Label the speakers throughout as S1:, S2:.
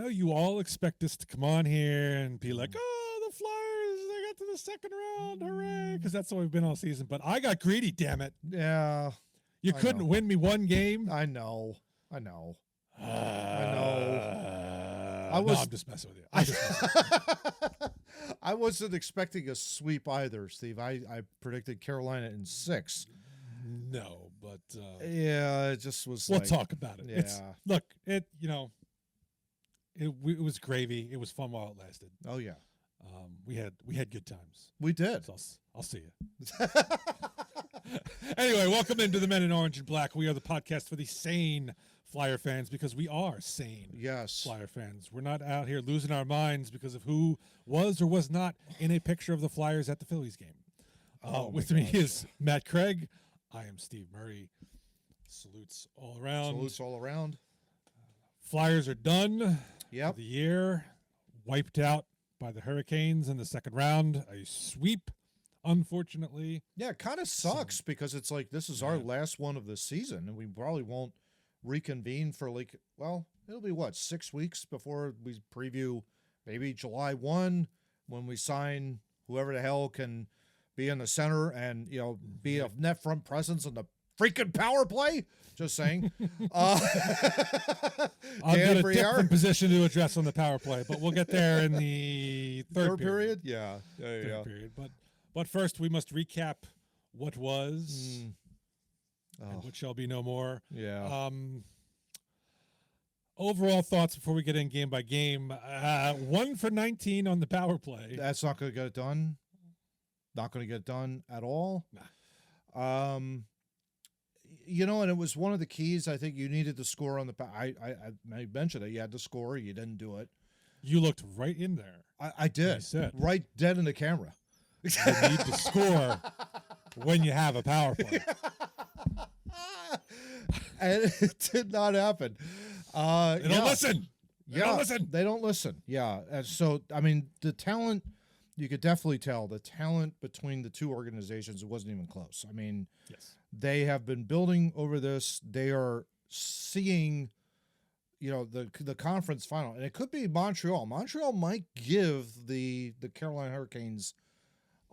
S1: know you all expect us to come on here and be like, oh, the Flyers, they got to the second round, hooray, because that's the way we've been all season. But I got greedy, damn it.
S2: Yeah.
S1: You couldn't win me one game.
S2: I know.
S1: I'm just messing with you.
S2: I wasn't expecting a sweep either, Steve. I predicted Carolina in 6.
S1: No, but
S2: yeah, it just was.
S1: We'll talk about it.
S2: Yeah.
S1: It was gravy. It was fun while it lasted.
S2: Oh yeah.
S1: We had good times.
S2: We did.
S1: So I'll see you. Anyway, welcome into the Men in Orange and Black. We are the podcast for the sane Flyer fans because we are sane.
S2: Yes.
S1: Flyer fans. We're not out here losing our minds because of who was or was not in a picture of the Flyers at the Phillies game. With me is Matt Craig. I am Steve Murray. Salutes all around. Flyers are done.
S2: Yep.
S1: For the year. Wiped out by the Hurricanes in the second round. A sweep, unfortunately.
S2: Yeah, it kind of sucks because it's like this is our last one of the season, and we probably won't reconvene for it'll be 6 weeks before we preview maybe July 1 when we sign whoever the hell can be in the center and be a net front presence in the freaking power play. Just saying.
S1: I've got a different position to address on the power play, but we'll get there in the third period.
S2: Yeah.
S1: Third period. But first we must recap what was and what shall be no more.
S2: Yeah.
S1: Overall thoughts before we get in game by game. 1 for 19 on the power play.
S2: That's not going to get it done. Not going to get it done at all.
S1: Nah.
S2: And it was one of the keys. I think you needed to score on the. I mentioned it. You had to score. You didn't do it.
S1: You looked right in there.
S2: I did.
S1: You said.
S2: Right dead in the camera.
S1: You need to score when you have a power play.
S2: And it did not happen.
S1: They don't listen. They don't listen.
S2: They don't listen. Yeah. And so, the talent, you could definitely tell the talent between the two organizations, it wasn't even close.
S1: Yes.
S2: They have been building over this. They are seeing, the conference final. And it could be Montreal. Montreal might give the Carolina Hurricanes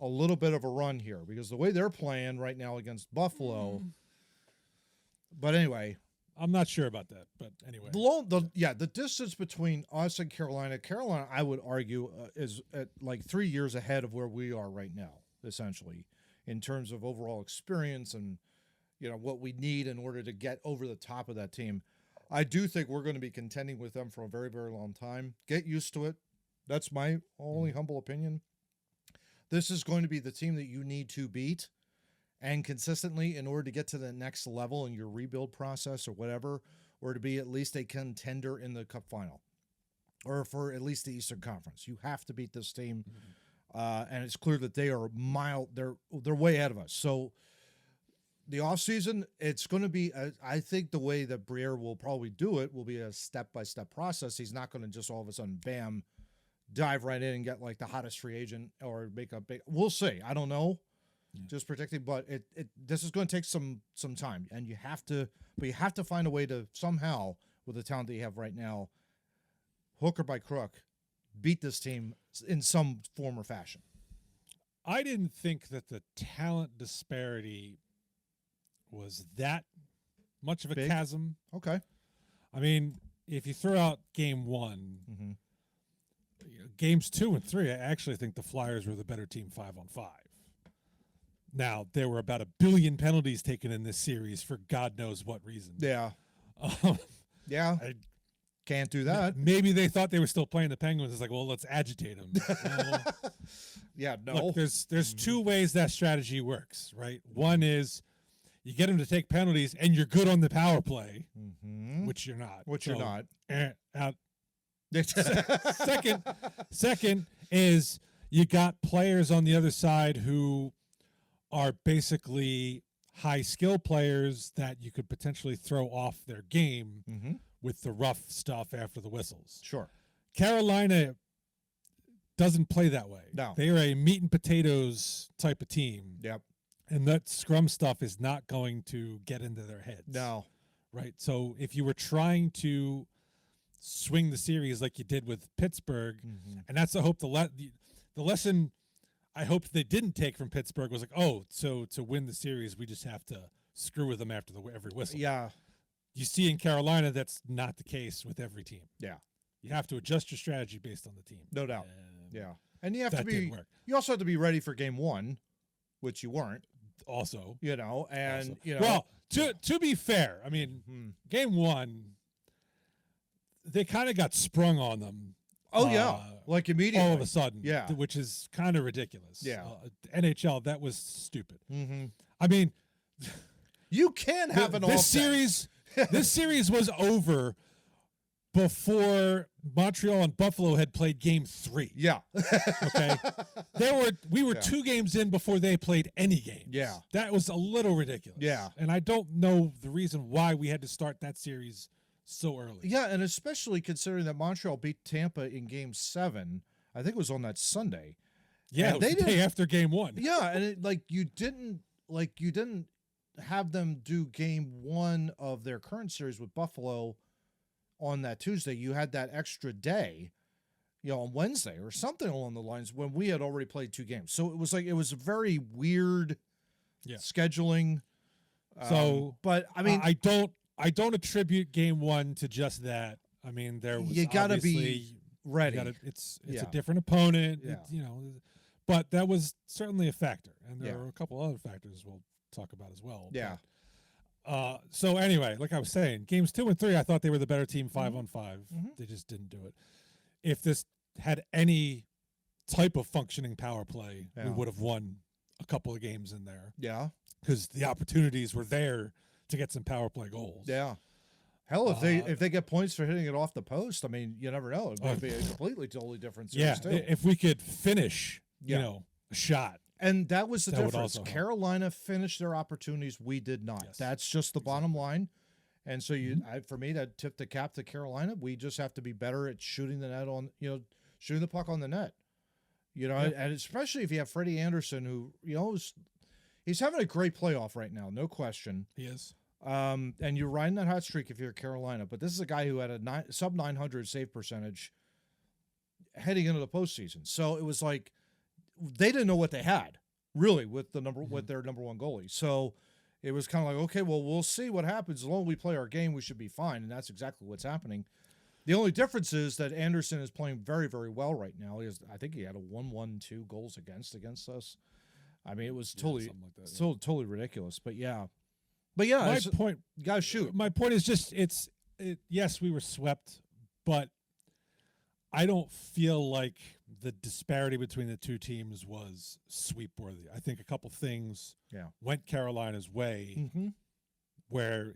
S2: a little bit of a run here because the way they're playing right now against Buffalo. But anyway.
S1: I'm not sure about that, but anyway.
S2: The distance between us and Carolina, I would argue, is at 3 years ahead of where we are right now, essentially, in terms of overall experience and, what we need in order to get over the top of that team. I do think we're going to be contending with them for a very, very long time. Get used to it. That's my only humble opinion. This is going to be the team that you need to beat and consistently in order to get to the next level in your rebuild process or whatever, or to be at least a contender in the Cup final or for at least the Eastern Conference. You have to beat this team, and it's clear that they are they're way ahead of us. So the offseason, it's going to be, I think the way that Briere will probably do it will be a step-by-step process. He's not going to just all of a sudden, bam, dive right in and get the hottest free agent or make a big, we'll see. I don't know. Just predicting, but this is going to take some time, and you have to find a way to somehow, with the talent that you have right now, hook or by crook, beat this team in some form or fashion.
S1: I didn't think that the talent disparity was that much of a chasm.
S2: Okay.
S1: If you throw out game 1, games 2 and 3, I actually think the Flyers were the better team 5-on-5. Now, there were about 1 billion penalties taken in this series for God knows what reason.
S2: Yeah. I can't do that.
S1: Maybe they thought they were still playing the Penguins. It's let's agitate them.
S2: No.
S1: Look, there's 2 ways that strategy works, right? One is you get them to take penalties and you're good on the power play, which you're not. Out. Second is you got players on the other side who are basically high skill players that you could potentially throw off their game with the rough stuff after the whistles.
S2: Sure.
S1: Carolina doesn't play that way.
S2: No.
S1: They are a meat and potatoes type of team.
S2: Yep.
S1: And that scrum stuff is not going to get into their heads.
S2: No.
S1: Right? So if you were trying to swing the series like you did with Pittsburgh.
S2: Mm-hmm.
S1: And that's, I hope, the lesson I hoped they didn't take from Pittsburgh was like, oh, so to win the series, we just have to screw with them after every whistle.
S2: Yeah.
S1: You see in Carolina, that's not the case with every team.
S2: Yeah.
S1: You have to adjust your strategy based on the team.
S2: No doubt.
S1: And
S2: Yeah. And you have to
S1: that
S2: be,
S1: didn't work.
S2: you also have to be ready for game one, which you weren't,
S1: Also,
S2: and,
S1: also.
S2: you know.
S1: Well, to be fair, I mean, game one, they kind of got sprung on them.
S2: Oh, yeah. Like immediately.
S1: All of a sudden.
S2: Yeah.
S1: Which is kind of ridiculous.
S2: Yeah.
S1: NHL, that was stupid.
S2: Mm-hmm.
S1: I mean,
S2: You can have an
S1: this
S2: offense.
S1: this series was over before Montreal and Buffalo had played game 3.
S2: Yeah.
S1: Okay. We were 2 games in before they played any games.
S2: Yeah.
S1: That was a little ridiculous.
S2: Yeah.
S1: And I don't know the reason why we had to start that series so early.
S2: Yeah, and especially considering that Montreal beat Tampa in game 7. I think it was on that Sunday.
S1: Yeah, it was the day after game 1.
S2: Yeah, and you didn't have them do game 1 of their current series with Buffalo on that Tuesday. You had that extra day, on Wednesday or something along the lines when we had already played 2 games. So it was a very weird scheduling.
S1: So,
S2: but I mean,
S1: I don't attribute game 1 to just that. I mean, there was
S2: you got to be
S1: obviously-
S2: ready.
S1: It's a different opponent.
S2: Yeah.
S1: But that was certainly a factor, and there
S2: Yeah.
S1: are a couple other factors we'll talk about as well.
S2: Yeah.
S1: But, so anyway, like I was saying, games 2 and 3, I thought they were the better team 5-on-5.
S2: Mhm.
S1: They just didn't do it. If this had any type of functioning power play, we
S2: Yeah.
S1: would have won a couple of games in there
S2: Yeah.
S1: because the opportunities were there to get some power play goals.
S2: Yeah. Hell, if they get points for hitting it off the post, I mean, you never know. It might be a totally different series too.
S1: If we could finish,
S2: Yeah.
S1: a shot.
S2: And that was the
S1: That would
S2: difference.
S1: also help.
S2: Carolina finished their opportunities. We did not.
S1: Yes.
S2: That's just the bottom line. And so for me, that tipped the cap to Carolina. We just have to be better at shooting the net on, shooting the puck on the net. And especially if you have Freddie Anderson, who, he's having a great playoff right now, no question.
S1: He is.
S2: And you're riding that hot streak if you're Carolina. But this is a guy who had a sub 900 save percentage heading into the postseason. So it was like they didn't know what they had really with the with their number 1 goalie. So it was kind of like, okay, well, we'll see what happens. As long as we play our game, we should be fine. And that's exactly what's happening. The only difference is that Anderson is playing very, very well right now. I think he had a 1-1-2 goals against us. I mean, it was totally, totally ridiculous. But yeah.
S1: My point,
S2: you gotta shoot.
S1: My point is just yes, we were swept, but I don't feel like the disparity between the two teams was sweep worthy. I think a couple things went Carolina's way, where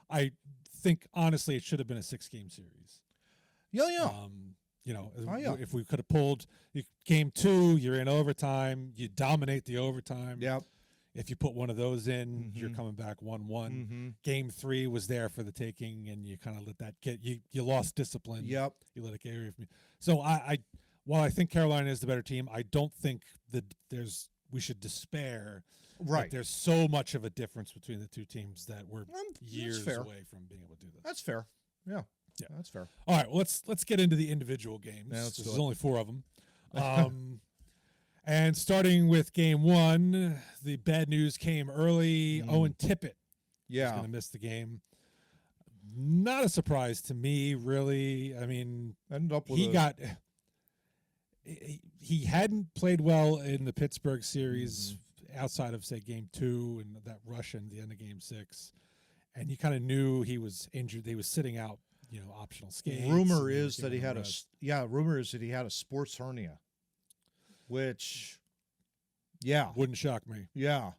S1: I think honestly it should have been a 6-game series.
S2: Yeah.
S1: If we could have pulled game 2, you're in overtime, you dominate the overtime.
S2: Yep.
S1: If you put one of those in, you're coming back 1-1. Game 3 was there for the taking, and you kind of let that get you. You lost discipline.
S2: Yep.
S1: You let it get away from you. So while I think Carolina is the better team, I don't think that we should despair.
S2: Right.
S1: There's so much of a difference between the two teams that we're years
S2: fair.
S1: away from being able to do that.
S2: That's fair. Yeah. That's fair.
S1: All right. Well, let's get into the individual games.
S2: Yeah,
S1: There's only 4 of them. And starting with game 1, the bad news came early. Owen Tippett is going to miss the game. Not a surprise to me, really. I mean, he hadn't played well in the Pittsburgh series outside of, say, game 2 and that rush in the end of game 6. And you kind of knew he was injured. He was sitting out, optional skates.
S2: Rumor is that he had a sports hernia. Which,
S1: wouldn't shock me.
S2: Yeah.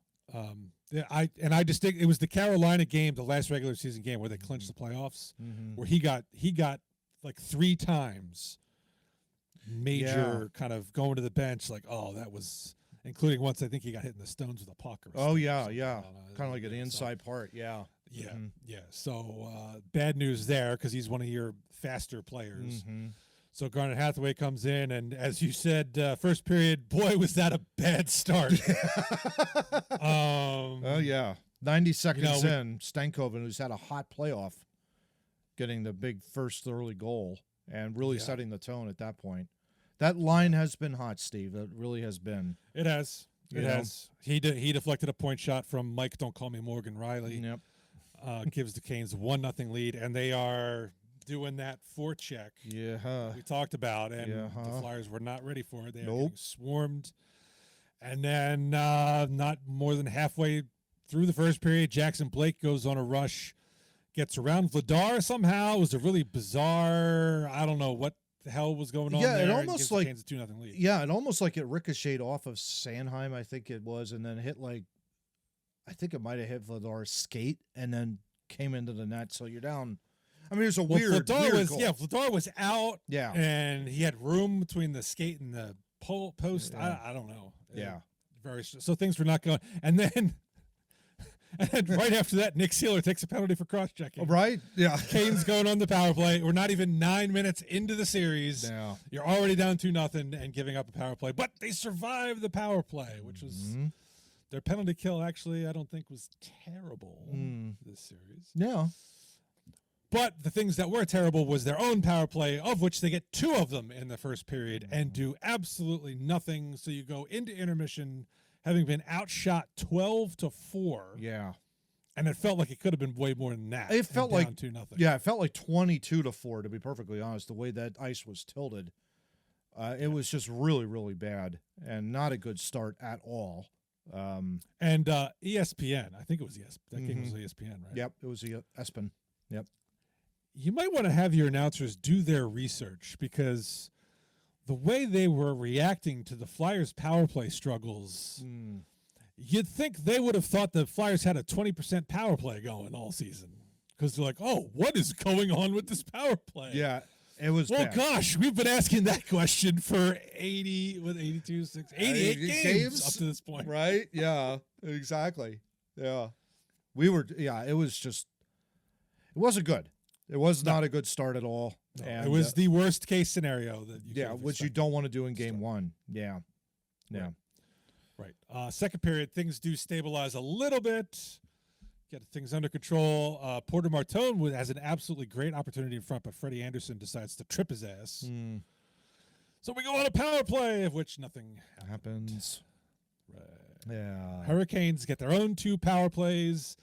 S1: I just think it was the Carolina game, the last regular season game where they clinched the playoffs, where he got like 3 times major kind of going to the bench, like, that was, including once I think he got hit in the stones with a puck.
S2: Kind of like an inside part. Yeah.
S1: Yeah. So bad news there because he's one of your faster players. So Garnet Hathaway comes in, and as you said, first period, boy, was that a bad start.
S2: 90 seconds in, Stankoven, who's had a hot playoff, getting the big first early goal and really setting the tone at that point. That line has been hot, Steve. It really has been.
S1: It has. It has. He deflected a point shot from Mike, don't call me Morgan Riley.
S2: Yep.
S1: Gives the Canes 1-0 lead, and they are doing that forecheck we talked about, and the Flyers were not ready for it. They were getting swarmed. And then not more than halfway through the first period, Jackson Blake goes on a rush, gets around Vladar somehow. It was a really bizarre, I don't know what the hell was going on there.
S2: It almost like
S1: a 2-0 lead.
S2: Yeah, it almost like it ricocheted off of Sanheim, I think it was, and then hit I think it might have hit Vladar's skate and then came into the net. So you're down. I mean, there's a weird goal.
S1: Vladar was out.
S2: Yeah. And
S1: he had room between the skate and the post.
S2: Yeah.
S1: I don't know.
S2: Yeah.
S1: So things were not going. And then right after that, Nick Sealer takes a penalty for cross-checking.
S2: Right? Yeah.
S1: Kane's going on the power play. We're not even 9 minutes into the series.
S2: Yeah.
S1: You're already down 2-0 and giving up a power play. But they survived the power play, which was their penalty kill, actually, I don't think was terrible this series.
S2: Yeah.
S1: But the things that were terrible was their own power play, of which they get 2 of them in the first period and do absolutely nothing. So you go into intermission having been outshot 12-4.
S2: Yeah.
S1: And it felt like it could have been way more than that.
S2: It felt like
S1: 2-0.
S2: Yeah, it felt like 22-4, to be perfectly honest, the way that ice was tilted. It was just really, really bad and not a good start at all.
S1: And ESPN, I think it was that game was ESPN, right?
S2: Yep, it was ESPN. Yep.
S1: You might want to have your announcers do their research, because the way they were reacting to the Flyers' power play struggles, you'd think they would have thought the Flyers had a 20% power play going all season, because they're like, oh, what is going on with this power play?
S2: Yeah, it was bad.
S1: Gosh, we've been asking that question for 88 games up to this point.
S2: Right? Yeah, exactly. Yeah. It was just, it wasn't good. It was not a good start at all.
S1: No,
S2: and
S1: it was the worst case scenario that you
S2: which you don't want to do in game one. Yeah. Yeah.
S1: Right. Second period, things do stabilize a little bit, get things under control. Porter Martone has an absolutely great opportunity in front, but Freddie Anderson decides to trip his ass. So we go on a power play, of which nothing happens. Right.
S2: Yeah.
S1: Hurricanes get their own 2 power plays,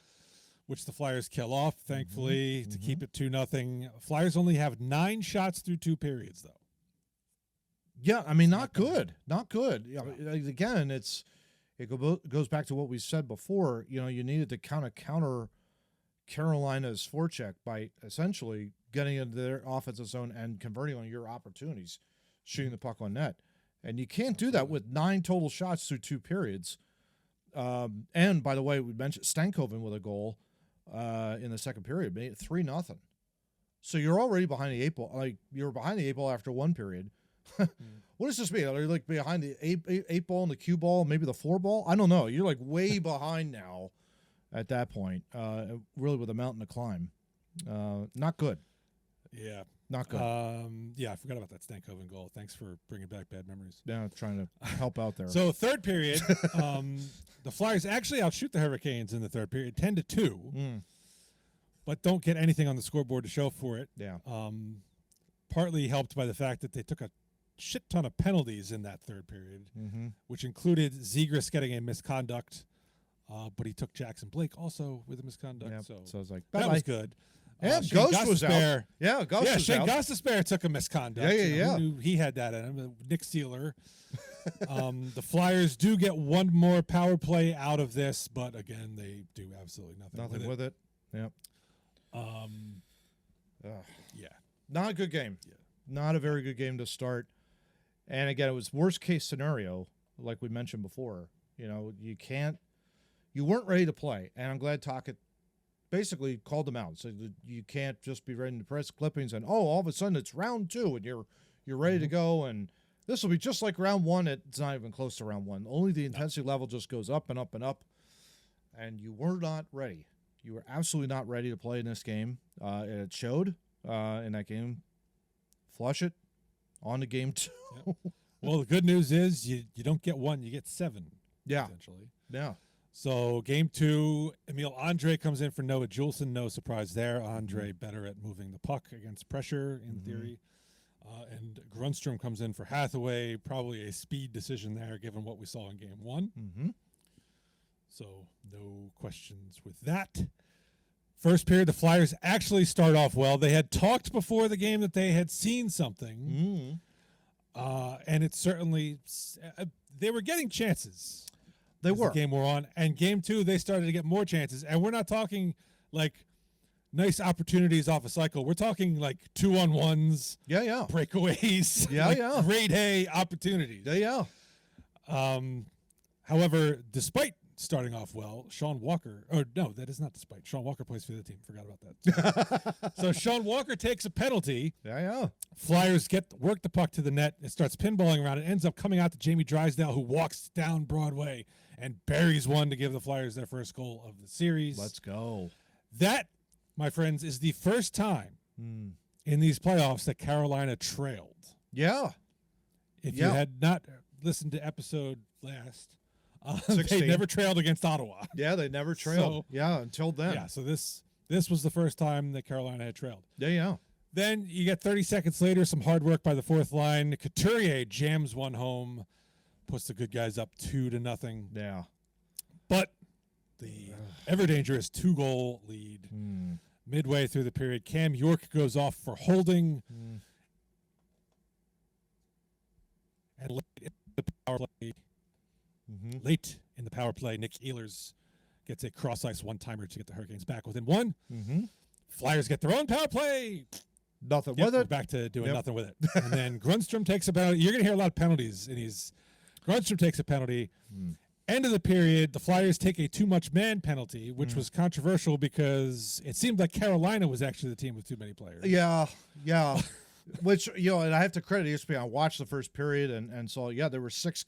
S1: which the Flyers kill off, thankfully, to keep it 2-0. Flyers only have 9 shots through 2 periods, though.
S2: Yeah, I mean, not good. Not good. Yeah, again, it goes back to what we said before. You know, you needed to counter Carolina's forecheck by essentially getting into their offensive zone and converting on your opportunities, shooting the puck on net. And you can't do that with 9 total shots through 2 periods. And, by the way, we mentioned Stankoven with a goal in the second period, made it 3-0. So you're already behind the 8 ball. Like, you're behind the 8 ball after 1 period. What does this mean? Are you like behind the 8 ball and the cue ball, maybe the 4 ball? I don't know. You're like way behind now at that point, really with a mountain to climb. Not good.
S1: Yeah.
S2: Not good.
S1: I forgot about that Stankoven goal. Thanks for bringing back bad memories.
S2: Yeah, trying to help out there.
S1: So third period, the Flyers actually outshoot the Hurricanes in the third period, 10-2, but don't get anything on the scoreboard to show for it.
S2: Yeah.
S1: Partly helped by the fact that they took a shit ton of penalties in that third period, which included Zegras getting a misconduct, but he took Jackson Blake also with a misconduct.
S2: Yep.
S1: So
S2: I was like,
S1: that was good.
S2: Yeah, Ghost was out. Yeah, Ghost was out.
S1: Shane Gostisbehere took a misconduct.
S2: Yeah.
S1: Who knew he had that in him? Nick Sealer. The Flyers do get 1 more power play out of this, but again, they do absolutely nothing with it.
S2: Yep.
S1: Yeah.
S2: Not a good game.
S1: Yeah.
S2: Not a very good game to start. And again, it was worst case scenario, like we mentioned before. You know, you weren't ready to play. And I'm glad Tocchet basically called them out. So you can't just be ready to press clippings and, all of a sudden it's round 2 and you're ready to go. And this will be just like round 1. It's not even close to round 1. Only the intensity level just goes up and up and up. And you were not ready. You were absolutely not ready to play in this game. And it showed in that game. Flush it. On to game 2.
S1: Yep. Well, the good news is you don't get 1, you get 7.
S2: Yeah.
S1: Essentially.
S2: Yeah.
S1: So game 2, Emil Andrae comes in for Noah Juleson. No surprise there. Andrae better at moving the puck against pressure in theory. And Grundstrom comes in for Hathaway. Probably a speed decision there given what we saw in game 1. So no questions with that. First period, the Flyers actually start off well. They had talked before the game that they had seen something. And it's certainly, they were getting chances.
S2: They were.
S1: The game wore on. And game 2, they started to get more chances. And we're not talking like nice opportunities off a cycle. We're talking like 2-on-1s.
S2: Yeah.
S1: Breakaways.
S2: Yeah.
S1: Grade A opportunities.
S2: Yeah.
S1: However, despite starting off well, Sean Walker, or no, that is not despite. Sean Walker plays for the team. Forgot about that. So Sean Walker takes a penalty.
S2: Yeah.
S1: Flyers work the puck to the net. It starts pinballing around. It ends up coming out to Jamie Drysdale, who walks down Broadway and buries one to give the Flyers their first goal of the series.
S2: Let's go.
S1: That, my friends, is the first time in these playoffs that Carolina trailed.
S2: Yeah.
S1: If you had not listened to episode last,
S2: 16.
S1: they never trailed against Ottawa.
S2: Yeah, they never trailed. Until then.
S1: Yeah, so this was the first time that Carolina had trailed.
S2: Yeah.
S1: Then you get 30 seconds later, some hard work by the fourth line. Couturier jams one home, puts the good guys up 2-0.
S2: Yeah.
S1: But the ever dangerous 2-goal lead midway through the period. Cam York goes off for holding. And late in the power play, Nick Ehlers gets a cross-ice one-timer to get the Hurricanes back within one. Flyers get their own power play.
S2: Nothing with
S1: We're
S2: it.
S1: back to doing nothing with it. And then Grundstrom takes a penalty. You're going to hear a lot of penalties. Grundstrom takes a penalty. End of the period, the Flyers take a too-much-man penalty, which was controversial because it seemed like Carolina was actually the team with too many players.
S2: Yeah. Which, and I have to credit ESPN. I watched the first period and saw, there were 6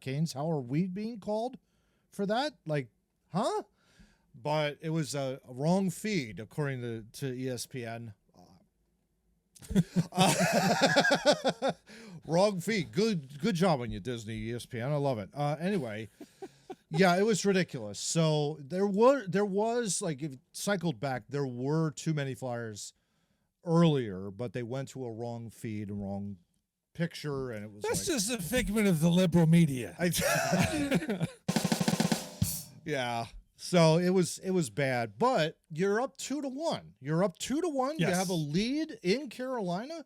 S2: Canes. How are we being called for that? Like, huh? But it was a wrong feed, according to ESPN. Wrong feed. Good job on you, Disney, ESPN. I love it. Anyway, it was ridiculous. So there was like, if it cycled back, there were too many Flyers earlier, but they went to a wrong feed, a wrong picture, and it was
S1: That's just a figment of the liberal media.
S2: Yeah. So it was bad, but you're up 2-1. You're up 2-1.
S1: Yes.
S2: You have a lead in Carolina.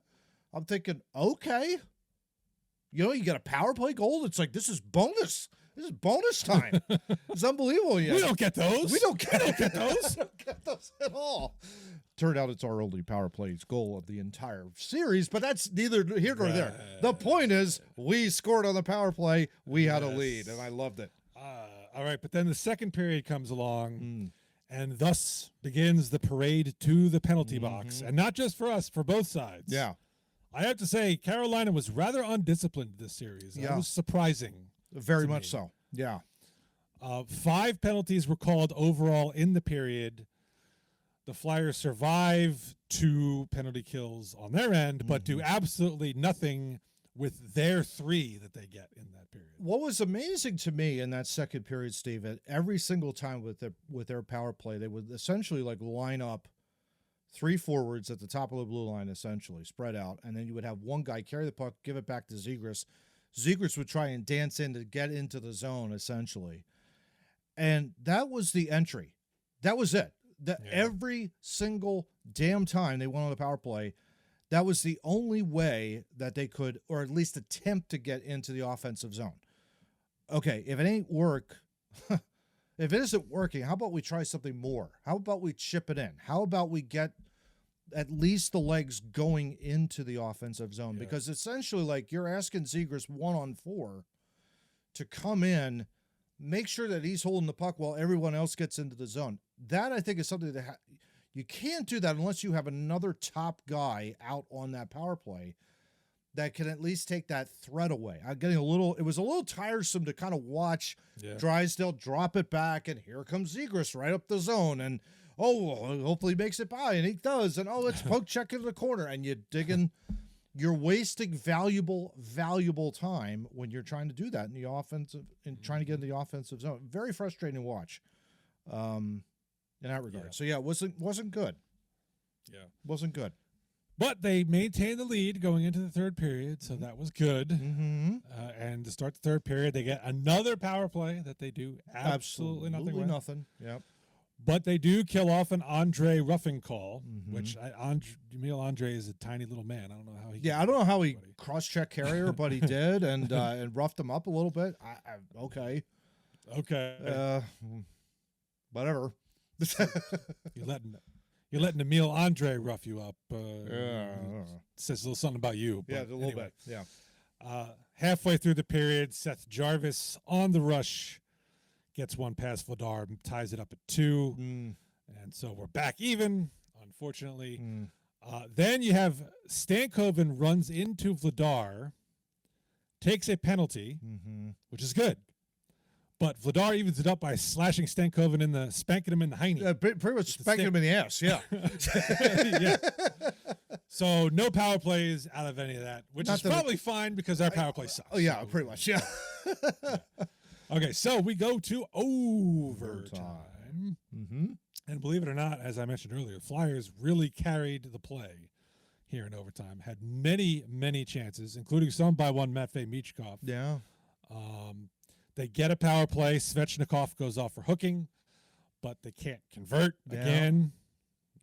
S2: I'm thinking, okay, you get a power play goal. It's like, this is bonus. This is bonus time. It's unbelievable.
S1: We don't get those.
S2: We don't get those. We don't get those at all. Turned out it's our only power plays goal of the entire series, but that's neither here nor there. The point is, we scored on the power play. We had a lead, and I loved it.
S1: All right, but then the second period comes along, and thus begins the parade to the penalty box. And not just for us, for both sides.
S2: Yeah.
S1: I have to say, Carolina was rather undisciplined this series.
S2: Yeah.
S1: It was surprising.
S2: Very much so. Yeah.
S1: 5 penalties were called overall in the period. The Flyers survive 2 penalty kills on their end, but do absolutely nothing with their 3 that they get in that period.
S2: What was amazing to me in that second period, Steve, at every single time with their power play, they would essentially like line up 3 forwards at the top of the blue line, essentially spread out, and then you would have one guy carry the puck, give it back to Zegras. Zegras would try and dance in to get into the zone, essentially. And that was the entry. That was it. Every single damn time they went on the power play, that was the only way that they could, or at least attempt to get into the offensive zone. Okay, if it ain't work, if it isn't working, how about we try something more? How about we chip it in? How about we get at least the legs going into the offensive zone? Because essentially, like, you're asking Zegras 1-on-4 to come in, make sure that he's holding the puck while everyone else gets into the zone. That, I think, is something that you can't do that unless you have another top guy out on that power play that can at least take that threat away. I'm getting it was a little tiresome to kind of watch Drysdale drop it back, and here comes Zegras right up the zone, and hopefully he makes it by, and he does, and it's poke check in the corner, and you you're wasting valuable time when you're trying to do that in the offensive and trying to get in the offensive zone. Very frustrating to watch in that regard.
S1: Yeah.
S2: So, yeah, it wasn't good.
S1: Yeah.
S2: Wasn't good.
S1: But they maintained the lead going into the third period, so that was good.
S2: Mm-hmm.
S1: And to start the third period, they get another power play that they do absolutely nothing with.
S2: Nothing. Yep.
S1: But they do kill off an Andrae roughing call, which Emil Andrae is a tiny little man. I don't know how he.
S2: Yeah, I don't know how he cross-check Carrier, but he did, and roughed him up a little bit. Okay. Whatever.
S1: You're letting Emil Andrae rough you up. Says a little something about you.
S2: Yeah, a
S1: but
S2: little
S1: anyway.
S2: bit. Yeah.
S1: Halfway through the period, Seth Jarvis on the rush gets one past Vladar, ties it up at 2. And so we're back even, unfortunately. Then you have Stankoven runs into Vladar, takes a penalty, which is good. But Vladar evens it up by slashing Stankoven spanking him in the hiney.
S2: Pretty much spanking him in the ass, yeah.
S1: Yeah. So no power plays out of any of that, which is probably fine because our power play sucks.
S2: Oh, yeah, pretty much, yeah.
S1: Okay, so we go to overtime. And believe it or not, as I mentioned earlier, Flyers really carried the play here in overtime. Had many, many chances, including some by one Matvei Michkov.
S2: Yeah.
S1: They get a power play. Svechnikov goes off for hooking, but they can't convert again.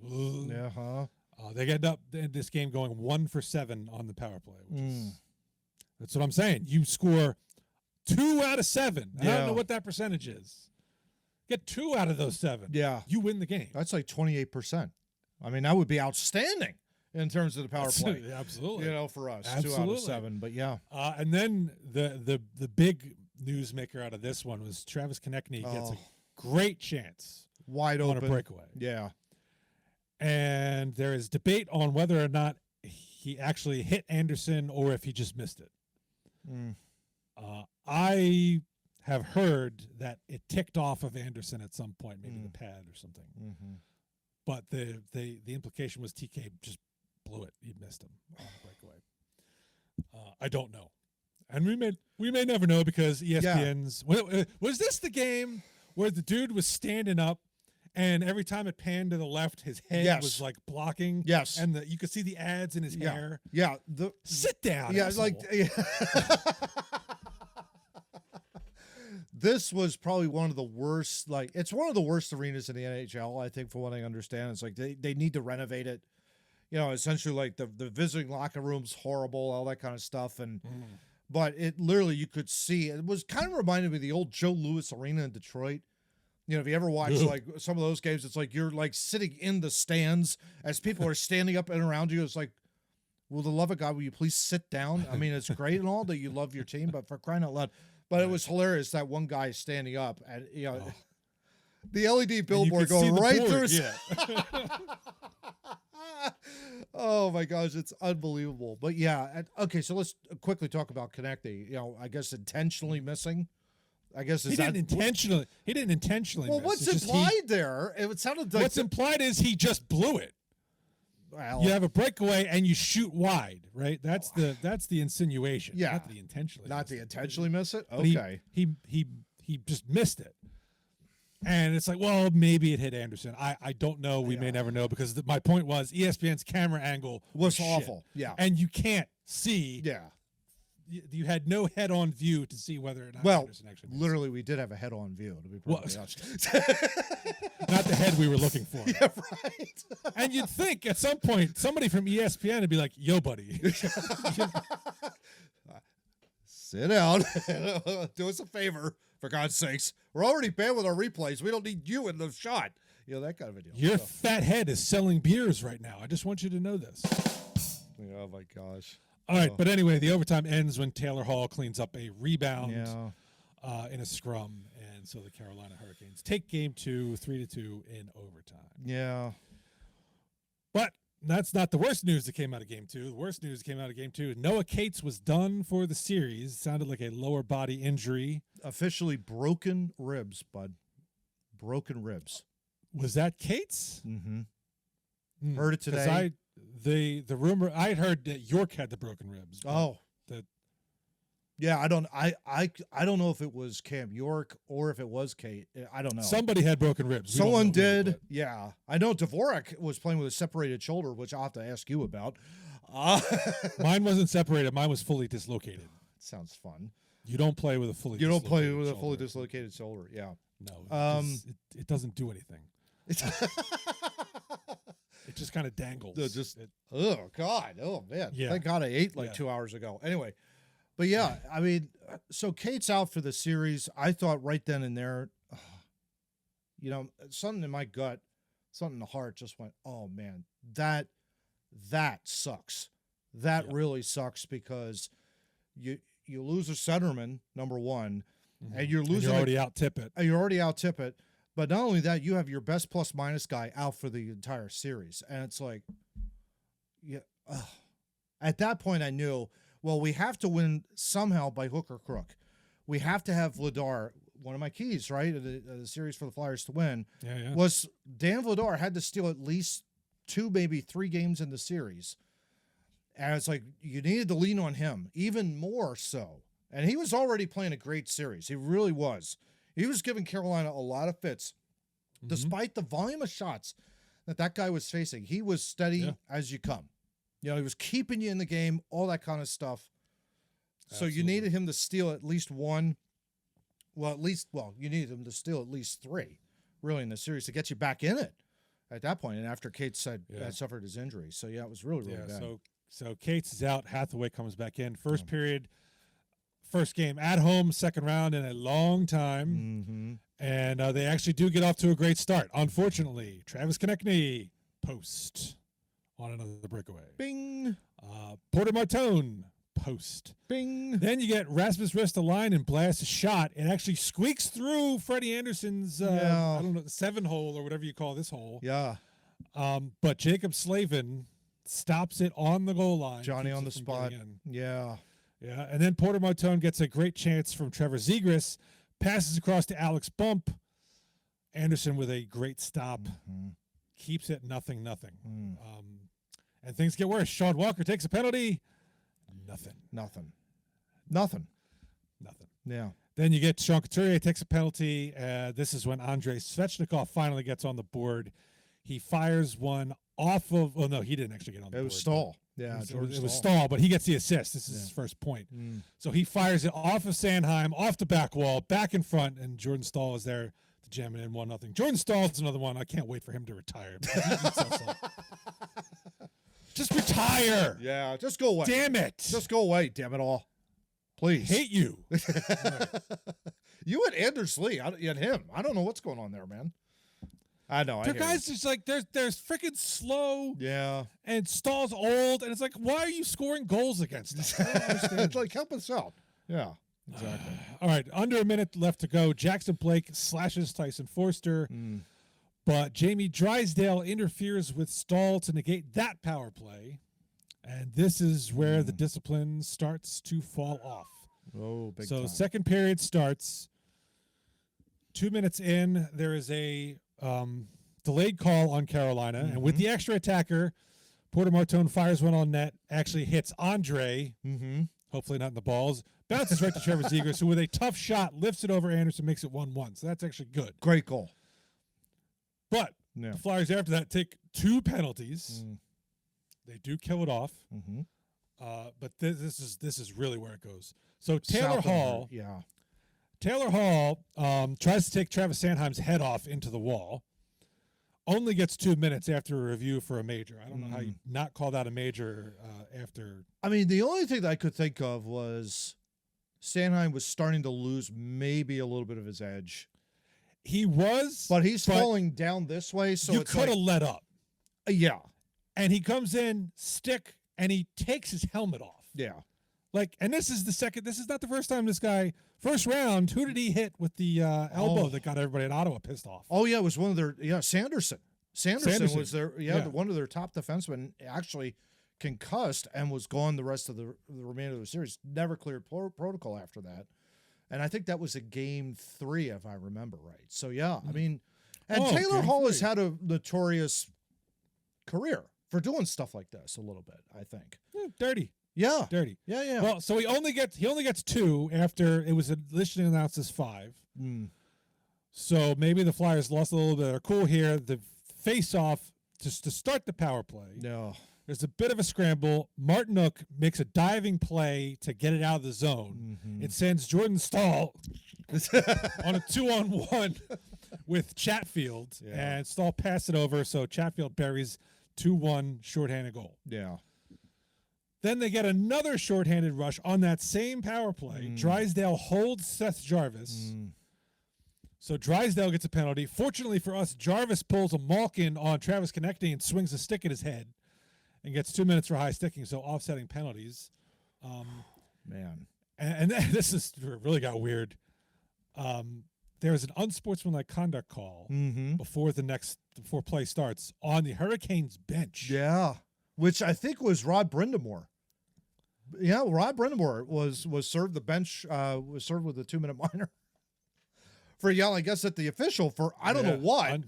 S2: Yeah.
S1: They end up in this game going 1 for 7 on the power play. Which is, that's what I'm saying. You score 2 out of 7. I don't know what that percentage is. Get 2 out of those 7.
S2: Yeah.
S1: You win the game.
S2: That's like 28%. I mean, that would be outstanding in terms of the power play.
S1: Absolutely.
S2: For us.
S1: Absolutely.
S2: 2 out of 7, but yeah.
S1: And then the big newsmaker out of this one was Travis Konecny gets a great chance.
S2: Wide open.
S1: On a breakaway.
S2: Yeah.
S1: And there is debate on whether or not he actually hit Anderson or if he just missed it. I have heard that it ticked off of Anderson at some point, maybe the pad or something. But the implication was TK just blew it. He missed him on the breakaway. I don't know. And we may never know because ESPN's was this the game where the dude was standing up and every time it panned to the left, his head was like blocking.
S2: Yes.
S1: And you could see the ads in his hair.
S2: Yeah.
S1: Sit down.
S2: Yeah,
S1: asshole.
S2: This was probably one of the worst, it's one of the worst arenas in the NHL, I think, for what I understand. It's like they need to renovate it. Essentially like the visiting locker room's horrible, all that kind of stuff. And but it literally, you could see, it was kind of reminded me of the old Joe Louis Arena in Detroit. If you ever watch like some of those games, it's like you're like sitting in the stands as people are standing up and around you. It's like, well, the love of God, will you please sit down? I mean, it's great and all that you love your team, but for crying out loud. But it was hilarious that one guy standing up and the LED billboard going right through his. Oh my gosh, it's unbelievable. But okay, so let's quickly talk about Konecny. I guess intentionally missing. I guess
S1: he didn't intentionally.
S2: Well,
S1: miss.
S2: what's implied there? It sounded like
S1: what's implied is he just blew it.
S2: Well,
S1: you have a breakaway and you shoot wide, right? That's the insinuation.
S2: Yeah,
S1: not the intentionally.
S2: Not the intentionally miss it.
S1: But
S2: okay,
S1: he just missed it, and it's like, well, maybe it hit Anderson. I don't know. We may never know because my point was ESPN's camera angle
S2: was awful.
S1: Shit.
S2: Yeah,
S1: and you can't see.
S2: Yeah.
S1: You had no head-on view to see whether or not Anderson actually missed.
S2: Literally, we did have a head-on view, to be perfectly honest.
S1: Not the head we were looking for.
S2: Yeah, right.
S1: And you'd think at some point somebody from ESPN would be like, yo, buddy.
S2: Sit down. Do us a favor, for God's sakes. We're already bad with our replays. We don't need you in the shot. That kind of a deal.
S1: Your fat head is selling beers right now. I just want you to know this.
S2: Oh, my gosh.
S1: All right, but anyway, the overtime ends when Taylor Hall cleans up a rebound in a scrum, and so the Carolina Hurricanes take Game 2, 3-2 in overtime.
S2: Yeah.
S1: But that's not the worst news that came out of Game 2. The worst news that came out of Game 2, Noah Cates was done for the series. Sounded like a lower body injury.
S2: Officially broken ribs, bud. Broken ribs.
S1: Was that Cates?
S2: Mm-hmm. Heard it today.
S1: the rumor I had heard that York had the broken ribs.
S2: Oh,
S1: that
S2: yeah. I don't know if it was Cam York or if it was Kate. I don't know.
S1: somebody had broken ribs. We don't
S2: Someone
S1: know who,
S2: did.
S1: but-
S2: Yeah, I know Dvorak was playing with a separated shoulder, which I'll have to ask you about.
S1: Mine wasn't separated. Mine was fully dislocated.
S2: Sounds fun.
S1: You don't play with a fully.
S2: You don't play
S1: dislocated
S2: with a
S1: shoulder.
S2: fully dislocated shoulder. Yeah.
S1: No. It doesn't do anything. It just kind of dangles.
S2: Oh God. Oh man.
S1: Yeah.
S2: Thank God I ate like
S1: Yeah.
S2: 2 hours ago. Anyway, but yeah, I mean, so Kate's out for the series. I thought right then and there, something in my gut, something in the heart just went, oh man, that sucks. That really sucks because you lose a centerman, number one, and you're losing.
S1: You're already out Tippett.
S2: You're already out Tippett. But not only that, you have your best plus minus guy out for the entire series. And it's like, yeah. At that point, I knew, well, we have to win somehow by hook or crook. We have to have Vladar, one of my keys, right, of the series for the Flyers to win, was Dan Vladar had to steal at least 2, maybe 3 games in the series. And it's like, you needed to lean on him, even more so. And he was already playing a great series. He really was. He was giving Carolina a lot of fits. Despite the volume of shots that guy was facing, he was steady as you come. He was keeping you in the game, all that kind of stuff. So you needed him to steal at least one. You needed him to steal at least 3, really, in the series to get you back in it at that point. And after Kate said suffered his injury. So, yeah, it was really, really bad.
S1: So Cates is out. Hathaway comes back in. First period, first game at home, second round in a long time. And they actually do get off to a great start. Unfortunately, Travis Konecny post on another breakaway.
S2: Bing.
S1: Porter Martone post.
S2: Bing.
S1: Then you get Rasmus Ristolainen and blast a shot. It actually squeaks through Freddie Anderson's, I don't know, 7-hole or whatever you call this hole.
S2: Yeah.
S1: But Jacob Slavin stops it on the goal line.
S2: Johnny on the spot. Yeah.
S1: Yeah, and then Porter Martone gets a great chance from Trevor Zegras, passes across to Alex Bump. Anderson with a great stop, keeps it 0-0. And things get worse. Sean Walker takes a penalty. Nothing.
S2: Yeah.
S1: Then you get Sean Couturier takes a penalty. This is when Andrei Svechnikov finally gets on the board. He fires one off of. Oh no, he didn't actually get on the board.
S2: It was Stahl. Yeah,
S1: it was Stahl, but he gets the assist. This is his first point. So he fires it off of Sanheim, off the back wall, back in front, and Jordan Stahl is there to jam it in 1-0. Jordan Stahl is another one. I can't wait for him to retire. Just retire.
S2: Yeah, just go away.
S1: Damn it.
S2: Just go away, damn it all. Please.
S1: Hate you.
S2: You and Anders Lee, and him. I don't know what's going on there, man. I know.
S1: Their guys just like there's freaking slow.
S2: Yeah.
S1: And Stahl's old, and it's like, why are you scoring goals against us? I don't understand.
S2: It's like, help us out. Yeah. Exactly.
S1: All right, under a minute left to go. Jackson Blake slashes Tyson Foerster, but Jamie Drysdale interferes with Stahl to negate that power play, and this is where the discipline starts to fall off.
S2: Oh, big time.
S1: Second period starts. 2 minutes in, there is a delayed call on Carolina, and with the extra attacker, Porter Martone fires one on net, actually hits Andrae, hopefully not in the balls, bounces right to Trevor Zegras, who with a tough shot lifts it over Anderson, makes it 1-1. So that's actually good.
S2: Great goal.
S1: But the Flyers after that take 2 penalties. They do kill it off. But this is really where it goes. So Taylor Hall tries to take Travis Sanheim's head off into the wall. Only gets 2 minutes after a review for a major. I don't know how you not call that a major after.
S2: I mean, the only thing that I could think of was Sanheim was starting to lose maybe a little bit of his edge.
S1: He was.
S2: But he's falling down this way, so
S1: you
S2: it's
S1: could have let up.
S2: Yeah.
S1: And he comes in, stick, and he takes his helmet off.
S2: Yeah.
S1: And this is not the first time this guy, first round, who did he hit with the elbow that got everybody in Ottawa pissed off?
S2: Oh, yeah, it was one of their, Sanderson. Sanderson was their, one of their top defensemen, actually concussed and was gone the rest of the remainder of the series. Never cleared protocol after that. And I think that was a game 3, if I remember right. So, yeah, I mean, and Taylor Hall has had a notorious career for doing stuff like this a little bit, I think.
S1: Dirty.
S2: Yeah.
S1: Dirty.
S2: Yeah.
S1: Well, so he only gets 2 after it was initially announced as 5. So maybe the Flyers lost a little bit of their cool here. The face-off just to start the power play.
S2: No.
S1: There's a bit of a scramble. Martinook makes a diving play to get it out of the zone. It sends Jordan Stahl on a 2-on-1 with Chatfield, and Stahl passed it over, so Chatfield buries 2-1 shorthanded goal.
S2: Yeah.
S1: Then they get another shorthanded rush on that same power play. Drysdale holds Seth Jarvis. So Drysdale gets a penalty. Fortunately for us, Jarvis pulls a Malkin on Travis Konecny and swings a stick at his head and gets 2 minutes for high sticking, so offsetting penalties.
S2: Man.
S1: And this is really got weird. There was an unsportsmanlike conduct call before play starts on the Hurricanes bench.
S2: Yeah. Which I think was Rod Brindamore. Yeah, Rod Brindamore was served the bench, was served with a 2-minute minor for yelling, I guess, at the official for I don't know what.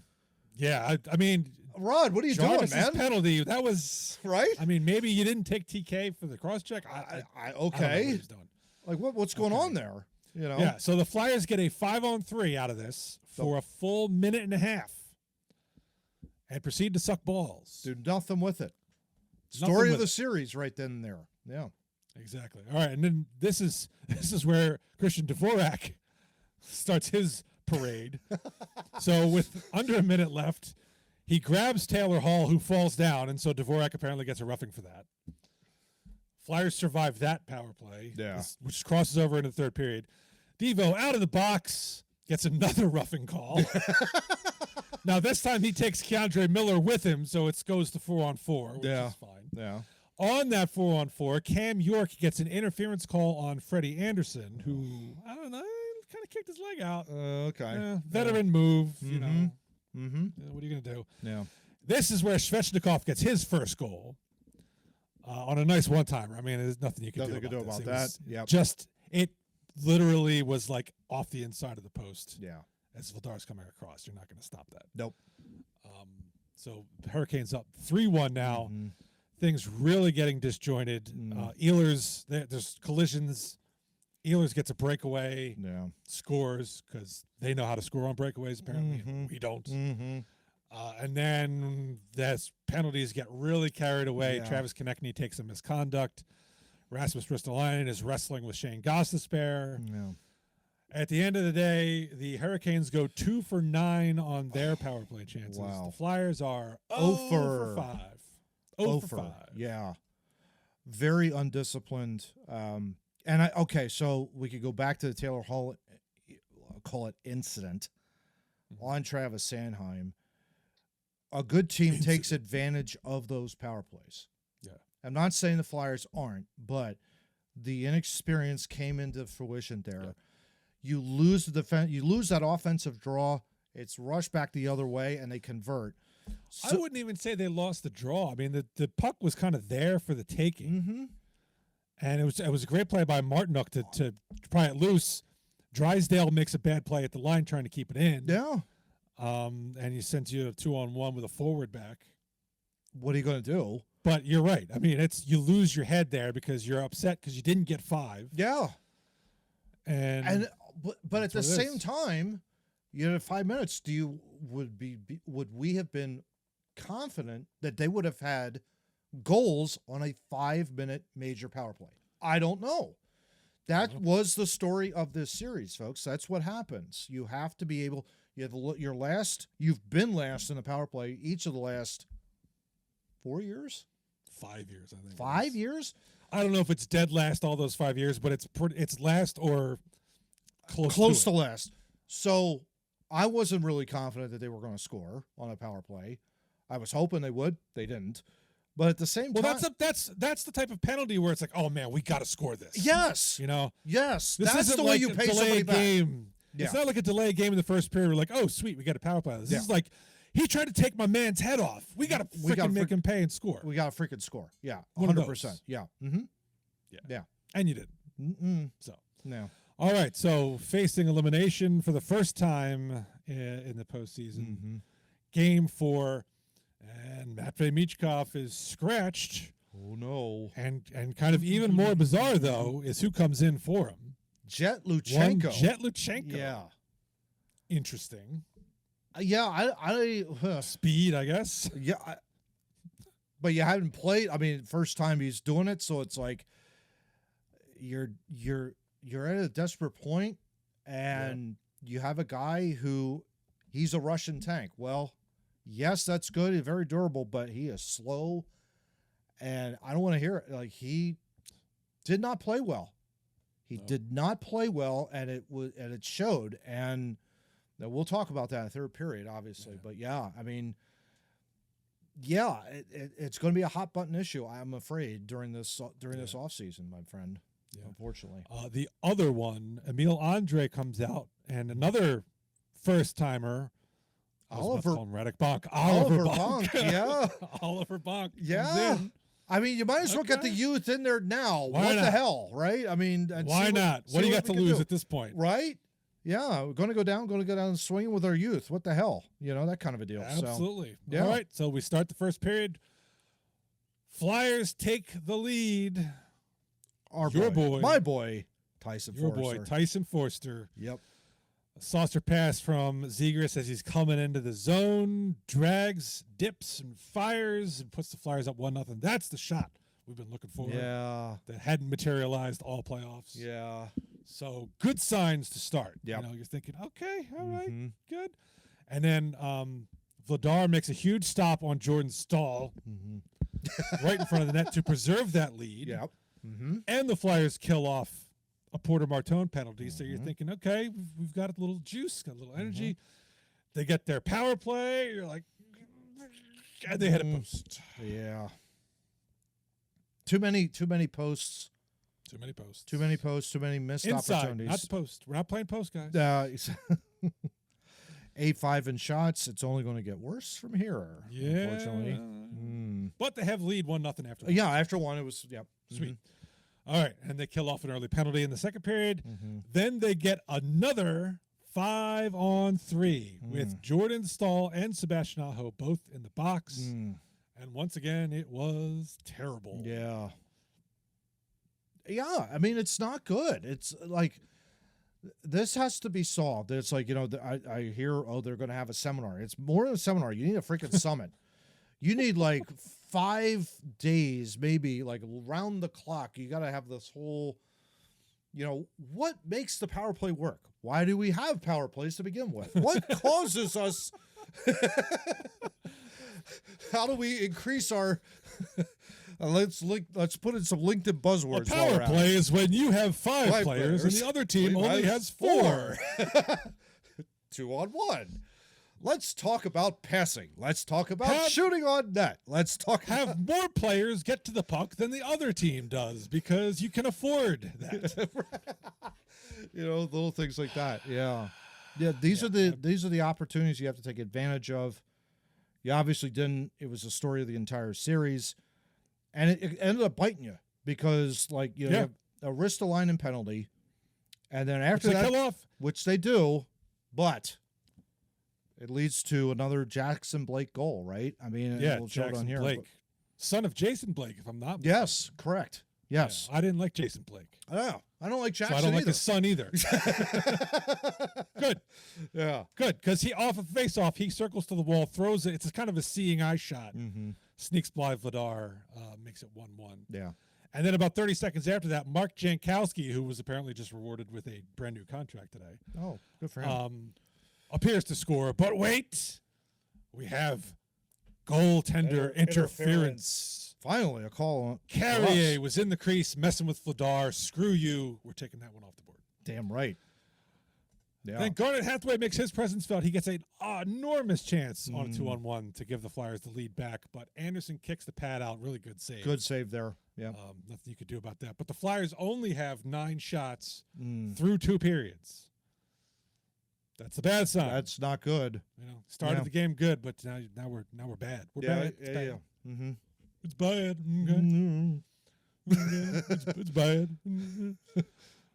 S1: I mean,
S2: Rod, what are you
S1: Jarvis's
S2: doing, man?
S1: Penalty. That was
S2: right.
S1: I mean, maybe you didn't take TK for the cross check.
S2: Okay.
S1: I don't know what he's doing.
S2: Like what's going on there? You know?
S1: Yeah. So the Flyers get a 5-on-3 out of this for a full minute and a half, and proceed to suck balls.
S2: Do nothing with it. Story of the series, right then and there. Yeah.
S1: Exactly. All right, and then this is where Christian Dvorak starts his parade. So with under a minute left, he grabs Taylor Hall, who falls down, and so Dvorak apparently gets a roughing for that. Flyers survive that power play, which crosses over into the third period. Devo out of the box gets another roughing call. Now this time he takes Keandre Miller with him, so it goes to 4-on-4, which is fine.
S2: Yeah.
S1: On that 4-on-4, Cam York gets an interference call on Freddie Anderson, who, I don't know, kind of kicked his leg out.
S2: Okay.
S1: Veteran move, you know. What are you going to do?
S2: Yeah.
S1: This is where Svechnikov gets his first goal on a nice one-timer. I mean, there's nothing you can do about that.
S2: Yeah.
S1: It literally was like off the inside of the post.
S2: Yeah.
S1: As Vladar's coming across. You're not going to stop that.
S2: Nope.
S1: So Hurricanes up 3-1 now. Things really getting disjointed. Ehlers, there's collisions. Ehlers gets a breakaway, scores, because they know how to score on breakaways, apparently. And we don't. And then there's penalties get really carried away. Travis Konecny takes a misconduct. Rasmus Ristolainen is wrestling with Shane Gostisbehere. At the end of the day, the Hurricanes go 2 for 9 on their power play chances. The Flyers are 0 for 5. 0 for 5.
S2: Yeah. Very undisciplined. So we could go back to the Taylor Hall, call it incident, on Travis Sanheim. A good team takes advantage of those power plays.
S1: Yeah.
S2: I'm not saying the Flyers aren't, but the inexperience came into fruition there. Yeah. You lose the defense. You lose that offensive draw. It's rushed back the other way, and they convert.
S1: I wouldn't even say they lost the draw. I mean, the puck was kind of there for the taking, and it was a great play by Martinook to pry it loose. Drysdale makes a bad play at the line trying to keep it in.
S2: Yeah,
S1: and he sends you a 2-on-1 with a forward back.
S2: What are you going to do?
S1: But you're right. I mean, you lose your head there because you're upset because you didn't get 5.
S2: Yeah, but at the same
S1: is.
S2: Time, you had 5 minutes. Would we have been confident that they would have had goals on a 5-minute major power play? I don't know. That was the story of this series, folks. That's what happens. You have to be able. You've been last in the power play each of the last 4 years.
S1: 5 years, I think.
S2: 5 years?
S1: I don't know if it's dead last all those 5 years, but it's last or close
S2: to last. So I wasn't really confident that they were going to score on a power play. I was hoping they would. They didn't. But at the same time,
S1: that's the type of penalty where it's like, oh man, we got to score this.
S2: Yes,
S1: This
S2: that's
S1: isn't
S2: the way
S1: like
S2: you pay somebody back.
S1: Game. Yeah. It's not like a delay game in the first period. We're like, oh sweet, we got a power play. This is like, he tried to take my man's head off. We got to freaking make him pay and score.
S2: We got to freaking score. Yeah, 100%. Yeah.
S1: Yeah. And you did. So
S2: no.
S1: All right. So facing elimination for the first time in the postseason, Game 4, And Matvei Michkov is scratched.
S2: Oh, no.
S1: And kind of even more bizarre, though, is who comes in for him.
S2: Jet Luchenko.
S1: Jet Luchenko.
S2: Yeah.
S1: Interesting.
S2: Yeah,
S1: Speed, I guess.
S2: Yeah, but you haven't played. I mean, first time he's doing it, so it's like you're at a desperate point, and you have a guy who he's a Russian tank. Well, yes, that's good. He's very durable, but he is slow, and I don't want to hear it. Like, he did not play well. He did not play well, and it showed. And we'll talk about that in the third period, obviously. Yeah. But yeah, I mean, yeah, it's going to be a hot button issue, I'm afraid, during this offseason, my friend. Yeah. Unfortunately,
S1: the other one, Emil Andrae, comes out, and another first timer. Oliver Bonk.
S2: Yeah.
S1: Oliver Bonk.
S2: Yeah. I mean, you might as well get the youth in there now.
S1: Why not?
S2: The hell, right? I mean,
S1: why not? What do you got to lose at this point?
S2: Right? Yeah, we're going to go down and swing with our youth. What the hell? You know, that kind of a deal.
S1: Absolutely.
S2: So, yeah.
S1: All right, so we start the first period. Flyers take the lead.
S2: My boy, Tyson
S1: Your
S2: Foerster.
S1: boy, Tyson Foerster.
S2: Yep.
S1: A saucer pass from Zegras as he's coming into the zone, drags, dips, and fires, and puts the Flyers up 1-0. That's the shot we've been looking for.
S2: Yeah.
S1: That hadn't materialized all playoffs.
S2: Yeah.
S1: So good signs to start.
S2: Yep.
S1: You know, you're thinking, okay, all right, good. And then Vladar makes a huge stop on Jordan Staal right in front of the net to preserve that lead.
S2: Yep.
S1: And the Flyers kill off a Porter Martone penalty. So you're thinking, okay, we've got a little juice, got a little energy. They get their power play. You're like, and they hit a post.
S2: Yeah. Too many posts.
S1: Too many posts.
S2: Too many posts. Too many missed
S1: Inside,
S2: opportunities.
S1: not the post. We're not playing post, guys.
S2: 8-5 in shots. It's only going to get worse from here.
S1: Yeah.
S2: Unfortunately.
S1: But they have lead 1-0 after one.
S2: Yeah, after one, it was,
S1: Sweet. All right, and they kill off an early penalty in the second period. Then they get another 5-on-3 with Jordan Staal and Sebastian Aho both in the box. And once again, it was terrible.
S2: Yeah. Yeah, I mean, it's not good. It's like, this has to be solved. It's like, you know, I hear, they're going to have a seminar. It's more than a seminar. You need a freaking summit. You need like 5 days, maybe, like round the clock. You got to have this whole, you know, what makes the power play work? Why do we have power plays to begin with? What causes us? How do we increase our? Let's put in some LinkedIn buzzwords.
S1: A power play is when you have five players and the other team only has 4.
S2: 2-on-1. Let's talk about passing. Let's talk about shooting on net. Let's have
S1: more players get to the puck than the other team does because you can afford that.
S2: You know, little things like that. Yeah. Yeah, these are the opportunities you have to take advantage of. You obviously didn't. It was the story of the entire series. And it ended up biting you because, like, you have a Ristolainen penalty, and then after that,
S1: kill off,
S2: which they do, but it leads to another Jackson Blake goal, right? I mean, we'll
S1: Jackson
S2: here,
S1: Blake, son of Jason Blake, if I'm not mistaken.
S2: Yes, correct. Yes,
S1: I didn't like Jason Blake.
S2: Oh, I don't like Jackson.
S1: So I don't
S2: either.
S1: like his son either. Good,
S2: yeah,
S1: good, because he off a face-off, he circles to the wall, throws it. It's kind of a seeing eye shot. Sneaks by Vladar, makes it 1-1.
S2: Yeah.
S1: And then about 30 seconds after that, Mark Jankowski, who was apparently just rewarded with a brand new contract today.
S2: Oh, good for him.
S1: Appears to score. But wait, we have goaltender interference.
S2: Finally, a call.
S1: Carrier was in the crease messing with Vladar. Screw you. We're taking that one off the board.
S2: Damn right. Yeah.
S1: Then Garnet Hathaway makes his presence felt. He gets an enormous chance on a 2-on-1 to give the Flyers the lead back, but Anderson kicks the pad out. Really good save.
S2: Good save there. Yeah.
S1: Nothing you could do about that. But the Flyers only have 9 shots through 2 periods. That's the bad sign.
S2: That's not good.
S1: You know, started the game good, but now we're bad. We're bad. It's bad.
S2: Yeah.
S1: It's bad. Okay. It's bad.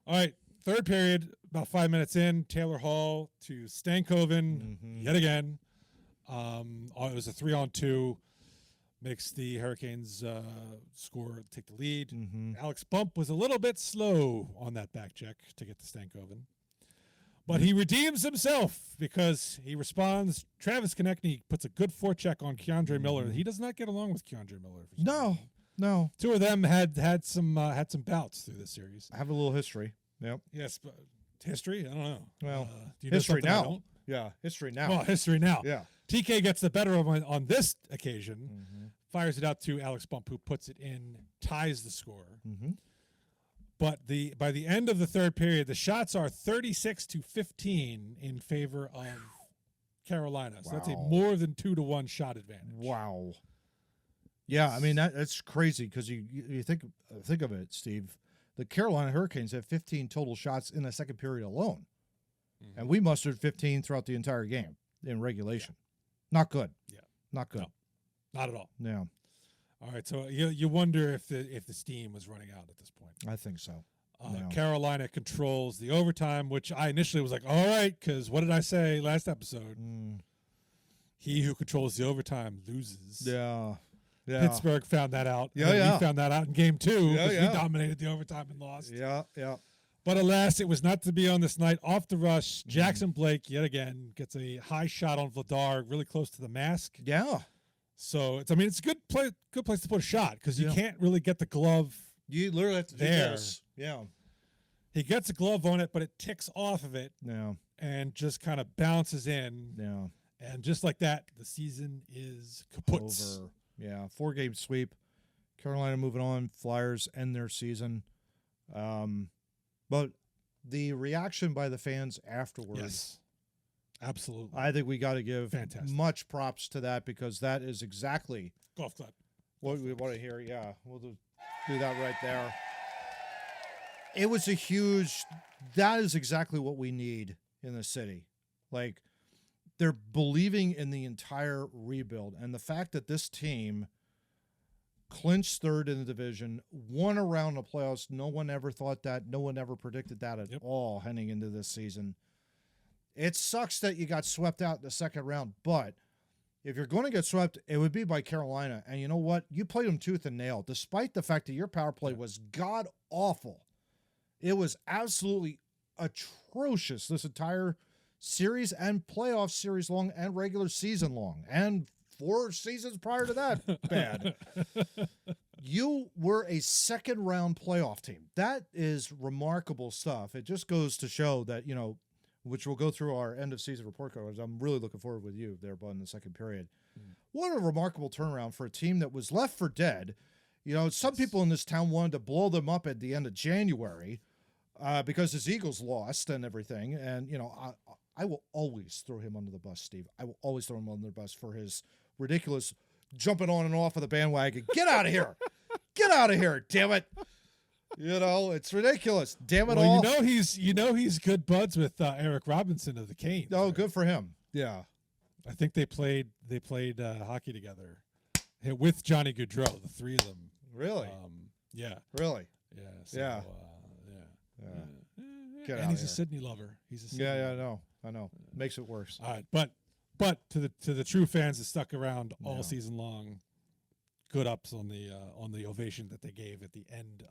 S1: All right. Third period, about 5 minutes in, Taylor Hall to Stankoven yet again. It was a 3-on-2. Makes the Hurricanes take the lead.
S2: Mm-hmm.
S1: Alex Bump was a little bit slow on that back check to get to Stankoven. But he redeems himself because he responds. Travis Konecny puts a good forecheck on K'Andre Miller. He does not get along with K'Andre Miller. For some reason.
S2: No.
S1: Two of them had some bouts through this series.
S2: I have a little history. Yep.
S1: Yes, but history? I don't know.
S2: Well,
S1: do you know
S2: history
S1: something I
S2: now.
S1: don't?
S2: Yeah, history now.
S1: Well, history now.
S2: Yeah.
S1: TK gets the better of him on this occasion, fires it out to Alex Bump, who puts it in, ties the score.
S2: Mm-hmm.
S1: But by the end of the third period, the shots are 36-15 in favor of Carolina. So that's a more than 2-1 shot advantage.
S2: Wow. Yeah, I mean that's crazy because you think of it, Steve. The Carolina Hurricanes have 15 total shots in the second period alone, and we mustered 15 throughout the entire game in regulation. Yeah. Not good.
S1: Yeah,
S2: not good.
S1: No, not at all.
S2: Yeah.
S1: All right, so you wonder if the steam was running out at this point.
S2: I think so.
S1: Carolina controls the overtime, which I initially was like, all right, because what did I say last episode? He who controls the overtime loses.
S2: Yeah. Yeah.
S1: Pittsburgh found that out.
S2: Yeah.
S1: We found that out in game 2 because
S2: Yeah.
S1: we dominated the overtime and lost.
S2: Yeah.
S1: But alas, it was not to be on this night. Off the rush, Jackson Blake yet again gets a high shot on Vladar, really close to the mask.
S2: Yeah.
S1: So it's a good place to put a shot because you can't really get the glove.
S2: You literally have to do this. Yeah.
S1: He gets a glove on it, but it ticks off of it.
S2: Yeah.
S1: And just kind of bounces in.
S2: Yeah.
S1: And just like that, the season is kaput.
S2: Over. Yeah. 4-game sweep. Carolina moving on. Flyers end their season. But the reaction by the fans afterwards.
S1: Yes. Absolutely.
S2: I think we got to give
S1: Fantastic.
S2: much props to that because that is exactly
S1: golf clap.
S2: What we want to hear. Yeah. We'll do that right there. It was that is exactly what we need in the city. Like, they're believing in the entire rebuild. And the fact that this team clinched third in the division, won a round of playoffs, no one ever thought that. No one ever predicted that at all heading into this season. It sucks that you got swept out in the second round, but if you're going to get swept, it would be by Carolina. And you know what? You played them tooth and nail, despite the fact that your power play was god-awful. It was absolutely atrocious this entire series and playoff series long and regular season long and 4 seasons prior to that bad. You were a second-round playoff team. That is remarkable stuff. It just goes to show that, which we'll go through our end-of-season report cards. I'm really looking forward with you there, Bud, in the second period. What a remarkable turnaround for a team that was left for dead. Some people in this town wanted to blow them up at the end of January because his Eagles lost and everything. And, I will always throw him under the bus, Steve. I will always throw him under the bus for his ridiculous jumping on and off of the bandwagon. Get out of here. Get out of here, damn it. It's ridiculous. Damn it all.
S1: He's good buds with Eric Robinson of the Canes.
S2: Oh,
S1: right?
S2: good for him. Yeah.
S1: I think they played hockey together with Johnny Gaudreau, the three of them.
S2: Really?
S1: Yeah.
S2: Really?
S1: Yeah. So,
S2: yeah.
S1: And he's a Sydney lover. He's a Sydney lover.
S2: I know. Makes it worse.
S1: All right, but to the true fans that stuck around all season long, good ups on the ovation that they gave at the end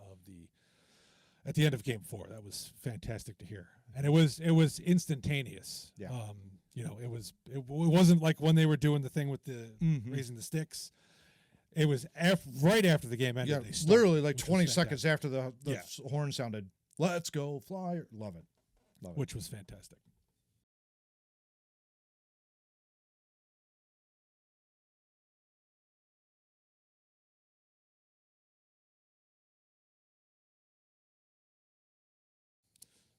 S1: of Game 4. That was fantastic to hear, and it was instantaneous.
S2: Yeah.
S1: It wasn't like when they were doing the thing with the raising the sticks. It was right after the game ended.
S2: Yeah, literally like 20 seconds after the horn sounded. Let's go, Flyer. Love it.
S1: Which was fantastic.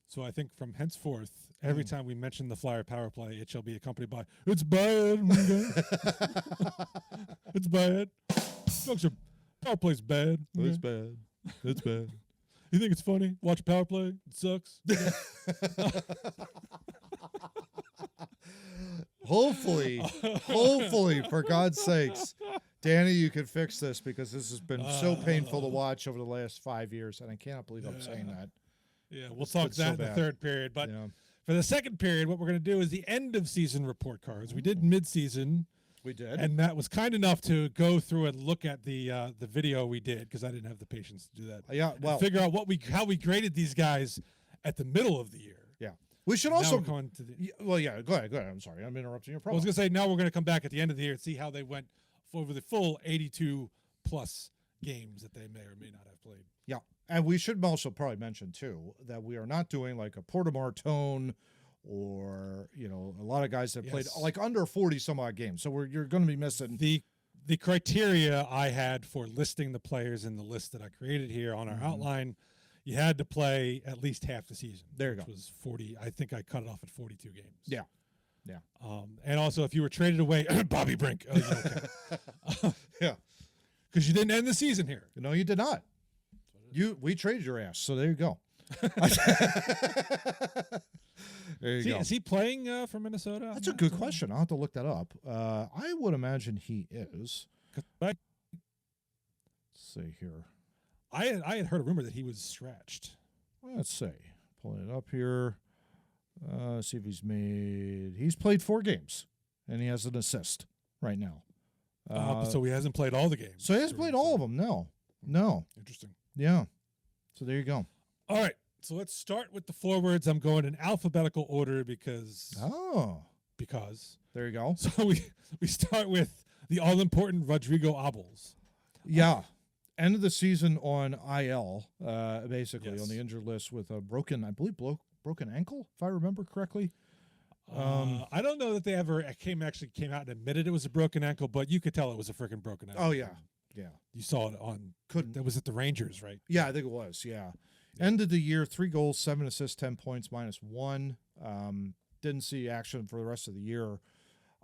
S1: So I think from henceforth, every time we mention the Flyer power play, it shall be accompanied by, it's bad. It's bad. Power play's bad.
S2: It's bad. It's bad.
S1: You think it's funny? Watch a power play. It sucks.
S2: Hopefully, for God's sakes, Danny, you can fix this because this has been so painful to watch over the last 5 years, and I cannot believe I'm saying that.
S1: Yeah, we'll talk that in the third period. But For the second period, what we're going to do is the end of season report cards. We did mid-season.
S2: We did.
S1: And Matt was kind enough to go through and look at the video we did because I didn't have the patience to do that.
S2: Yeah, well,
S1: figure out how we graded these guys at the middle of the year.
S2: Yeah, we should also
S1: go into the.
S2: Well, yeah, go ahead. I'm sorry, I'm interrupting your
S1: I
S2: promo.
S1: was going to say now we're going to come back at the end of the year and see how they went over the full 82 plus games that they may or may not have played.
S2: Yeah, and we should also probably mention too that we are not doing like a Portimar tone. Or a lot of guys that played like under 40 some odd games, so you're going to be missing
S1: the criteria I had for listing the players in the list that I created here on our outline. You had to play at least half the season.
S2: There you
S1: which
S2: go.
S1: Was 40. I think I cut it off at 42 games.
S2: Yeah.
S1: And also, if you were traded away, Bobby Brink.
S2: Yeah,
S1: because you didn't end the season here.
S2: No, you did not. We traded your ass, so there you go. There you go.
S1: Is he playing for Minnesota?
S2: That's a good question. I'll have to look that up. I would imagine he is.
S1: Let's
S2: see here.
S1: I had heard a rumor that he was stretched.
S2: Let's see. Pulling it up here. See if he's played 4 games, and he has an assist right now.
S1: So he hasn't played all the games.
S2: So he hasn't played all of them. No.
S1: Interesting.
S2: Yeah. So there you go.
S1: All right. So let's start with the forwards. I'm going in alphabetical order because
S2: there you go.
S1: So we start with the all-important Rodrigo Abols.
S2: Yeah. End of the season on IL, basically
S1: Yes.
S2: on the injured list with a broken ankle, if I remember correctly.
S1: I don't know that they ever came out and admitted it was a broken ankle, but you could tell it was a freaking broken ankle.
S2: Oh, yeah.
S1: You saw it on. That was at the Rangers, right?
S2: Yeah, I think it was. Yeah. End of the year, 3 goals, 7 assists, 10 points, -1. Didn't see action for the rest of the year.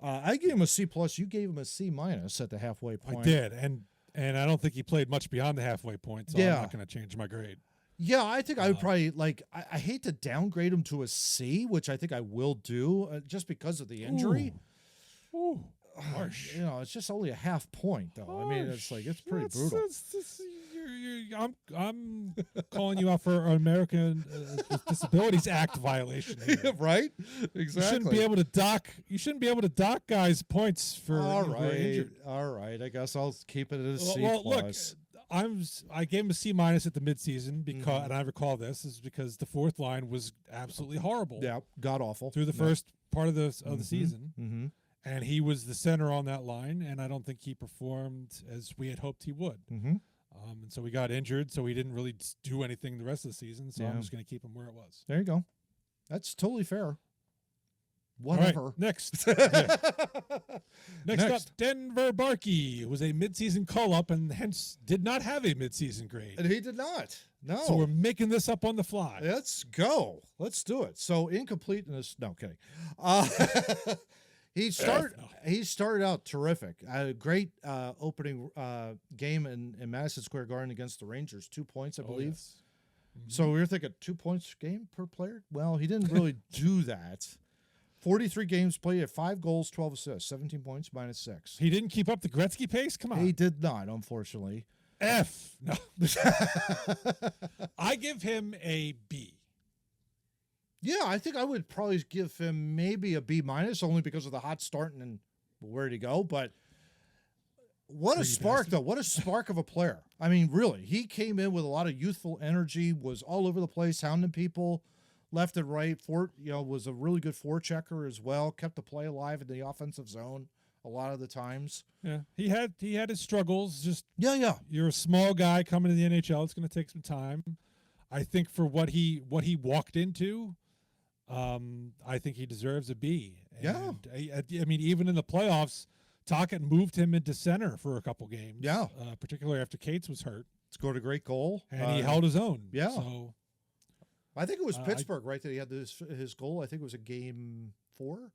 S2: I gave him a C+. You gave him a C- at the halfway point.
S1: I did, and I don't think he played much beyond the halfway point, so I'm not going to change my grade.
S2: Yeah, I think I would probably I hate to downgrade him to a C, which I think I will do just because of the injury.
S1: Ooh. Harsh.
S2: It's just only a half point, though. Harsh. I mean, it's pretty brutal.
S1: I'm calling you out for an American Disabilities Act violation here.
S2: Right? Exactly.
S1: You shouldn't be able to dock guys points for
S2: who are injured. All right. I guess I'll keep it at a C+.
S1: Well, look, I gave him a C- at the midseason because, and I recall this is because the fourth line was absolutely horrible.
S2: Yeah, god awful
S1: through the first part of the season.
S2: Mm-hmm.
S1: And he was the center on that line, and I don't think he performed as we had hoped he would.
S2: Mm-hmm.
S1: And so he got injured, so he didn't really do anything the rest of the season, so I'm just going to keep him where it was.
S2: There you go. That's totally fair. Whatever.
S1: Right, next. Next up, Denver Barkey, who was a midseason call-up and hence did not have a midseason grade.
S2: And he did not. No.
S1: So we're making this up on the fly.
S2: Let's go. Let's do it. So incompleteness. No, kidding. He started out terrific. A great opening game in Madison Square Garden against the Rangers. 2 points, I believe.
S1: Yes. Mm-hmm.
S2: So we were thinking 2 points game per player. Well, he didn't really do that. 43 games played at 5 goals, 12 assists, 17 points, -6.
S1: He didn't keep up the Gretzky pace? Come on.
S2: He did not, unfortunately.
S1: F. No. I give him a B.
S2: Yeah, I think I would probably give him maybe a B- only because of the hot start and where'd he go. But what a spark, though. What a spark of a player. I mean, really, he came in with a lot of youthful energy, was all over the place, hounding people left and right. Was a really good forechecker as well, kept the play alive in the offensive zone a lot of the times.
S1: Yeah, he had his struggles. Just you're a small guy coming to the NHL. It's going to take some time. I think for what he walked into, I think he deserves a B. And I mean, even in the playoffs, Tocchet moved him into center for a couple games.
S2: Yeah,
S1: particularly after Cates was hurt.
S2: Scored a great goal,
S1: and he held his own.
S2: Yeah.
S1: So
S2: I think it was Pittsburgh, right? That he had his goal. I think it was a game 4. I'm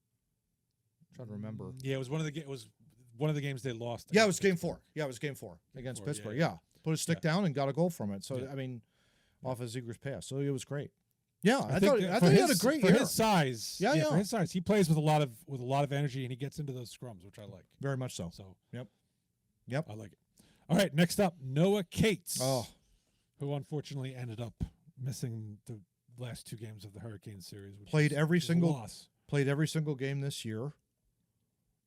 S2: trying to remember.
S1: Yeah, it was one of the games they lost.
S2: Yeah, it was game 4. Yeah, it was game 4 against Pittsburgh. Yeah. Put his stick down and got a goal from it. So I mean, off a Zegras pass. So it was great. Yeah, I thought he had a great year.
S1: For his size.
S2: Yeah.
S1: For his size, he plays with a lot of energy, and he gets into those scrums, which I like.
S2: Very much so.
S1: So
S2: yep,
S1: I like it. All right, next up, Noah Cates.
S2: Oh,
S1: who unfortunately ended up missing the last 2 games of the Hurricane series. Which
S2: Played
S1: is,
S2: every
S1: is a
S2: single
S1: loss.
S2: Played every single game this year.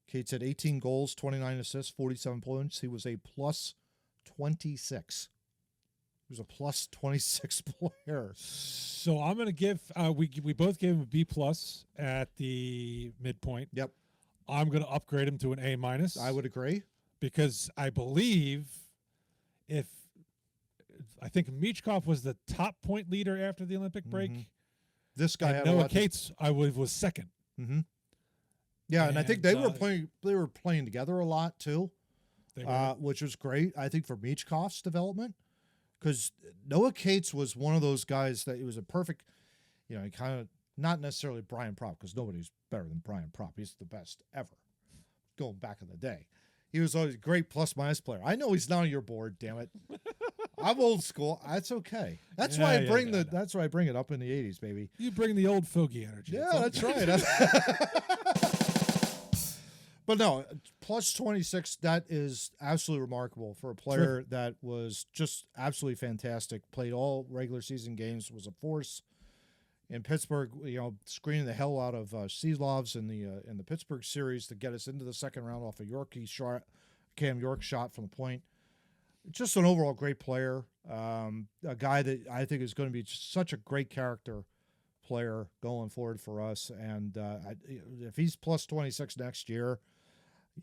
S2: Cates had 18 goals, 29 assists, 47 points. He was a plus 26. He was a plus 26 player.
S1: So I'm going to give we both gave him a B+ at the midpoint.
S2: Yep.
S1: I'm going to upgrade him to an A-.
S2: I would agree.
S1: Because I believe I think Michkov was the top point leader after the Olympic break.
S2: Mm-hmm. This guy had
S1: Noah Cates was second.
S2: Mm-hmm. Yeah, and I think they were playing. They were playing together a lot too, which was great. I think for Michkov's development, because Noah Cates was one of those guys that he was a perfect. He kind of not necessarily Brian Propp, because nobody's better than Brian Propp. He's the best ever, going back in the day. He was always a great plus-minus player. I know he's not on your board. Damn it, I'm old school. That's okay. That's why I bring That's why I bring it up in the '80s, baby.
S1: You bring the old fogey energy.
S2: Yeah, that's right. But no, plus 26, that is absolutely remarkable for a player that was just absolutely fantastic. Played all regular season games, was a force in Pittsburgh. Screening the hell out of Seelovs in the Pittsburgh series to get us into the second round off a Cam York shot from the point. Just an overall great player, a guy that I think is going to be such a great character player going forward for us. And if he's plus 26 next year,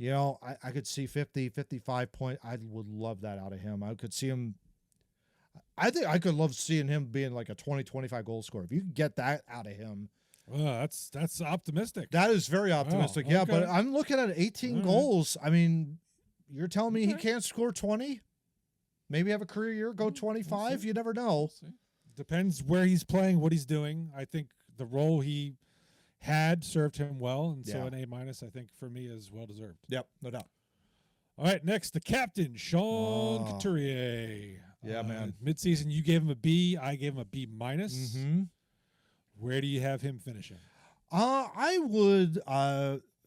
S2: I could see 50, 55 point. I would love that out of him. I could see him. I think I could love seeing him being like a 20, 25 goal scorer. If you could get that out of him.
S1: Well, that's optimistic.
S2: That is very optimistic.
S1: Okay.
S2: Yeah, but I'm looking at 18 goals. I mean, you're telling me he can't score 20? Maybe have a career year, go 25? We'll you never know.
S1: We'll depends where he's playing, what he's doing. I think the role he had served him well, and so an A-, I think, for me is well-deserved.
S2: Yep, no doubt.
S1: All right, next, the captain, Sean Couturier.
S2: Yeah, man.
S1: Midseason, you gave him a B. I gave him a B-.
S2: Mm-hmm.
S1: Where do you have him finishing?
S2: I would,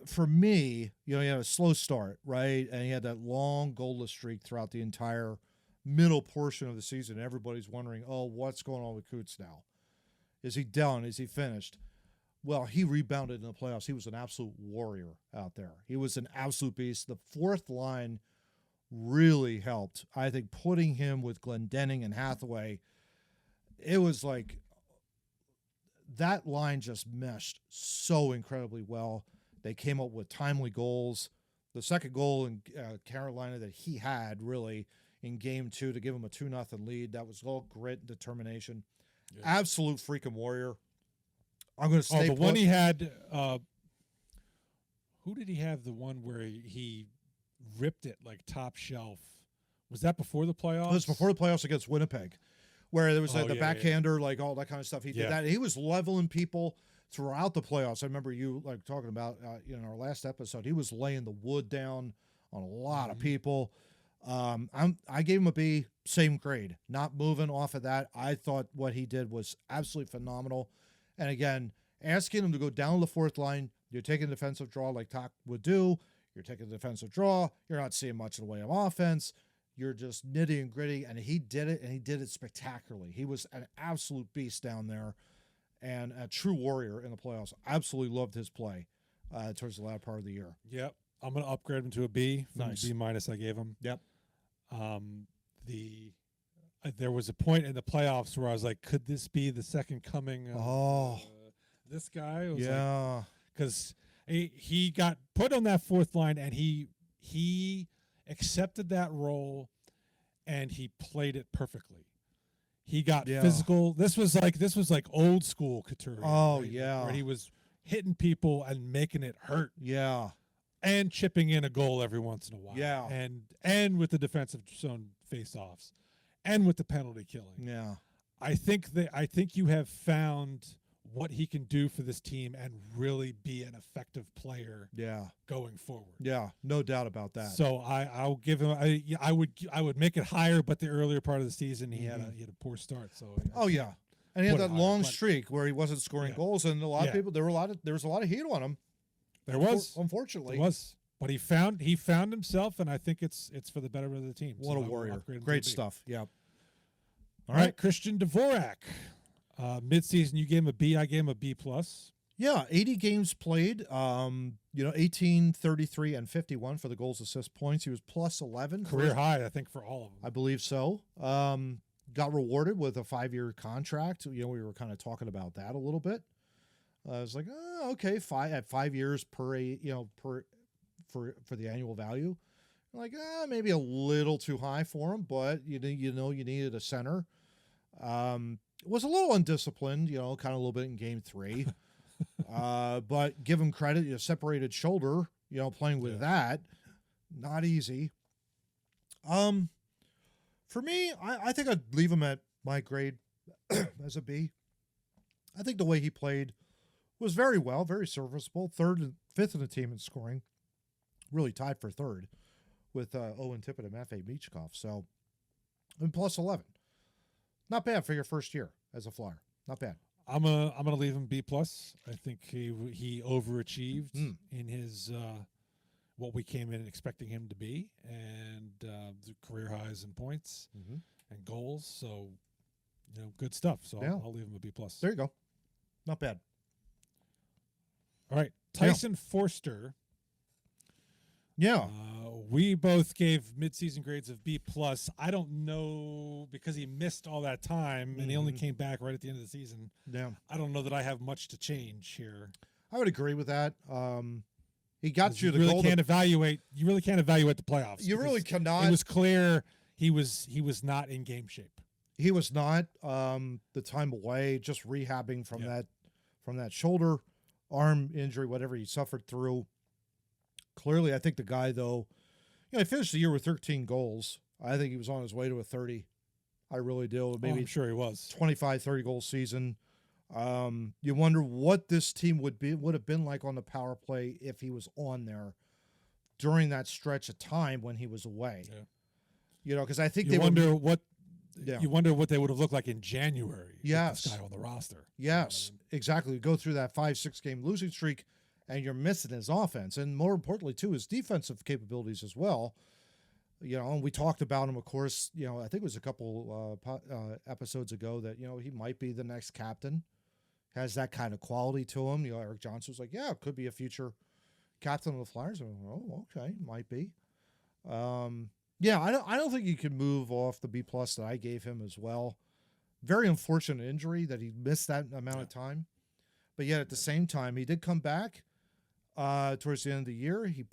S2: for me, he had a slow start, right? And he had that long goalless streak throughout the entire middle portion of the season. Everybody's wondering, what's going on with Coots now? Is he done? Is he finished? Well, he rebounded in the playoffs. He was an absolute warrior out there. He was an absolute beast. The fourth line really helped. I think putting him with Glendening and Hathaway, it was like that line just meshed so incredibly well. They came up with timely goals. The second goal in Carolina that he had really in game 2 to give him a 2-0 lead, that was all grit and determination. Yeah. Absolute freaking warrior. I'm going to stay.
S1: The one he had, who did he have? The one where he ripped it like top shelf. Was that before the playoffs?
S2: It was before the playoffs against Winnipeg, where there was the backhander, like all that kind of stuff. He did that. He was leveling people throughout the playoffs. I remember you talking about in our last episode. He was laying the wood down on a lot of people. I gave him a B, same grade. Not moving off of that. I thought what he did was absolutely phenomenal. And again, asking him to go down the fourth line, you're taking a defensive draw like Talk would do. You're taking a defensive draw. You're not seeing much in the way of offense. You're just nitty and gritty. And he did it, and he did it spectacularly. He was an absolute beast down there and a true warrior in the playoffs. Absolutely loved his play towards the latter part of the year.
S1: Yep. I'm going to upgrade him to a B from
S2: nice.
S1: B- I gave him.
S2: Yep.
S1: There was a point in the playoffs where I was like, could this be the second coming of this guy?
S2: Yeah.
S1: Because he got put on that fourth line, and he accepted that role, and he played it perfectly. He got physical. This was like old school Couturier.
S2: Oh,
S1: right?
S2: yeah.
S1: Where he was hitting people and making it hurt.
S2: Yeah.
S1: And chipping in a goal every once in a while.
S2: Yeah.
S1: And with the defensive zone face-offs. And with the penalty killing.
S2: Yeah.
S1: I think you have found what he can do for this team and really be an effective player going forward.
S2: Yeah, no doubt about that.
S1: So I'll give him I would make it higher, but the earlier part of the season he had a poor start. So
S2: and he had that long streak where he wasn't scoring goals, and a lot of people there was a lot of heat on him.
S1: There was,
S2: unfortunately.
S1: There was. But he found himself, and I think it's for the betterment of the team.
S2: What a warrior. Great stuff. Yeah.
S1: All right, Christian Dvorak. Midseason, you gave him a B. I gave him a B plus.
S2: Yeah, 80 games played. 18, 33, and 51 for the goals, assists, points. He was plus 11.
S1: Career high, I think, for all of them.
S2: I believe so. Got rewarded with a 5-year contract. We were kind of talking about that a little bit. I was like, oh, okay, at 5 years for the annual value. Like, maybe a little too high for him, but you needed a center. Was a little undisciplined, kind of a little bit in game 3. But give him credit, separated shoulder, playing with that, not easy. For me, I think I'd leave him at my grade as a B. I think the way he played was very serviceable. 3rd and 5th in the team in scoring, really tied for 3rd with Owen, Tippett, and Matvei, Michkov. So, and plus 11, not bad for your first year as a Flyer. Not bad.
S1: I'm gonna leave him B plus. I think he overachieved in his what we came in expecting him to be, and the career highs in points and goals. So, good stuff. So
S2: Yeah.
S1: I'll leave him a B plus.
S2: There you go. Not bad.
S1: All right, Tyson Foerster.
S2: Yeah.
S1: We both gave midseason grades of B plus. I don't know, because he missed all that time and he only came back right at the end of the season.
S2: Yeah.
S1: I don't know that I have much to change here.
S2: I would agree with that. He got you the
S1: really
S2: goal.
S1: can't evaluate. You really can't evaluate the playoffs.
S2: You really cannot.
S1: It was clear he was not in game shape.
S2: He was not. The time away, just rehabbing from that shoulder, arm injury, whatever he suffered through. Clearly, I think the guy, though, he finished the year with 13 goals. I think he was on his way to a 30. I really do. Maybe
S1: I'm sure he was.
S2: 25, 30 goal season. You wonder what this team would have been like on the power play if he was on there during that stretch of time when he was away.
S1: Yeah.
S2: Because I think
S1: you wonder what they would have looked like in January.
S2: Yes.
S1: With this guy on the roster.
S2: Yes, exactly. You go through that 5-6 game losing streak, and you're missing his offense, and more importantly, too, his defensive capabilities as well. And we talked about him, of course. I think it was a couple episodes ago that he might be the next captain. Has that kind of quality to him. Eric Johnson was like, yeah, it could be a future captain of the Flyers. Oh, okay, might be. I don't think you can move off the B plus that I gave him as well. Very unfortunate injury that he missed that amount of time, but yet at the same time, he did come back. Towards the end of the year, he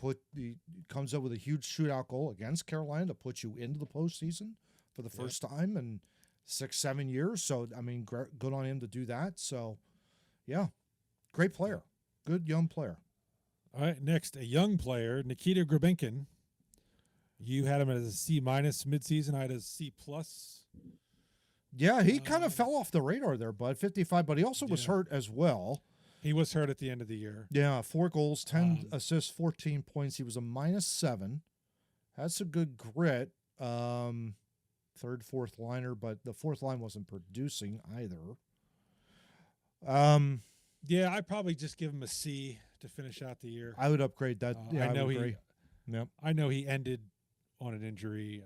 S2: comes up with a huge shootout goal against Carolina to put you into the postseason for the first time in 6-7 years. So, good on him to do that. So, yeah, great player. Good young player.
S1: All right, next, a young player, Nikita Grebenkin. You had him as a C minus midseason. I had a C plus.
S2: Yeah, he kind of fell off the radar there, bud. 55, but he also was hurt as well.
S1: He was hurt at the end of the year.
S2: Yeah, 4 goals, 10 assists, 14 points. He was a -7. Had some good grit. 3rd, 4th liner, but the 4th line wasn't producing either.
S1: Yeah, I'd probably just give him a C to finish out the year.
S2: I would upgrade that. Yeah,
S1: I know
S2: would agree. Yep.
S1: I know he ended on an injury.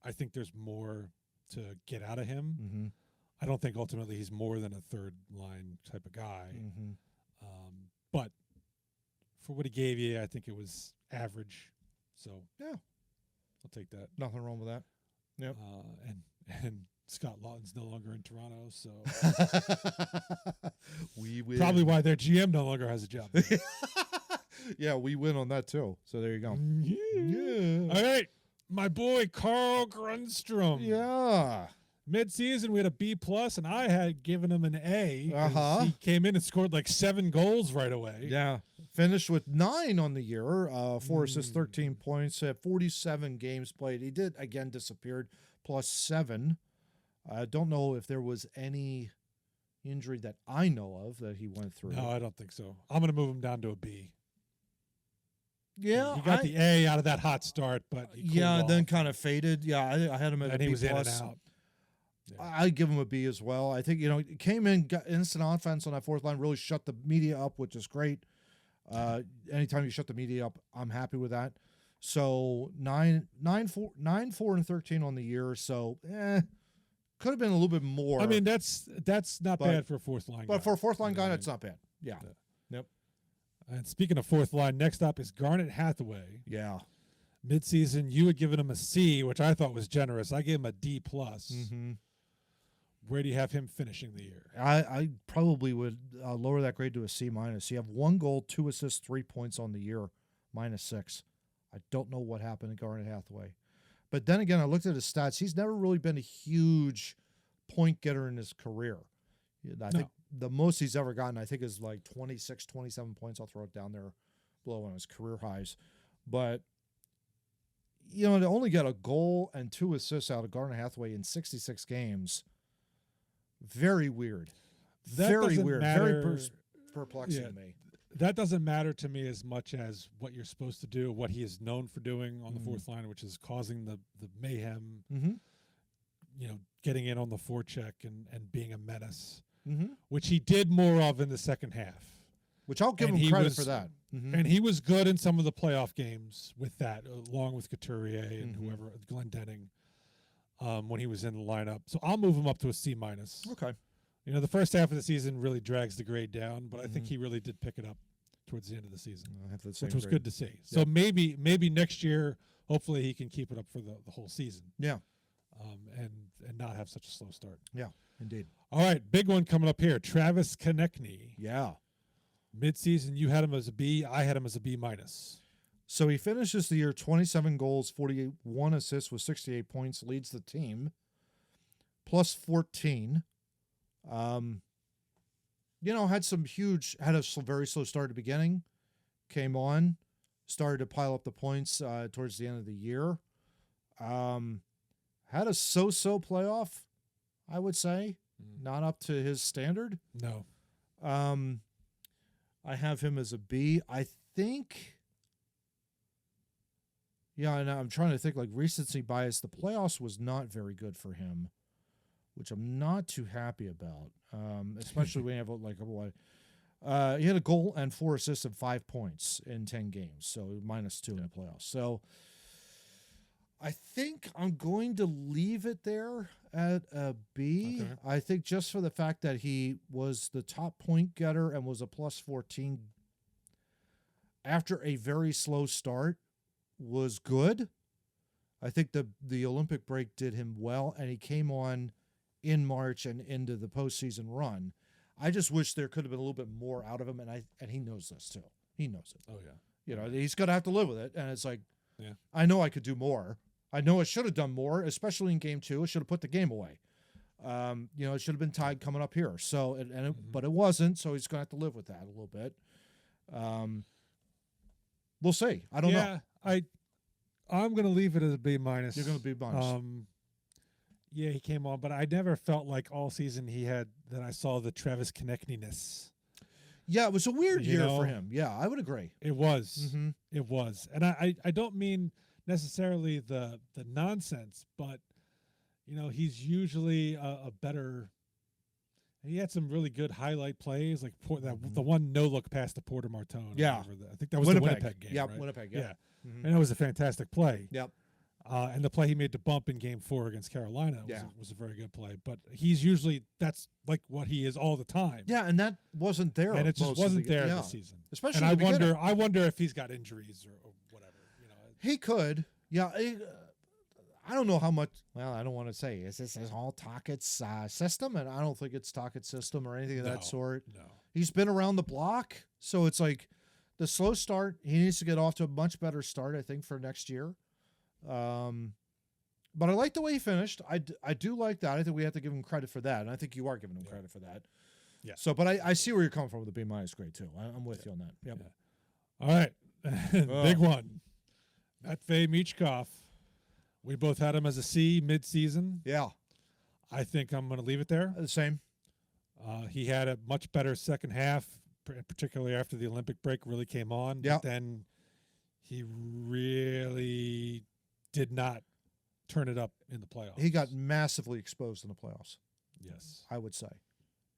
S1: I think there's more to get out of him.
S2: Mm-hmm.
S1: I don't think ultimately he's more than a 3rd line type of guy.
S2: Mm-hmm.
S1: But for what he gave you, I think it was average. So
S2: yeah,
S1: I'll take that.
S2: Nothing wrong with that. Yep.
S1: And Scott Lawton's no longer in Toronto, so
S2: we win.
S1: Probably why their GM no longer has a job.
S2: Yeah, we win on that too. So there you go.
S1: Yeah. All right, my boy Carl Grundstrom.
S2: Yeah.
S1: Mid-season, we had a B plus, and I had given him an A. He came in and scored like 7 goals right away.
S2: Yeah, finished with 9 on the year. 4 assists, 13 points. Had 47 games played. He did again disappeared. +7. I don't know if there was any injury that I know of that he went through.
S1: No, I don't think so. I'm going to move him down to a B.
S2: Yeah,
S1: he got the A out of that hot start, but
S2: then kind of faded. Yeah, I had him at a B+.
S1: He was in and out.
S2: Yeah. I give him a B as well. I think, he came in, got instant offense on that 4th line, really shut the media up, which is great. Anytime you shut the media up, I'm happy with that. So 9, 4, and 13 on the year. So, Could have been a little bit more.
S1: I mean, that's not
S2: But-
S1: bad for a fourth line guy.
S2: but for a fourth line
S1: You know
S2: guy,
S1: what I
S2: that's not bad. Yeah.
S1: Yeah.
S2: Yep.
S1: And speaking of fourth line, next up is Garnet Hathaway.
S2: Yeah.
S1: Midseason, you had given him a C, which I thought was generous. I gave him a D+.
S2: Mm-hmm.
S1: Where do you have him finishing the year?
S2: I probably would lower that grade to a C-. You have 1 goal, 2 assists, 3 points on the year, -6. I don't know what happened to Garnet Hathaway. But then again, I looked at his stats. He's never really been a huge point getter in his career. I think the most he's ever gotten, I think, is like 26, 27 points. I'll throw it down there below one of his career highs. But, you know, to only get a goal and 2 assists out of Garnet Hathaway in 66 games, very weird.
S1: That
S2: Very
S1: doesn't
S2: weird.
S1: matter.
S2: Very perplexing
S1: Yeah.
S2: to me.
S1: That doesn't matter to me as much as what you're supposed to do, what he is known for doing on the fourth line, which is causing the mayhem,
S2: Mm-hmm.
S1: you know, getting in on the forecheck and being a menace,
S2: Mm-hmm.
S1: which he did more of in the second half.
S2: Which I'll give
S1: And
S2: him
S1: he
S2: credit
S1: was-
S2: for that. Mm-hmm.
S1: And he was good in some of the playoff games with that, along with Couturier and
S2: Mhm.
S1: whoever, Glendening, when he was in the lineup. So I'll move him up to a C-.
S2: Okay.
S1: You know, the first half of the season really drags the grade down, but I think
S2: Mhm.
S1: he really did pick it up towards the end of the season,
S2: I have the same
S1: which was
S2: grade.
S1: good to see. So maybe next year, hopefully he can keep it up for the whole season,
S2: Yeah.
S1: and not have such a slow start.
S2: Yeah. Indeed.
S1: All right, big one coming up here. Travis Konecny.
S2: Yeah.
S1: Midseason, you had him as a B. I had him as a B-.
S2: So he finishes the year 27 goals, 41 assists with 68 points, leads the team, plus 14. You know, had a very slow start at the beginning, came on, started to pile up the points towards the end of the year. Had a so-so playoff, I would say, not up to his standard.
S1: No.
S2: I have him as a B. I think, yeah, and I'm trying to think, like, recency bias. The playoffs was not very good for him, which I'm not too happy about, especially when you have, like, he had a goal and 4 assists and 5 points in 10 games, so -2 in the playoffs. So I think I'm going to leave it there at a B.
S1: Okay.
S2: I think just for the fact that he was the top point getter and was a plus 14 after a very slow start was good. I think the Olympic break did him well, and he came on in March and into the postseason run. I just wish there could have been a little bit more out of him, and he knows this too. He knows it.
S1: Oh, yeah.
S2: You know, he's going to have to live with it, and it's like,
S1: Yeah.
S2: I know I could do more. I know I should have done more, especially in game 2. I should have put the game away. You know, it should have been tied coming up here. So, but it wasn't. So he's going to have to live with that a little bit. We'll see. I don't know.
S1: I'm going to leave it as a B-.
S2: You're going to be minus.
S1: Yeah, he came on, but I never felt like all season that I saw the Travis Konecny-ness.
S2: Yeah, it was a weird
S1: You
S2: year
S1: know?
S2: for him. Yeah, I would agree.
S1: It was.
S2: Mm-hmm.
S1: It was. And I don't mean necessarily the nonsense, but, you know, he's usually a better – he had some really good highlight plays, like the one no-look pass to Porter Martone.
S2: Yeah.
S1: I think that was the Winnipeg game,
S2: Yeah,
S1: right?
S2: Winnipeg,
S1: Yeah.
S2: yeah. Mm-hmm.
S1: And that was a fantastic play.
S2: Yep.
S1: And the play he made to bump in Game 4 against Carolina was a very good play. But that's like what he is all the time.
S2: Yeah, and that wasn't there.
S1: And it just
S2: most of
S1: wasn't
S2: the-
S1: there
S2: yeah.
S1: this season.
S2: Especially
S1: and
S2: in the beginning.
S1: I wonder if he's got injuries or whatever. You know,
S2: He could. Yeah. I don't know how much. Well, I don't want to say. Is this all Tockett's system? And I don't think it's Tockett's system or anything of that sort.
S1: No.
S2: He's been around the block. So it's like the slow start. He needs to get off to a much better start, I think, for next year. But I like the way he finished. I do like that. I think we have to give him credit for that. And I think you are giving him credit for that.
S1: Yeah.
S2: So, but I see where you're coming from with the B- grade, too. I'm with you on that. Yep.
S1: Yeah. All right. Big one. Matvei Michkov. We both had him as a C mid-season.
S2: Yeah.
S1: I think I'm going to leave it there.
S2: The same.
S1: He had a much better second half, particularly after the Olympic break really came on.
S2: Yeah.
S1: But then he really did not turn it up in the playoffs.
S2: He got massively exposed in the playoffs.
S1: Yes.
S2: I would say.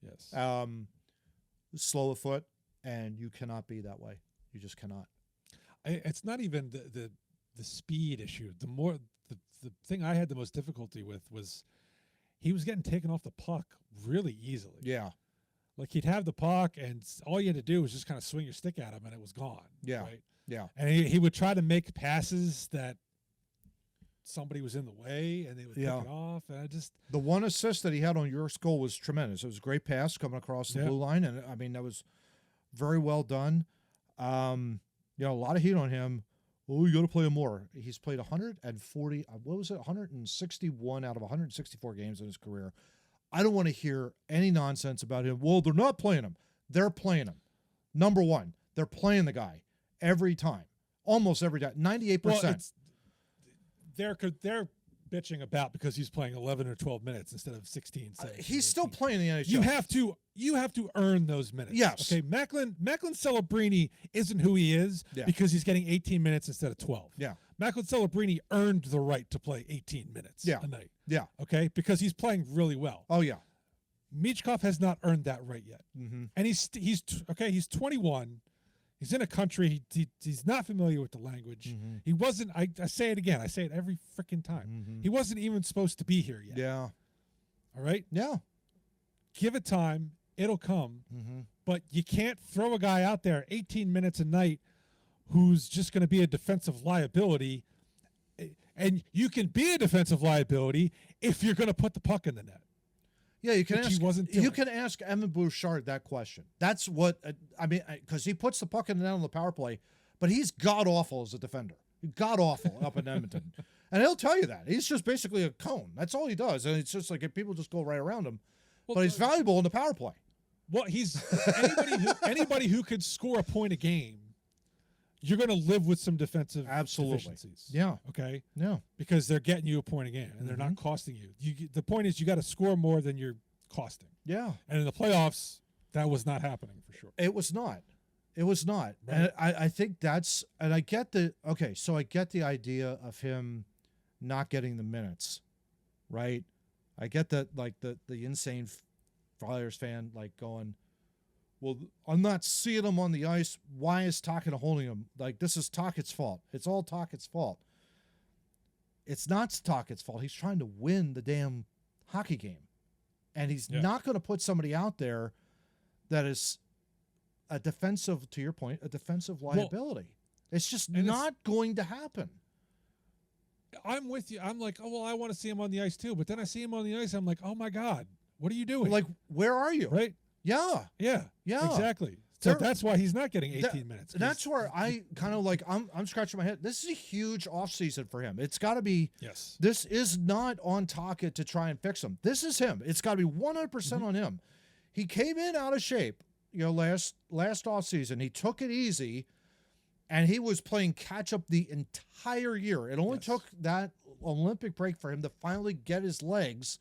S1: Yes.
S2: Slow of foot, and you cannot be that way. You just cannot.
S1: It's not even the speed issue. The thing I had the most difficulty with was he was getting taken off the puck really easily.
S2: Yeah.
S1: Like he'd have the puck, and all you had to do was just kind of swing your stick at him, and it was gone.
S2: Yeah.
S1: Right?
S2: Yeah.
S1: And he would try to make passes that somebody was in the way, and they would pick it off. And
S2: the one assist that he had on your goal was tremendous. It was a great pass coming across the blue line, and I mean that was very well done. A lot of heat on him. Oh, you got to play him more. He's played 140. What was it? 161 out of 164 games in his career. I don't want to hear any nonsense about him. Well, they're not playing him. They're playing him. Number one, they're playing the guy every time, almost every time, 98%.
S1: They're bitching about because he's playing 11 or 12 minutes instead of 16.
S2: He's still playing the NHL.
S1: You have to earn those minutes.
S2: Yes.
S1: Okay. Macklin Celebrini isn't who he is because he's getting 18 minutes instead of 12.
S2: Yeah.
S1: Macklin Celebrini earned the right to play 18 minutes a night.
S2: Yeah.
S1: Okay. Because he's playing really well.
S2: Oh yeah.
S1: Michkov has not earned that right yet.
S2: Mm-hmm.
S1: And he's 21. He's in a country he's not familiar with the language.
S2: Mm-hmm.
S1: He wasn't. I say it again. I say it every freaking time.
S2: Mm-hmm.
S1: He wasn't even supposed to be here yet.
S2: Yeah.
S1: All right.
S2: Yeah.
S1: Give it time. It'll come.
S2: Mm-hmm.
S1: But you can't throw a guy out there 18 minutes a night who's just going to be a defensive liability. And you can be a defensive liability if you're going to put the puck in the net.
S2: Yeah, you can
S1: Which
S2: ask.
S1: he wasn't doing.
S2: You can ask Emil Bouchard that question. That's what because he puts the puck in the net on the power play, but he's god awful as a defender. God awful up in Edmonton, and he'll tell you that he's just basically a cone. That's all he does, and it's just like if people just go right around him. Well, but he's valuable in the power play.
S1: Well, he's anybody who could score a point a game. You're going to live with some defensive deficiencies.
S2: Yeah.
S1: Okay.
S2: Yeah.
S1: Because they're getting you a point a game, and they're not costing you. The point is you got to score more than you're costing.
S2: Yeah.
S1: And in the playoffs, that was not happening for sure.
S2: It was not. It was not.
S1: Right.
S2: And I think that's – and I get the – okay, so I get the idea of him not getting the minutes, right? I get that, like, the insane Flyers fan, like, going – well, I'm not seeing him on the ice. Why is Tocchet holding him? Like, this is Tocchet's fault. It's all Tocchet's fault. It's not Tocchet's fault. He's trying to win the damn hockey game. And he's not going to put somebody out there that is a defensive, to your point, a defensive liability. It's just not going to happen.
S1: I'm with you. I'm like, oh, well, I want to see him on the ice too. But then I see him on the ice. I'm like, oh, my God, what are you doing?
S2: Like, where are you?
S1: Right?
S2: Yeah.
S1: Yeah. Exactly. So that's why he's not getting 18 minutes.
S2: That's where I kind of like I'm scratching my head. This is a huge offseason for him. It's got to be.
S1: Yes.
S2: This is not on Tocchet to try and fix him. This is him. It's got to be 100% on him. He came in out of shape, last offseason. He took it easy, and he was playing catch up the entire year. It only took that Olympic break for him to finally get his legs,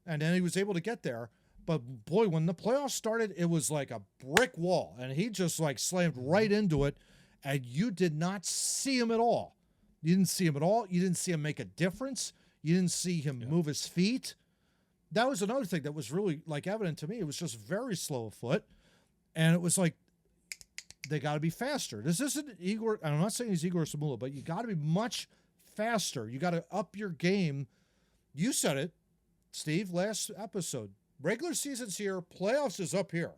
S2: and then he was able to get there. But, boy, when the playoffs started, it was like a brick wall, and he just, like, slammed right into it, and you did not see him at all. You didn't see him at all. You didn't see him make a difference. You didn't see him move his feet. That was another thing that was really, like, evident to me. It was just very slow of foot, and it was like they got to be faster. This isn't Igor. I'm not saying he's Igor Samula, but you got to be much faster. You got to up your game. You said it, Steve, last episode. Regular season's here, playoffs is up here.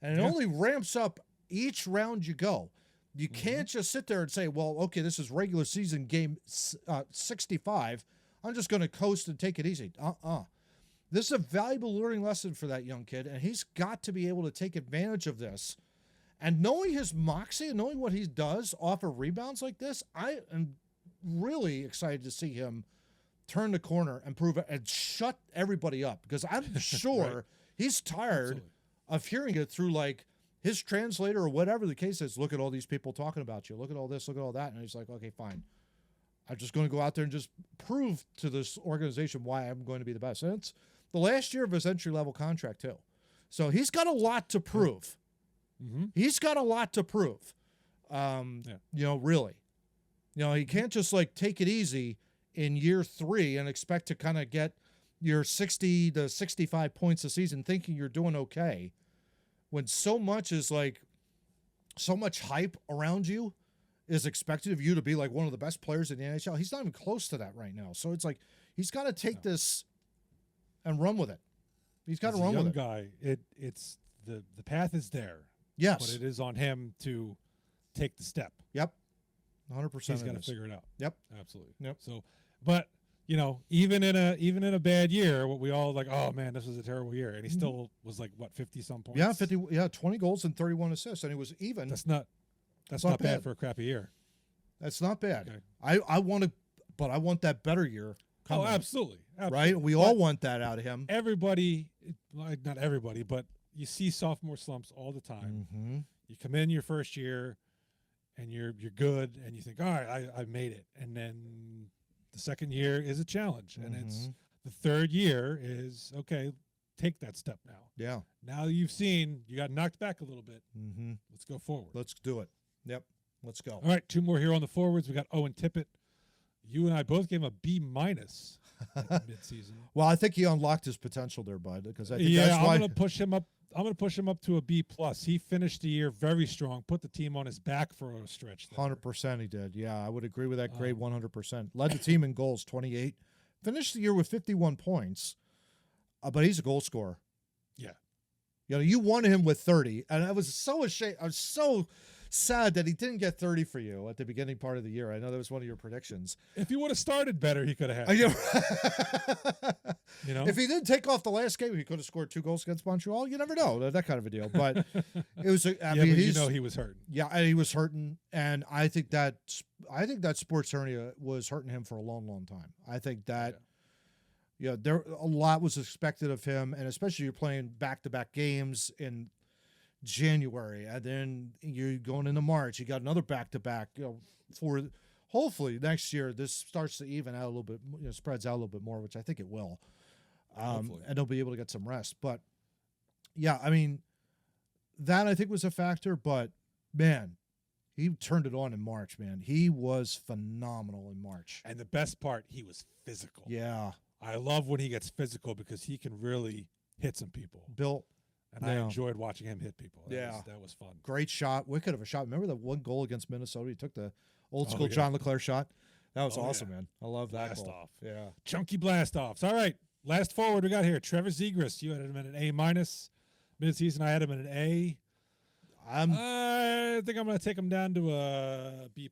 S2: And it only ramps up each round you go. You can't just sit there and say, well, okay, this is regular season game 65. I'm just going to coast and take it easy. This is a valuable learning lesson for that young kid, and he's got to be able to take advantage of this. And knowing his moxie and knowing what he does off of rebounds like this, I am really excited to see him turn the corner and prove it and shut everybody up, because I'm sure he's tired of hearing it through like his translator or whatever the case is. Look at all these people talking about you. Look at all this. Look at all that. And he's like, okay, fine. I'm just going to go out there and just prove to this organization why I'm going to be the best. And it's the last year of his entry-level contract too. So he's got a lot to prove. He's got a lot to prove. Really. He can't just like take it easy in year 3 and expect to kind of get your 60 to 65 points a season thinking you're doing okay, when so much hype around you is expected of you to be like one of the best players in the NHL. He's not even close to that right now. So it's like he's got to take this and run with it. He's got to
S1: As a
S2: run
S1: young
S2: with it.
S1: guy, it's the path is there.
S2: Yes.
S1: But it is on him to take the step.
S2: Yep. 100%.
S1: He's got to figure it out.
S2: Yep.
S1: Absolutely.
S2: Yep.
S1: So, but even in a bad year, what we all like, oh man, this was a terrible year, and he still was like what 50 some points.
S2: Yeah, 50. Yeah, 20 goals and 31 assists, and he was even.
S1: That's not
S2: not
S1: bad
S2: bad
S1: for a crappy year.
S2: That's not bad.
S1: Okay.
S2: I want to, but I want that better year.
S1: Oh, absolutely.
S2: Right? We all want that out of him.
S1: Everybody, not everybody, but you see sophomore slumps all the time.
S2: Mm-hmm.
S1: You come in your first year, and you're good, and you think, all right, I made it, and then the second year is a challenge, and it's the third year is okay. Take that step now.
S2: Yeah.
S1: Now you've seen you got knocked back a little bit.
S2: Mm-hmm.
S1: Let's go forward.
S2: Let's do it. Yep. Let's go.
S1: All right, 2 more here on the forwards. We got Owen Tippett. You and I both gave him a B- at midseason.
S2: Well, I think he unlocked his potential there, bud, because I think
S1: Yeah,
S2: that's why.
S1: I'm going to push him up. I'm going to push him up to a B+. He finished the year very strong. Put the team on his back for a stretch.
S2: 100% he did. Yeah, I would agree with that grade 100%. Led the team in goals, 28. Finished the year with 51 points, but he's a goal scorer.
S1: Yeah.
S2: You wanted him with 30, and I was so ashamed. I was so sad that he didn't get 30 for you at the beginning part of the year. I know that was one of your predictions.
S1: If he would have started better, he could have had.
S2: If he didn't take off the last game, he could have scored 2 goals against Montreal. You never know, that kind of a deal. But it was. I mean,
S1: he was hurting.
S2: Yeah, and he was hurting, and I think that sports hernia was hurting him for a long, long time. I think that. Yeah, there a lot was expected of him, and especially you're playing back-to-back games in January, and then you're going into March. You got another back-to-back. For hopefully next year this starts to even out a little bit, spreads out a little bit more, which I think it will, and they'll be able to get some rest. But yeah, I mean, that I think was a factor. But man, he turned it on in March. Man, he was phenomenal in March.
S1: And the best part, he was physical.
S2: Yeah.
S1: I love when he gets physical because he can really hit some people. And I enjoyed watching him hit people. That was fun.
S2: Great shot. Wicked of a shot. Remember that one goal against Minnesota? He took the old school John LeClaire shot. That was awesome, man. I love that
S1: blast
S2: goal.
S1: Off.
S2: Yeah.
S1: Chunky blast offs. All right. Last forward we got here. Trevor Zegras. You had him at an A-. Midseason, I had him at an A. I think I'm going to take him down to a B+.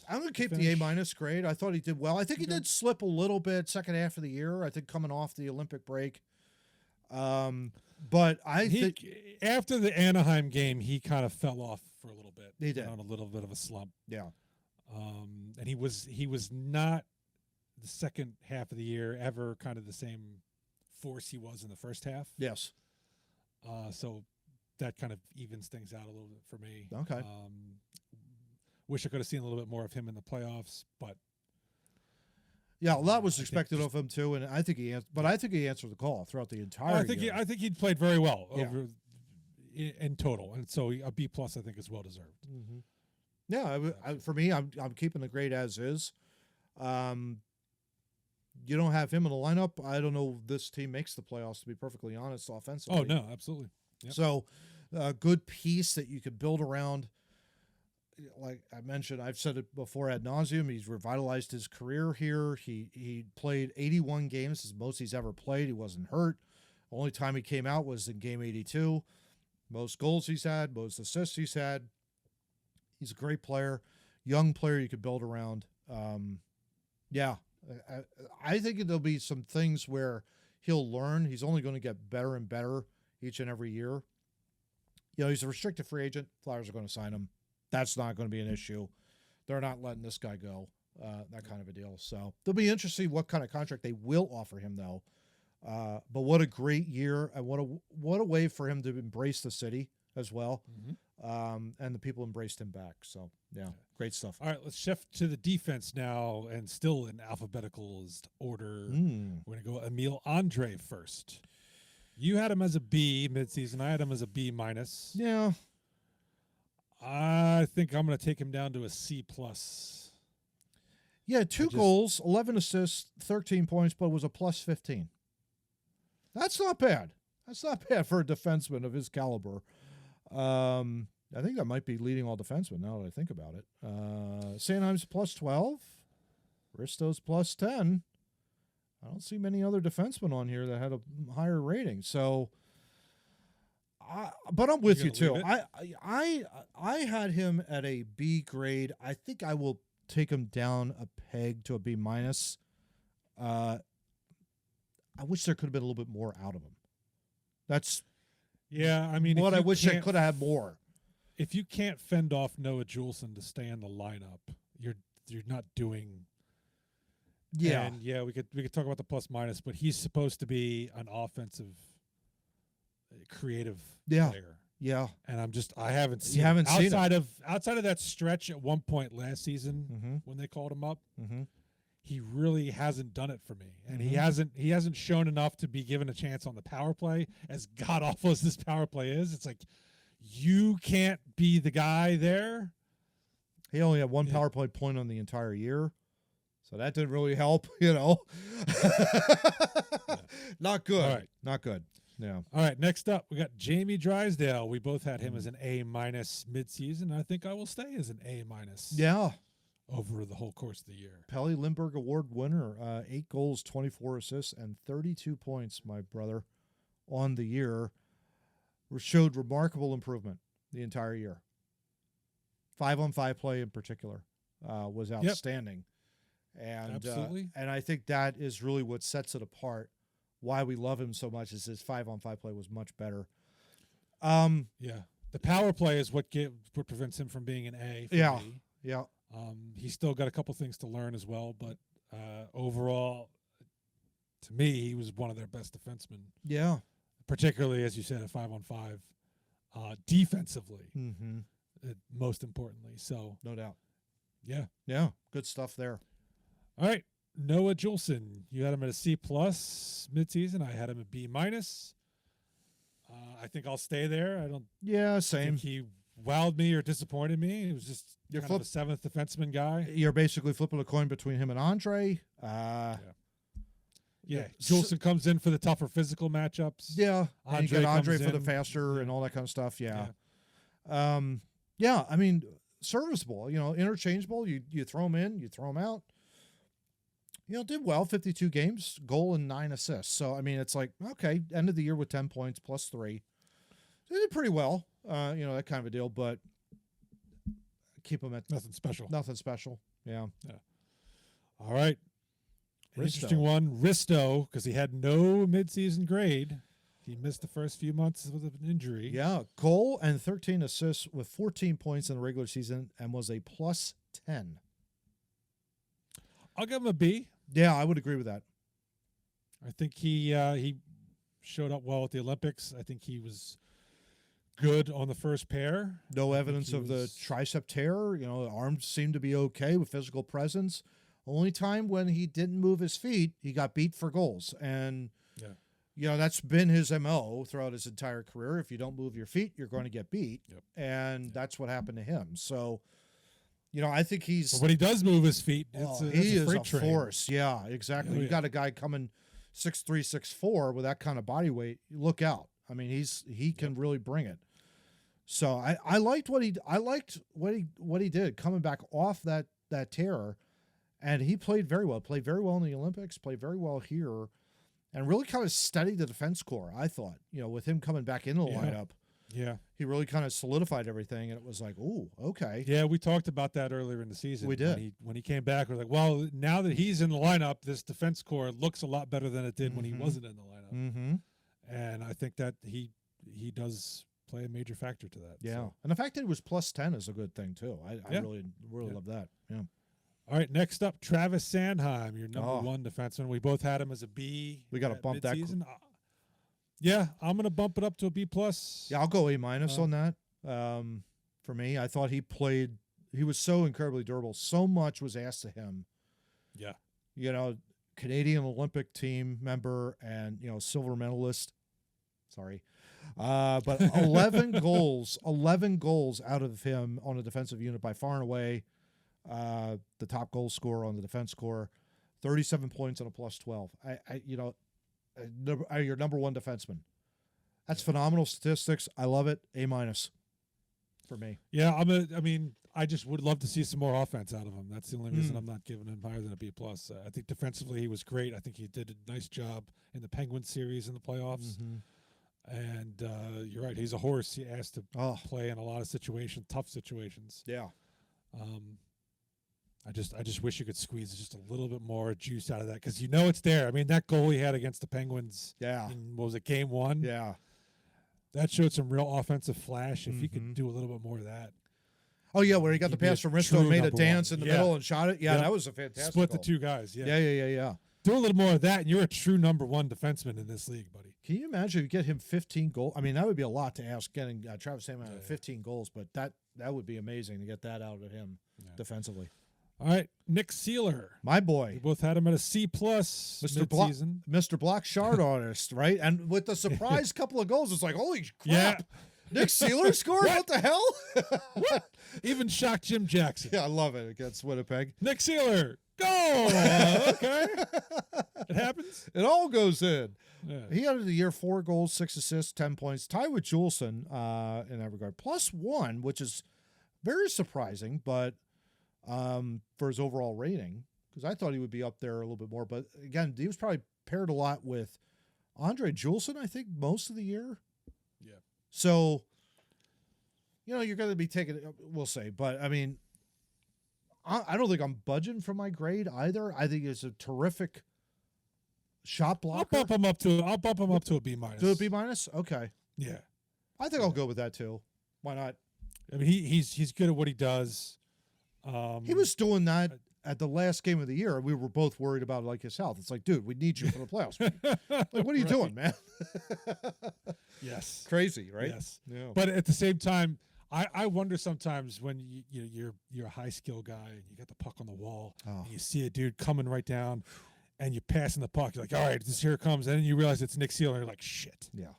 S2: I'm going to keep the A- grade. I thought he did well. I think he did slip a little bit second half of the year. I think coming off the Olympic break. But I think
S1: after the Anaheim game, he kind of fell off for a little bit.
S2: He did.
S1: On a little bit of a slump.
S2: Yeah.
S1: And he was not the second half of the year ever kind of the same force he was in the first half.
S2: Yes.
S1: So that kind of evens things out a little bit for me.
S2: Okay.
S1: Wish I could have seen a little bit more of him in the playoffs, but
S2: yeah, a lot was expected of him too, and I think he answered the call throughout the entire year.
S1: I think he'd played very well over in total, and so a B+ I think is well deserved.
S2: Mm-hmm. Yeah, for me, I'm keeping the grade as is. You don't have him in the lineup. I don't know if this team makes the playoffs, to be perfectly honest, offensively.
S1: Oh no, absolutely. Yep.
S2: So, a good piece that you could build around. Like I mentioned, I've said it before ad nauseum. He's revitalized his career here. He played 81 games, as most he's ever played. He wasn't hurt. Only time he came out was in game 82. Most goals he's had, most assists he's had. He's a great player, young player you could build around. I think there'll be some things where he'll learn. He's only going to get better and better each and every year. He's a restricted free agent. Flyers are going to sign him. That's not going to be an issue. They're not letting this guy go, that kind of a deal. So it'll be interesting what kind of contract they will offer him, though. But what a great year, and what a way for him to embrace the city as well. Mm-hmm. And the people embraced him back. So, yeah, great stuff.
S1: All right, let's shift to the defense now, and still in alphabetical order. We're going to go Emil Andrae first. You had him as a B midseason. I had him as a B-.
S2: Yeah.
S1: I think I'm going to take him down to a C+.
S2: Yeah, 2 goals, 11 assists, 13 points, but it was a plus 15. That's not bad. That's not bad for a defenseman of his caliber. I think that might be leading all defensemen now that I think about it. Sanheim's plus 12. Risto's plus 10. I don't see many other defensemen on here that had a higher rating. So, but I'm with you too. I had him at a B grade. I think I will take him down a peg to a B minus. I wish there could have been a little bit more out of him. That's
S1: I mean,
S2: what I wish I could have had more.
S1: If you can't fend off Noah Juleson to stay in the lineup, you're not doing.
S2: Yeah,
S1: and we could talk about the plus minus, but he's supposed to be an offensive, creative player.
S2: Yeah,
S1: and I haven't seen.
S2: You haven't seen it.
S1: outside of that stretch at one point last season when they called him up. He really hasn't done it for me, and he hasn't shown enough to be given a chance on the power play. As god awful as this power play is, it's like you can't be the guy there.
S2: He only had one power play point on the entire year, so that didn't really help. You know, not good.
S1: All right.
S2: Not good. Yeah.
S1: All right. Next up, we got Jamie Drysdale. We both had him as an A minus midseason. I think I will stay as an A minus.
S2: Yeah.
S1: Over the whole course of the year.
S2: Pelle Lindbergh Award winner, 8 goals, 24 assists, and 32 points, my brother, on the year. Showed remarkable improvement the entire year. 5-on-5 play in particular was outstanding. And,
S1: absolutely.
S2: And I think that is really what sets it apart. Why we love him so much is his 5-on-5 play was much better.
S1: The power play is what prevents him from being an A for me.
S2: Yeah.
S1: He's still got a couple things to learn as well, but overall, to me, he was one of their best defensemen.
S2: Yeah.
S1: Particularly, as you said, at 5-on-5, defensively, most importantly. So,
S2: no doubt.
S1: Yeah.
S2: Good stuff there.
S1: All right. Noah Juleson, you had him at a C plus midseason. I had him at B minus. I think I'll stay there. I don't.
S2: Yeah, same.
S1: Think he wowed me or disappointed me. It was just kind of a seventh defenseman guy.
S2: You're basically flipping a coin between him and Andrae.
S1: Juleson comes in for the tougher physical matchups.
S2: Yeah, and you got Andrae for the
S1: in.
S2: faster and all that kind of stuff. Yeah. I mean, serviceable. You know, interchangeable. You throw him in, you throw him out. You know, did well, 52 games, goal and 9 assists. So, I mean, it's like, okay, end of the year with 10 points plus 3. They did pretty well, that kind of a deal, but keep them at
S1: nothing special.
S2: Nothing special. Yeah.
S1: All right. An interesting one, Risto, because he had no midseason grade. He missed the first few months with an injury.
S2: Yeah, goal and 13 assists with 14 points in the regular season and was a plus 10.
S1: I'll give him a B.
S2: Yeah, I would agree with that.
S1: I think he showed up well at the Olympics. I think he was good on the first pair.
S2: No evidence of the tricep tear. You know, the arms seemed to be okay with physical presence. Only time when he didn't move his feet, he got beat for goals. And, that's been his MO throughout his entire career. If you don't move your feet, you're going to get beat. Yep. And that's what happened to him. So, I think he's...
S1: But when he does move his feet,
S2: he is a
S1: train.
S2: Force. Yeah, exactly. You got a guy coming 6'3", 6'4" with that kind of body weight. Look out. I mean, he can really bring it. So I liked what he did coming back off that tear, and he played very well. Played very well in the Olympics. Played very well here, and really kind of steadied the defense core. I thought, with him coming back into the lineup.
S1: Yeah.
S2: He really kind of solidified everything, and it was like, ooh, okay.
S1: Yeah, we talked about that earlier in the season.
S2: We did.
S1: When he came back, we're like, well, now that he's in the lineup, this defense core looks a lot better than it did when he wasn't in the lineup.
S2: Mm-hmm.
S1: And I think that he does play a major factor to that.
S2: Yeah.
S1: So.
S2: And the fact that he was plus 10 is a good thing, too. I really love that. Yeah.
S1: All right, next up, Travis Sanheim, your number one defenseman. We both had him as a B.
S2: We got to bump that.
S1: Yeah, I'm going to bump it up to a B+.
S2: Yeah, I'll go A- on that. For me, I thought he was so incredibly durable. So much was asked of him.
S1: Yeah.
S2: Canadian Olympic team member and, silver medalist. Sorry. But 11 goals out of him on a defensive unit by far and away. The top goal scorer on the defense score, 37 points on a plus 12. Your number one defenseman. That's phenomenal statistics. I love it. A-. for me.
S1: Yeah, I just would love to see some more offense out of him. That's the only reason I'm not giving him higher than a B+. I think defensively he was great. I think he did a nice job in the Penguins series in the playoffs. And you're right, he's a horse. He has to play in a lot of situations, tough situations.
S2: Yeah.
S1: I just wish you could squeeze just a little bit more juice out of that because you know it's there. I mean, that goal he had against the Penguins.
S2: Yeah.
S1: In, what was it, game 1?
S2: Yeah.
S1: That showed some real offensive flash. If he could do a little bit more of that.
S2: Oh, yeah, where he got the pass from Risto and made a dance in the middle and shot it. Yeah,
S1: Yep.
S2: that was a fantastic
S1: Split
S2: goal.
S1: the two guys. Yeah.
S2: Yeah.
S1: Do a little more of that, and you're a true number 1 defenseman in this league, buddy.
S2: Can you imagine if you get him 15 goals? I mean, that would be a lot to ask getting Travis Salmon 15 goals, but that would be amazing to get that out of him defensively.
S1: All right, Nick Seeler.
S2: My
S1: We
S2: boy,
S1: both had him at a C+ mid-season.
S2: Mr. Block Shard artist, right? And with the surprise couple of goals, it's like, holy crap.
S1: Yeah.
S2: Nick Seeler scored? What the hell?
S1: What? Even shocked Jim Jackson.
S2: Yeah, I love it against Winnipeg.
S1: Nick Seeler, go! Okay. It happens.
S2: It all goes in.
S1: Yeah.
S2: He had the year 4 goals, 6 assists, 10 points, tied with Juleson in that regard. +1, which is very surprising, but for his overall rating, because I thought he would be up there a little bit more. But again, he was probably paired a lot with Andrae Juleson, I think, most of the year.
S1: Yeah.
S2: So, you're going to be taking, we'll say. But, I mean, I don't think I'm budging for my grade either. I think it's a terrific shot blocker.
S1: I'll bump him up to a B-.
S2: To a B-? Okay.
S1: Yeah.
S2: I think I'll go with that too. Why not?
S1: I mean, he's good at what he does.
S2: He was doing that at the last game of the year. We were both worried about his health. It's like, dude, we need you for the playoffs. Like, what are you doing, man?
S1: Yes.
S2: Crazy, right?
S1: Yes.
S2: Yeah.
S1: But at the same time, I wonder sometimes when you're a high skill guy and you got the puck on the wall and you see a dude coming right down and you're passing the puck. You're like, all right, here it comes. And then you realize it's Nick Seeler. And you're like, shit.
S2: Yeah.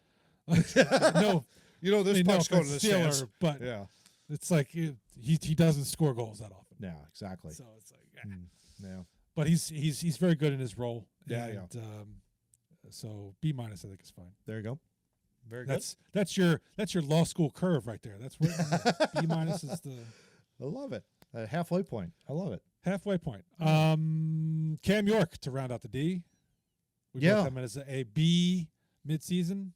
S1: No.
S2: This puck's going to the stands.
S1: But
S2: yeah.
S1: It's like he doesn't score goals that often.
S2: Yeah, exactly.
S1: So it's like,
S2: yeah.
S1: But he's very good in his role.
S2: Yeah,
S1: and, so B- I think is fine.
S2: There you go. Very good.
S1: That's your law school curve right there. That's where B- is the.
S2: I love it. A halfway point. I love it.
S1: Halfway point. Cam York to round out the D. We both have him as a B mid-season.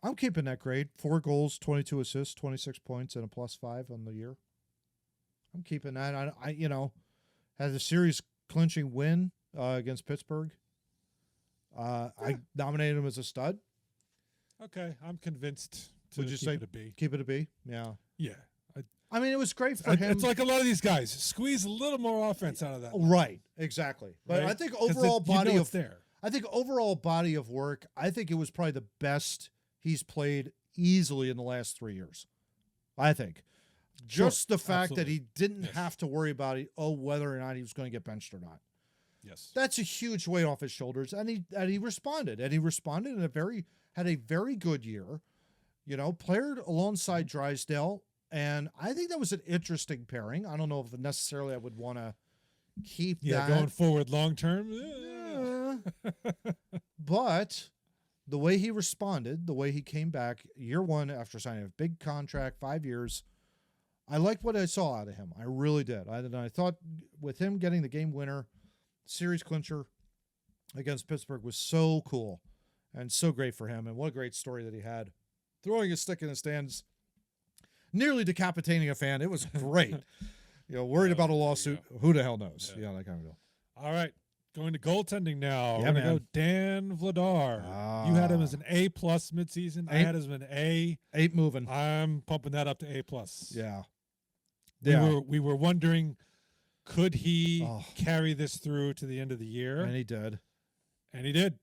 S2: I'm keeping that grade. 4 goals, 22 assists, 26 points, and a +5 on the year. I'm keeping that. I had a series clinching win against Pittsburgh. I nominated him as a stud.
S1: Okay, I'm convinced to
S2: Would you
S1: keep
S2: say
S1: it a B.
S2: Keep it a B? Yeah.
S1: Yeah.
S2: I mean, it was great for him.
S1: It's like a lot of these guys. Squeeze a little more offense out of that.
S2: Right. Exactly. But
S1: Right?
S2: I think
S1: 'Cause
S2: overall body
S1: it's there.
S2: I think overall body of work, I think it was probably the best he's played easily in the last 3 years. I think. Just the fact that he didn't have to worry about whether or not he was going to get benched or not.
S1: Yes.
S2: That's a huge weight off his shoulders, and he responded. And he responded had a very good year. Played alongside Drysdale, and I think that was an interesting pairing. I don't know if necessarily I would want to keep that
S1: going forward long term.
S2: But the way he responded, the way he came back year 1 after signing a big contract, 5 years, I liked what I saw out of him. I really did. I thought with him getting the game winner, series clincher against Pittsburgh was so cool and so great for him. And what a great story that he had. Throwing his stick in the stands, nearly decapitating a fan. It was great. Worried about a lawsuit. Who the hell knows? Yeah, that kind of deal.
S1: All right. Going to goaltending now.
S2: Yeah,
S1: We're going to
S2: man.
S1: go Dan Vladar. You had him as an A+ midseason. I had him as an A.
S2: 8 moving.
S1: I'm pumping that up to A+.
S2: Yeah.
S1: We were wondering, could he carry this through to the end of the year?
S2: And he did.
S1: And he did.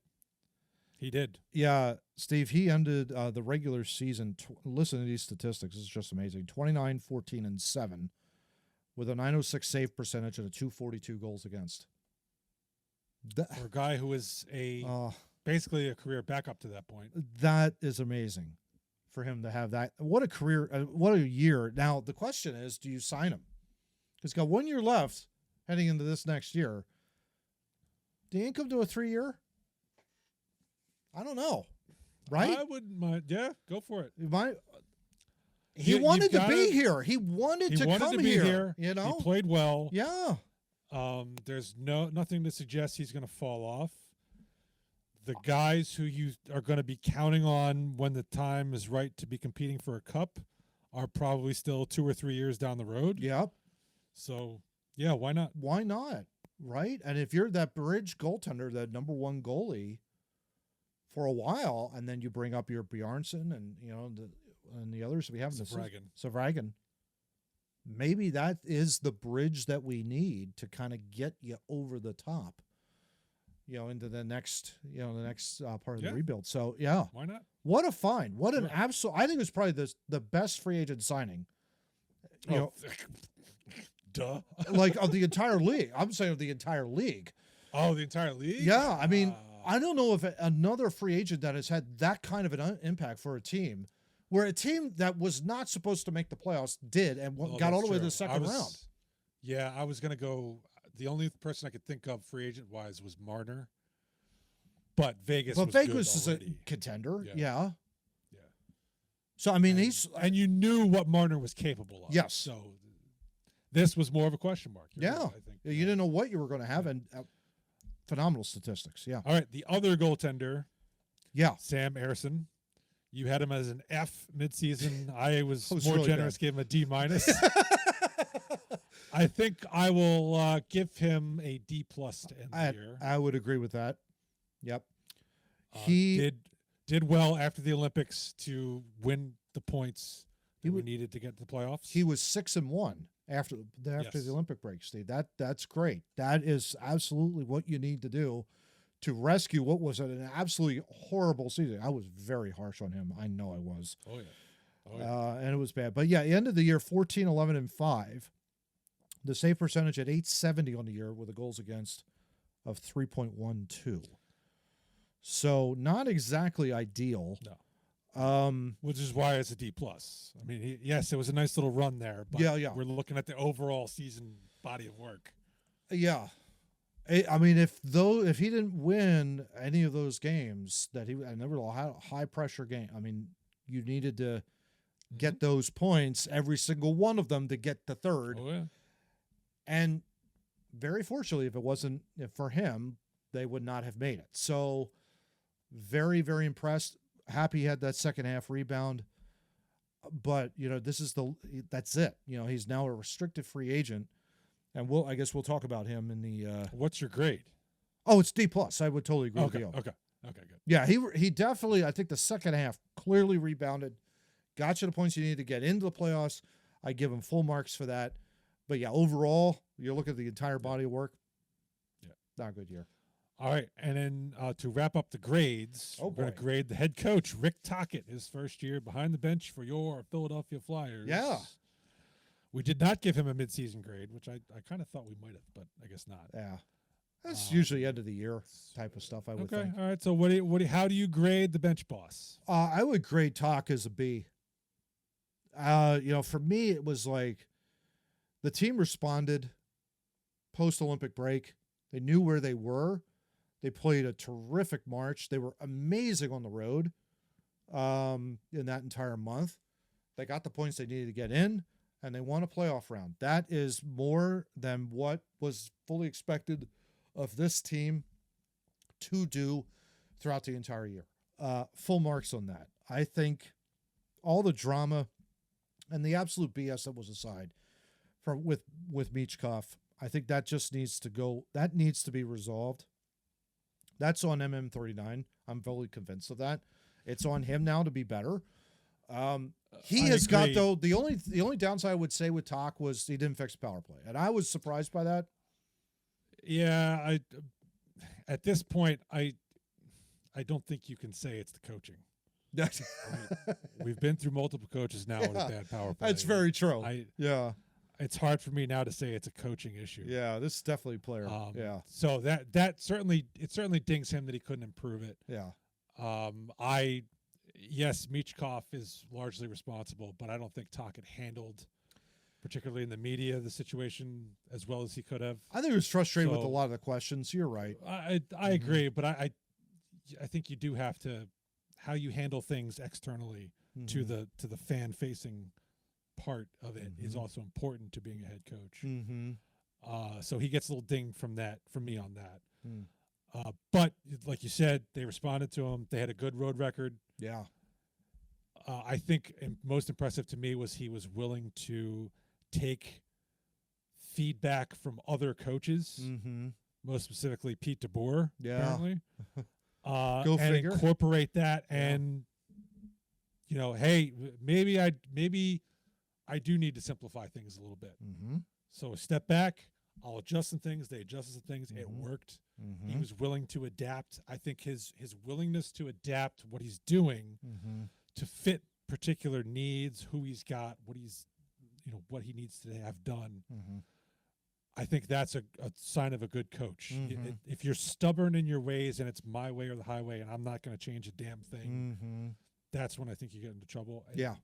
S1: He did.
S2: Yeah, Steve, he ended the regular season. Listen to these statistics. This is just amazing. 29, 14, and 7 with a 906 save percentage and a 242 goals against.
S1: For a guy who was basically a career backup to that point.
S2: That is amazing for him to have that. What a career. What a year. Now, the question is, do you sign him? He's got 1 year left heading into this next year. Do you income to a 3-year? I don't know. Right?
S1: I wouldn't mind. Yeah, go for it.
S2: He wanted to be here. He wanted to come here. You know,
S1: he played well.
S2: Yeah.
S1: There's nothing to suggest he's going to fall off. The guys who you are going to be counting on when the time is right to be competing for a cup are probably still 2 or 3 years down the road.
S2: Yep.
S1: So, yeah, why not?
S2: Why not? Right? And if you're that bridge goaltender, that number one goalie for a while, and then you bring up your Bjarnason and, you know, the others we have, Savragin. Maybe that is the bridge that we need to kind of get you over the top, you know, into the next part of the rebuild. So, yeah.
S1: Why not?
S2: What a find. What an absolute, I think it was probably the best free agent signing, you know,
S1: duh.
S2: like of the entire league. I'm saying of the entire league.
S1: Oh, the entire league?
S2: Yeah. I mean, I don't know if another free agent that has had that kind of an impact for a team, where a team that was not supposed to make the playoffs did and got all the way to the second round.
S1: Yeah, I was going to go. The only person I could think of free agent wise was Marner, but Vegas.
S2: But
S1: was
S2: Vegas is
S1: already.
S2: a contender.
S1: Yeah.
S2: Yeah. So I mean,
S1: and you knew what Marner was capable of.
S2: Yes.
S1: So this was more of a question mark.
S2: You're
S1: right,
S2: I think you didn't know what you were going to have, and phenomenal statistics. Yeah.
S1: All right, the other goaltender.
S2: Yeah.
S1: Sam Ersson. You had him as an F midseason. I was more
S2: really
S1: generous, gave him a D-. I think I will give him a D+ to end the year.
S2: I would agree with that. Yep.
S1: He did well after the Olympics to win the points that we needed to get to the playoffs.
S2: He was 6-1 after the Olympic break, Steve. That's great. That is absolutely what you need to do to rescue what was an absolutely horrible season. I was very harsh on him. I know I was.
S1: Oh, yeah.
S2: And it was bad. But, yeah, end of the year, 14, 11, and 5. The save percentage at .870 on the year with a goals against of 3.12. So not exactly ideal.
S1: No. Which is why it's a D+. I mean, yes, it was a nice little run there, but we're looking at the overall season body of work.
S2: Yeah. I mean, if he didn't win any of those games and they were a high pressure game. I mean, you needed to get those points, every single one of them, to get the third.
S1: Oh, yeah.
S2: And very fortunately, if it wasn't for him, they would not have made it. So very, very impressed. Happy he had that second half rebound. But, you know, that's it. You know, he's now a restricted free agent. And I guess we'll talk about him in the.
S1: What's your grade?
S2: Oh, it's D+. I would totally agree with you.
S1: Okay, good.
S2: Yeah, he definitely. I think the second half clearly rebounded, got you the points you needed to get into the playoffs. I give him full marks for that. But yeah, overall, you look at the entire body of work. Yeah, not a good year.
S1: All right, and then to wrap up the grades, we're going to grade the head coach, Rick Tocchet, his first year behind the bench for your Philadelphia Flyers.
S2: Yeah.
S1: We did not give him a midseason grade, which I kind of thought we might have, but I guess not.
S2: Yeah, that's usually end of the year type of stuff. I would think.
S1: All right. So how do you grade the bench boss?
S2: I would grade Toc as a B. You know, for me, it was like the team responded post Olympic break. They knew where they were. They played a terrific March. They were amazing on the road in that entire month. They got the points they needed to get in. And they won a playoff round. That is more than what was fully expected of this team to do throughout the entire year. Full marks on that. I think all the drama and the absolute BS that was aside with Michkov, I think that just needs to go. That needs to be resolved. That's on MM39. I'm fully convinced of that. It's on him now to be better. He has got, though, the only downside I would say with Toc was he didn't fix power play, and I was surprised by that.
S1: Yeah, at this point I don't think you can say it's the coaching. We've been through multiple coaches now with a bad power play.
S2: That's very true.
S1: It's hard for me now to say it's a coaching issue.
S2: Yeah, this is definitely a player.
S1: So that certainly dings him that he couldn't improve it.
S2: Yeah.
S1: Yes, Michkov is largely responsible, but I don't think Tocchet handled, particularly in the media, the situation as well as he could have.
S2: I think he was frustrated with a lot of the questions. You're right.
S1: I agree, but I think you do have to, how you handle things externally to the fan facing part of it is also important to being a head coach.
S2: Mm-hmm.
S1: So he gets a little ding from me on that.
S2: Mm.
S1: But like you said, they responded to him. They had a good road record.
S2: Yeah.
S1: I think most impressive to me was he was willing to take feedback from other coaches, most specifically Pete DeBoer, apparently.
S2: Go
S1: and
S2: figure.
S1: Incorporate that, and hey, maybe I do need to simplify things a little bit. So a step back, I'll adjust some things. They adjusted some things. It worked. He was willing to adapt. I think his willingness to adapt what he's doing to fit particular needs, who he's got, what he's, what he needs to have done. I think that's a sign of a good coach. If you're stubborn in your ways and it's my way or the highway, and I'm not going to change a damn thing, that's when I think you get into trouble.
S2: Yeah.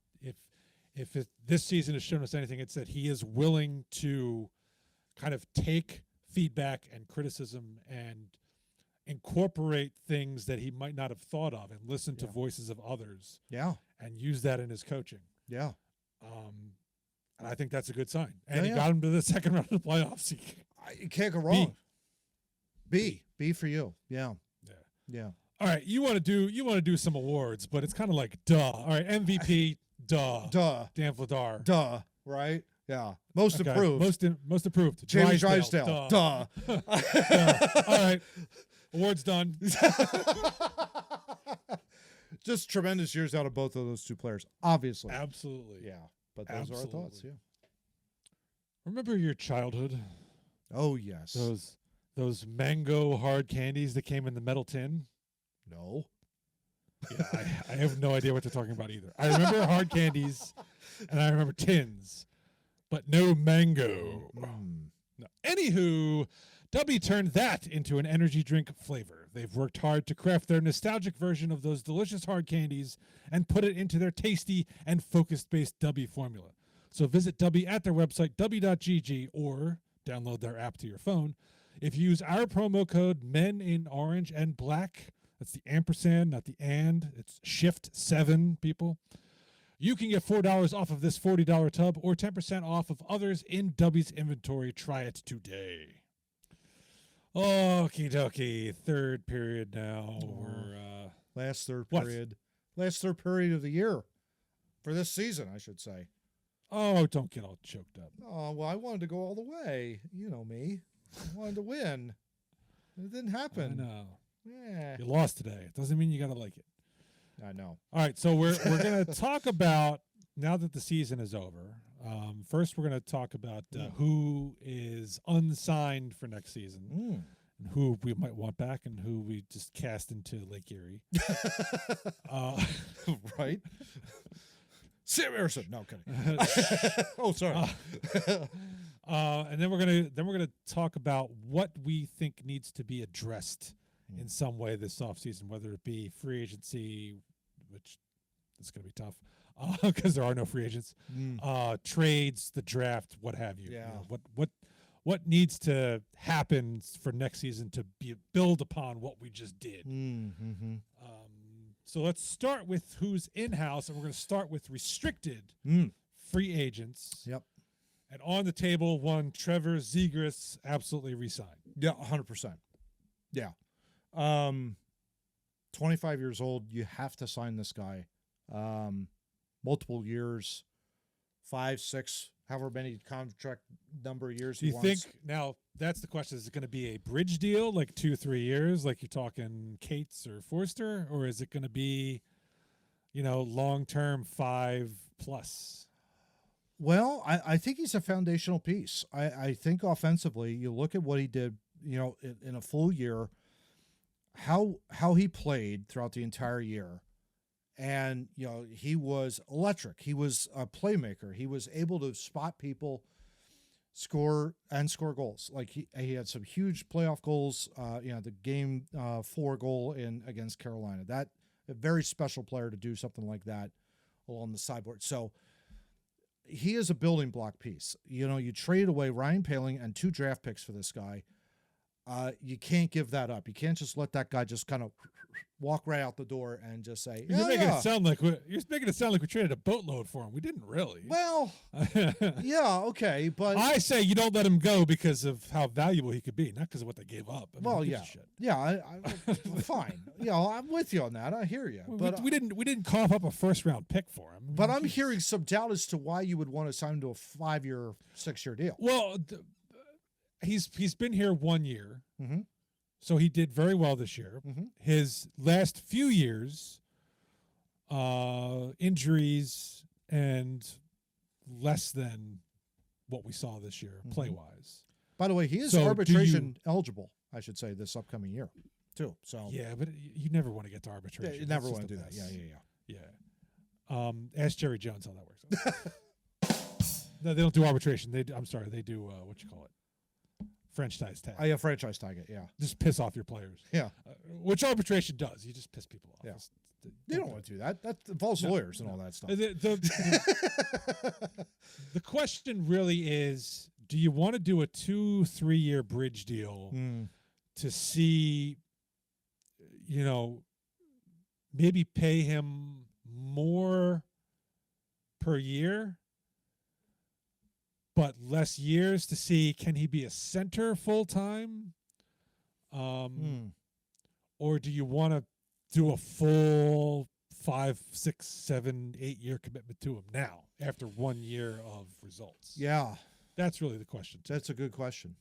S1: If this season has shown us anything, it's that he is willing to kind of take feedback and criticism and incorporate things that he might not have thought of and listen to voices of others.
S2: Yeah.
S1: And use that in his coaching.
S2: Yeah.
S1: And I think that's a good sign. And he got him to the second round of the playoffs.
S2: You can't go wrong. B for you. Yeah. Yeah.
S1: All right, you want to do some awards, but it's kind of like duh. All right, MVP, duh. Dan Vladar.
S2: Duh. Right? Yeah. Most improved.
S1: Most improved.
S2: Jamie Drysdale. Duh.
S1: All right. Awards done.
S2: Just tremendous years out of both of those two players, obviously.
S1: Absolutely.
S2: Yeah. But those are our thoughts, yeah.
S1: Remember your childhood?
S2: Oh, yes.
S1: Those mango hard candies that came in the metal tin?
S2: No.
S1: Yeah, I have no idea what they're talking about either. I remember hard candies, and I remember tins, but no mango. No. Anywho, Dubby turned that into an energy drink flavor. They've worked hard to craft their nostalgic version of those delicious hard candies and put it into their tasty and focus-based Dubby formula. So visit Dubby at their website, dubby.gg, or download their app to your phone. If you use our promo code MEN in orange and black, that's the ampersand, not the and, it's shift 7, people, you can get $4 off of this $40 tub or 10% off of others in Dubby's inventory. Try it today. Okie dokie. Third period now. We're
S2: last third period. Last third period of the year. For this season, I should say.
S1: Oh, don't get all choked up.
S2: Oh, well, I wanted to go all the way. You know me. I wanted to win. It didn't happen.
S1: I know.
S2: Yeah.
S1: You lost today. It doesn't mean you got to like it.
S2: I know.
S1: All right, so we're going to talk about, now that the season is over, first we're going to talk about who is unsigned for next season and who we might want back and who we just cast into Lake Erie.
S2: Right? Sam Harrison. No, kidding. Oh, sorry.
S1: And then we're gonna talk about what we think needs to be addressed in some way this offseason, whether it be free agency, which is going to be tough because there are no free agents, trades, the draft, what have you.
S2: Yeah.
S1: You know, what needs to happen for next season to build upon what we just did. So let's start with who's in-house, and we're going to start with restricted free agents.
S2: Yep.
S1: And on the table, one Trevor Zegras absolutely re-signed.
S2: Yeah, 100%. Yeah. 25 years old, you have to sign this guy. Multiple years, 5, 6, however many contract number of years
S1: Do
S2: he
S1: you
S2: wants.
S1: think, now, that's the question, is it going to be a bridge deal, like 2-3 years, like you're talking Cates or Foerster, or is it going to be, long-term 5+?
S2: Well, I think he's a foundational piece. I think offensively, you look at what he did, in a full year, how he played throughout the entire year. And, he was electric. He was a playmaker. He was able to spot people, score goals. Like he had some huge playoff goals, the game 4 goal against Carolina. That a very special player to do something like that along the sideboard. So he is a building block piece. You trade away Ryan Poehling and 2 draft picks for this guy. You can't give that up. You can't just let that guy just kind of walk right out the door and just say,
S1: You're making it sound like we traded a boatload for him. We didn't really.
S2: Well, yeah, okay, but
S1: I say you don't let him go because of how valuable he could be, not because of what they gave up. I mean,
S2: well,
S1: who
S2: yeah,
S1: gives a shit?
S2: yeah, fine. I'm with you on that. I hear you, but
S1: we didn't cough up a first-round pick for him.
S2: But I'm hearing some doubt as to why you would want to sign him to a 5-year, 6-year deal.
S1: Well, he's been here 1 year.
S2: Mm-hmm.
S1: So he did very well this year.
S2: Mm-hmm.
S1: His last few years, injuries and less than what we saw this year, play-wise.
S2: By the way, he is arbitration eligible, I should say, this upcoming year, too. So
S1: yeah, but you never want to get to arbitration.
S2: Yeah, you never want to do that. Yeah.
S1: Ask Jerry Jones how that works. No, they don't do arbitration. They do what you call it. Franchise tag.
S2: Yeah, franchise tag it, yeah.
S1: Just piss off your players.
S2: Yeah.
S1: Which arbitration does. You just piss people off.
S2: Yeah. They don't want to do that. That involves lawyers and all that stuff.
S1: The question really is, do you want to do a 2-3 year bridge deal to see, maybe pay him more per year, but less years to see, can he be a center full time? Or do you want to do a full 5, 6, 7, 8 year commitment to him now after 1 year of results?
S2: Yeah.
S1: That's really the question.
S2: That's a good question.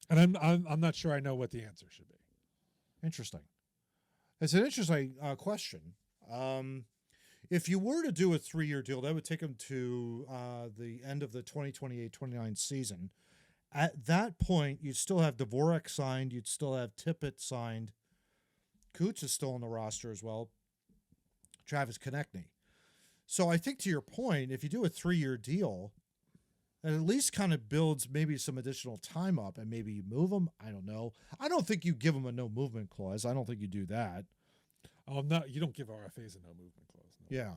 S1: And I'm not sure I know what the answer should be.
S2: Interesting. It's an interesting question. If you were to do a 3-year deal, that would take him to the end of the 2028-29 season. At that point, you'd still have Dvorak signed. You'd still have Tippett signed. Coots is still on the roster as well. Travis Konecny. So I think to your point, if you do a 3-year deal, it at least kind of builds maybe some additional time up, and maybe you move him. I don't know. I don't think you give him a no movement clause. I don't think you do that.
S1: Oh, no, you don't give RFAs a no movement clause. No.
S2: Yeah,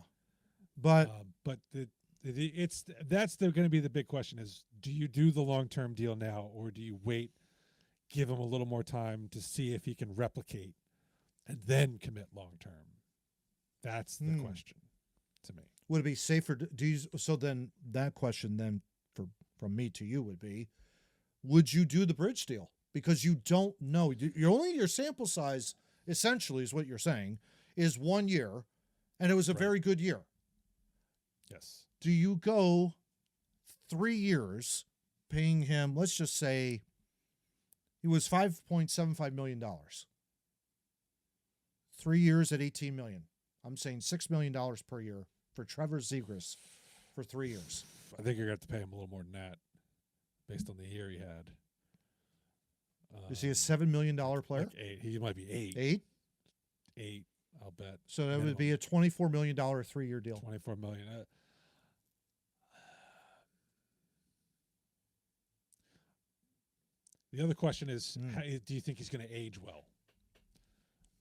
S2: but
S1: that's going to be the big question: is do you do the long-term deal now, or do you wait, give him a little more time to see if he can replicate, and then commit long-term? That's the question to me.
S2: Would it be safer? So then that question then from me to you would be: would you do the bridge deal? Because you don't know. Your sample size essentially is what you're saying is 1 year. And it was a very good year.
S1: Yes.
S2: Do you go 3 years paying him, let's just say he was $5.75 million. 3 years at $18 million. I'm saying $6 million per year for Trevor Zegras for 3 years.
S1: I think you're going to have to pay him a little more than that based on the year he had.
S2: Is he a $7 million player?
S1: Like 8. He might be 8.
S2: 8?
S1: 8. I'll bet.
S2: So that would be a $24 million 3-year deal.
S1: $24 million. The other question is, how, do you think he's going to age well?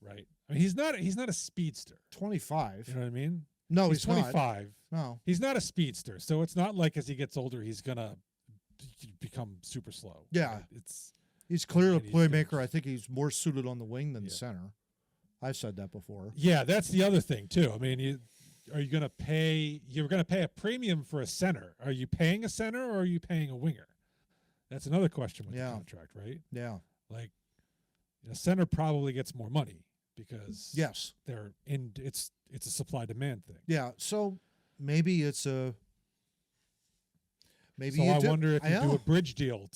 S1: Right. I mean, he's not a speedster.
S2: 25.
S1: You know what I mean?
S2: No,
S1: he's
S2: 25.
S1: No, he's not a speedster. So it's not like as he gets older, he's going to become super slow.
S2: Yeah, he's clearly a playmaker. I think he's more suited on the wing than center. I've said that before. Yeah,
S1: that's the other thing too. I mean, you're going to pay a premium for a center. Are you paying a center or are you paying a winger? That's another question with the contract, right?
S2: Yeah.
S1: Like a center probably gets more money because they're in. It's a supply demand thing.
S2: Yeah. So maybe it's a. Maybe
S1: so
S2: you
S1: I wonder if you do a bridge deal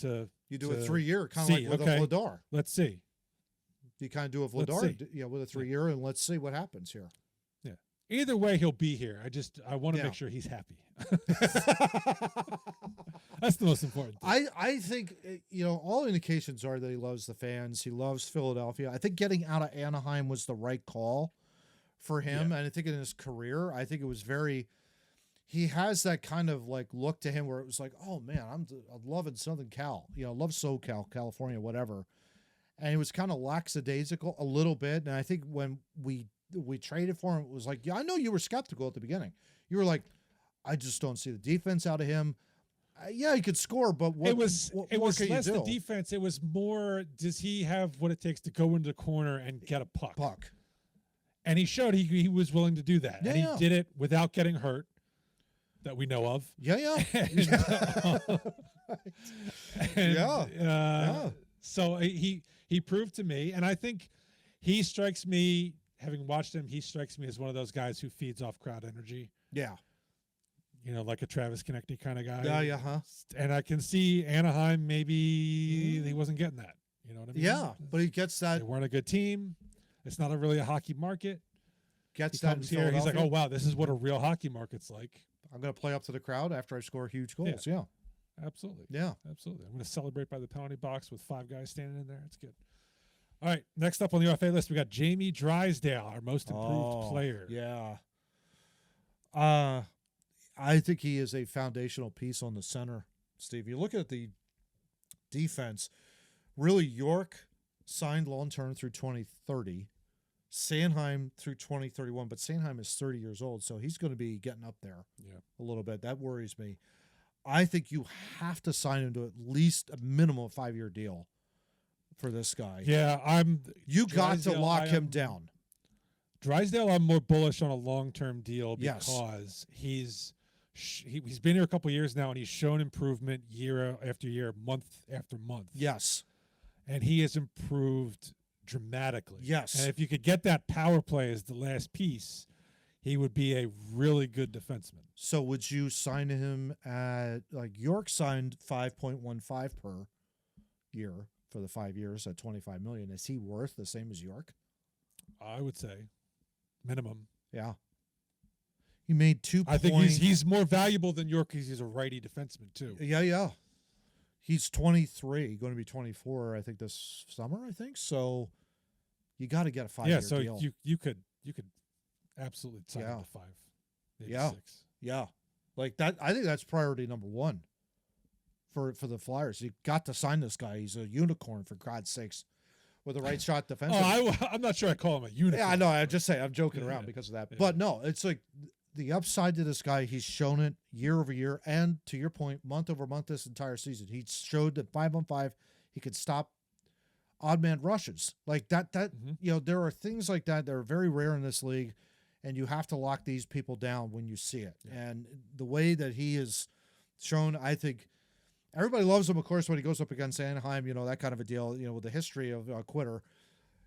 S2: you do a 3-year kind of like with a Vladar.
S1: Let's see.
S2: You kind of do a Vladar, with a 3-year, and let's see what happens here.
S1: Yeah. Either way, he'll be here. I want to make sure he's happy. That's the most important thing.
S2: I think, all indications are that he loves the fans. He loves Philadelphia. I think getting out of Anaheim was the right call for him. And I think in his career, I think it was he has that kind of like look to him where it was like, oh man, I'm loving Southern Cal, love SoCal, California, whatever. And he was kind of lackadaisical a little bit. And I think when we traded for him, it was like, I know you were skeptical at the beginning. You were like, I just don't see the defense out of him. Yeah, he could score, but what
S1: it was
S2: what
S1: it
S2: more
S1: was
S2: can you
S1: less the
S2: do?
S1: defense. It was more, does he have what it takes to go into the corner and get a puck? And he showed he was willing to do that, and he did it without getting hurt, that we know of.
S2: Yeah.
S1: And, So he proved to me, and I think he strikes me, having watched him, he strikes me as one of those guys who feeds off crowd energy.
S2: Yeah.
S1: Like a Travis Konecny kind of guy.
S2: Yeah.
S1: And I can see Anaheim, maybe he wasn't getting that. You know what I mean?
S2: Yeah, but he gets that.
S1: They weren't a good team. It's not really a hockey market.
S2: Gets
S1: He
S2: that
S1: comes
S2: in
S1: here. He's like,
S2: Philadelphia.
S1: oh, wow, this is what a real hockey market's like.
S2: I'm going to play up to the crowd after I score huge goals. Yeah.
S1: Absolutely.
S2: Yeah.
S1: Absolutely. I'm going to celebrate by the penalty box with 5 guys standing in there. It's good. All right. Next up on the RFA list, we got Jamie Drysdale, our most improved player.
S2: Yeah. I think he is a foundational piece on the center, Steve. You look at the defense, really York signed long-term through 2030, Sanheim through 2031, but Sanheim is 30 years old, so he's going to be getting up there a little bit. That worries me. I think you have to sign him to at least a minimum 5-year deal for this guy.
S1: Yeah,
S2: You got to lock him down.
S1: Drysdale, I'm more bullish on a long-term deal because he's been here a couple of years now, and he's shown improvement year after year, month after month.
S2: Yes.
S1: And he has improved dramatically.
S2: Yes.
S1: And if you could get that power play as the last piece, he would be a really good defenseman.
S2: So would you sign him at, like, York signed 5.15 per year for the 5 years at $25 million. Is he worth the same as York?
S1: I would say minimum.
S2: Yeah. He made 2
S1: I think he's more valuable than York because he's a righty defenseman too.
S2: Yeah. He's 23, going to be 24, I think, this summer, I think. So you got to get a 5-year deal.
S1: Yeah, so you could absolutely sign him to 5, maybe 6.
S2: Yeah. Like that, I think that's priority number 1 for the Flyers. You got to sign this guy. He's a unicorn, for God's sakes, with a right shot defenseman.
S1: I'm not sure I call him a unicorn.
S2: Yeah, I know. I just say I'm joking around because of that.
S1: Yeah.
S2: But no, it's like the upside to this guy. He's shown it year over year, and to your point, month over month this entire season. He showed that 5-on-5 he could stop odd man rushes like that. There are things like that are very rare in this league, and you have to lock these people down when you see it. Yeah. And the way that he is shown, I think. Everybody loves him, of course, when he goes up against Anaheim, that kind of a deal, with the history of a quitter,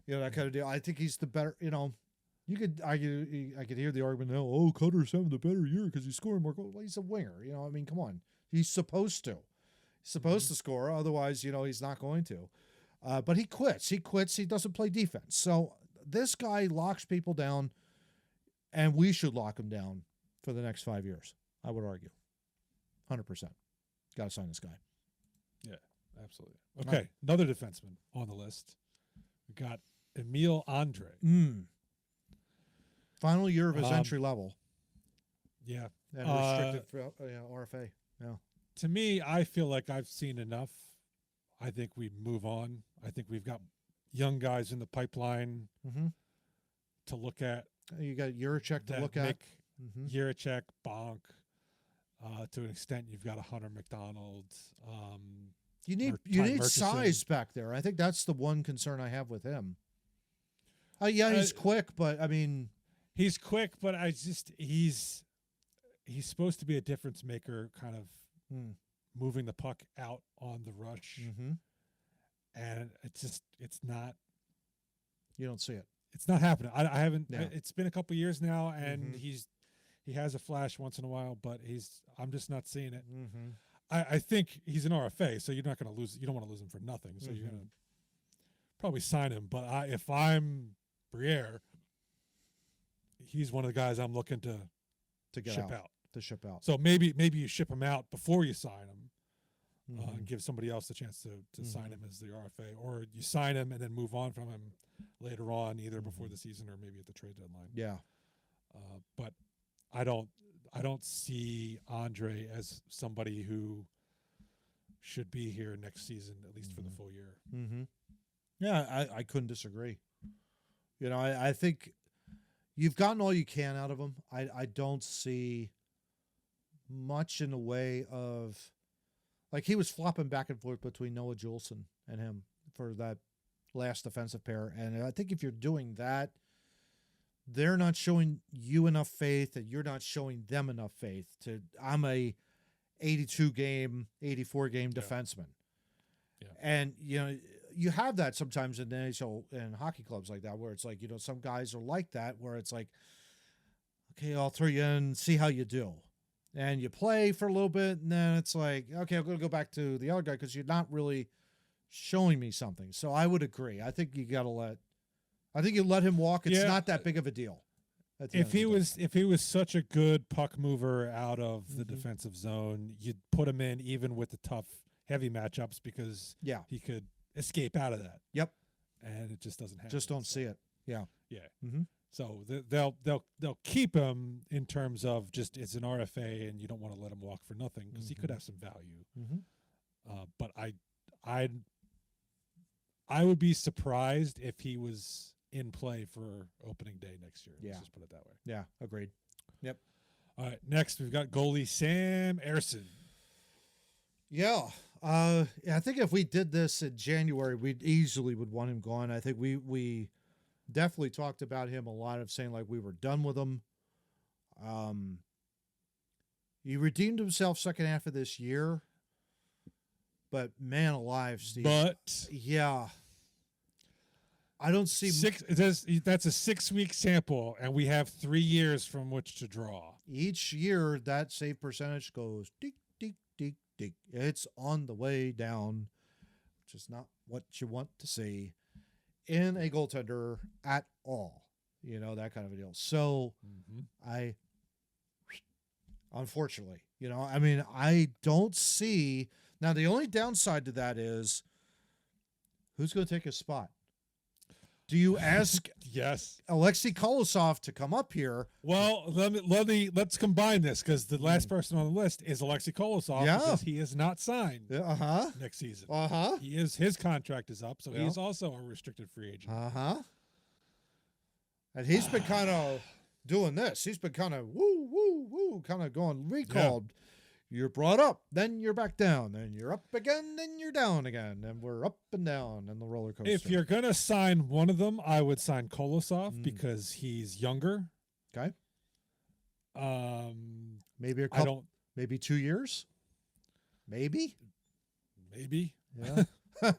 S2: that kind of deal. I think he's the better, you could argue, I could hear the argument now, Cutter's having the better year because he's scoring more goals. Well, he's a winger, come on. He's supposed to. He's supposed to score, otherwise, he's not going to. But he quits. He doesn't play defense. So this guy locks people down, and we should lock him down for the next 5 years, I would argue. 100%. Got to sign this guy.
S1: Yeah, absolutely. Okay, another defenseman on the list. We got Emil Andrae.
S2: Final year of his entry level.
S1: Yeah.
S2: And restricted for RFA. Yeah.
S1: To me, I feel like I've seen enough. I think we move on. I think we've got young guys in the pipeline to look at.
S2: You got Juracek to look at.
S1: Juracek, Bonk. To an extent, you've got a Hunter McDonald.
S2: You need size back there. I think that's the one concern I have with him. He's quick, but I mean,
S1: he's quick, but he's supposed to be a difference maker, kind of moving the puck out on the rush, and it's not.
S2: You don't see it.
S1: It's not happening. I haven't. Yeah. It's been a couple of years now, and he has a flash once in a while, but I'm just not seeing it. I think he's an RFA, so you're not going to lose. You don't want to lose him for nothing, so you're going to probably sign him. But if I'm Briere, he's one of the guys I'm looking to ship out.
S2: To ship out.
S1: So maybe you ship him out before you sign him, and give somebody else the chance to sign him as the RFA, or you sign him and then move on from him later on, either before the season or maybe at the trade deadline.
S2: Yeah.
S1: But I don't see Andrae as somebody who should be here next season, at least for the full year.
S2: Yeah, I couldn't disagree. I think you've gotten all you can out of him. I don't see much in the way of like he was flopping back and forth between Noah Juleson and him for that last defensive pair. And I think if you're doing that, they're not showing you enough faith, and you're not showing them enough faith. I'm a 82 game, 84 game defenseman.
S1: Yeah.
S2: And, you have that sometimes in the NHL and hockey clubs like that, where it's like, some guys are like that, where it's like, okay, I'll throw you in, see how you do. And you play for a little bit, and then it's like, okay, I'm going to go back to the other guy because you're not really showing me something. So I would agree. I think you let him walk. It's not that big of a deal.
S1: If he was such a good puck mover out of the defensive zone, you'd put him in even with the tough, heavy matchups because he could escape out of that.
S2: Yep.
S1: And it just doesn't happen.
S2: Just don't see it. Yeah.
S1: Yeah.
S2: Mm-hmm.
S1: So they'll keep him in terms of just it's an RFA and you don't want to let him walk for nothing because he could have some value.
S2: Mm-hmm.
S1: But I would be surprised if he was in play for opening day next year.
S2: Yeah.
S1: Let's just put it that way.
S2: Yeah. Agreed. Yep.
S1: All right. Next, we've got goalie Sam Ersson.
S2: Yeah. I think if we did this in January, we easily would want him gone. I think we definitely talked about him a lot, of saying like we were done with him. He redeemed himself second half of this year, but man alive, Steve.
S1: But
S2: yeah, I don't see
S1: that's a 6-week sample, and we have 3 years from which to draw.
S2: Each year that save percentage goes deek, deek, deek, deek. It's on the way down, which is not what you want to see in a goaltender at all. That kind of a deal. So unfortunately, I don't see. Now, the only downside to that is who's going to take his spot? Do you ask
S1: yes,
S2: Alexei Kolosov to come up here?
S1: Well, let's combine this because the last person on the list is Alexei Kolosov because he is not signed next season. His contract is up, so he is also a restricted free agent.
S2: And he's been kind of doing this. He's been kind of woo, kind of going recalled. Yeah. You're brought up, then you're back down, then you're up again, then you're down again, and we're up and down in the roller coaster.
S1: If you're gonna sign one of them, I would sign Kolosov because he's younger.
S2: Okay. Maybe a couple. Maybe 2 years. Maybe.
S1: Yeah.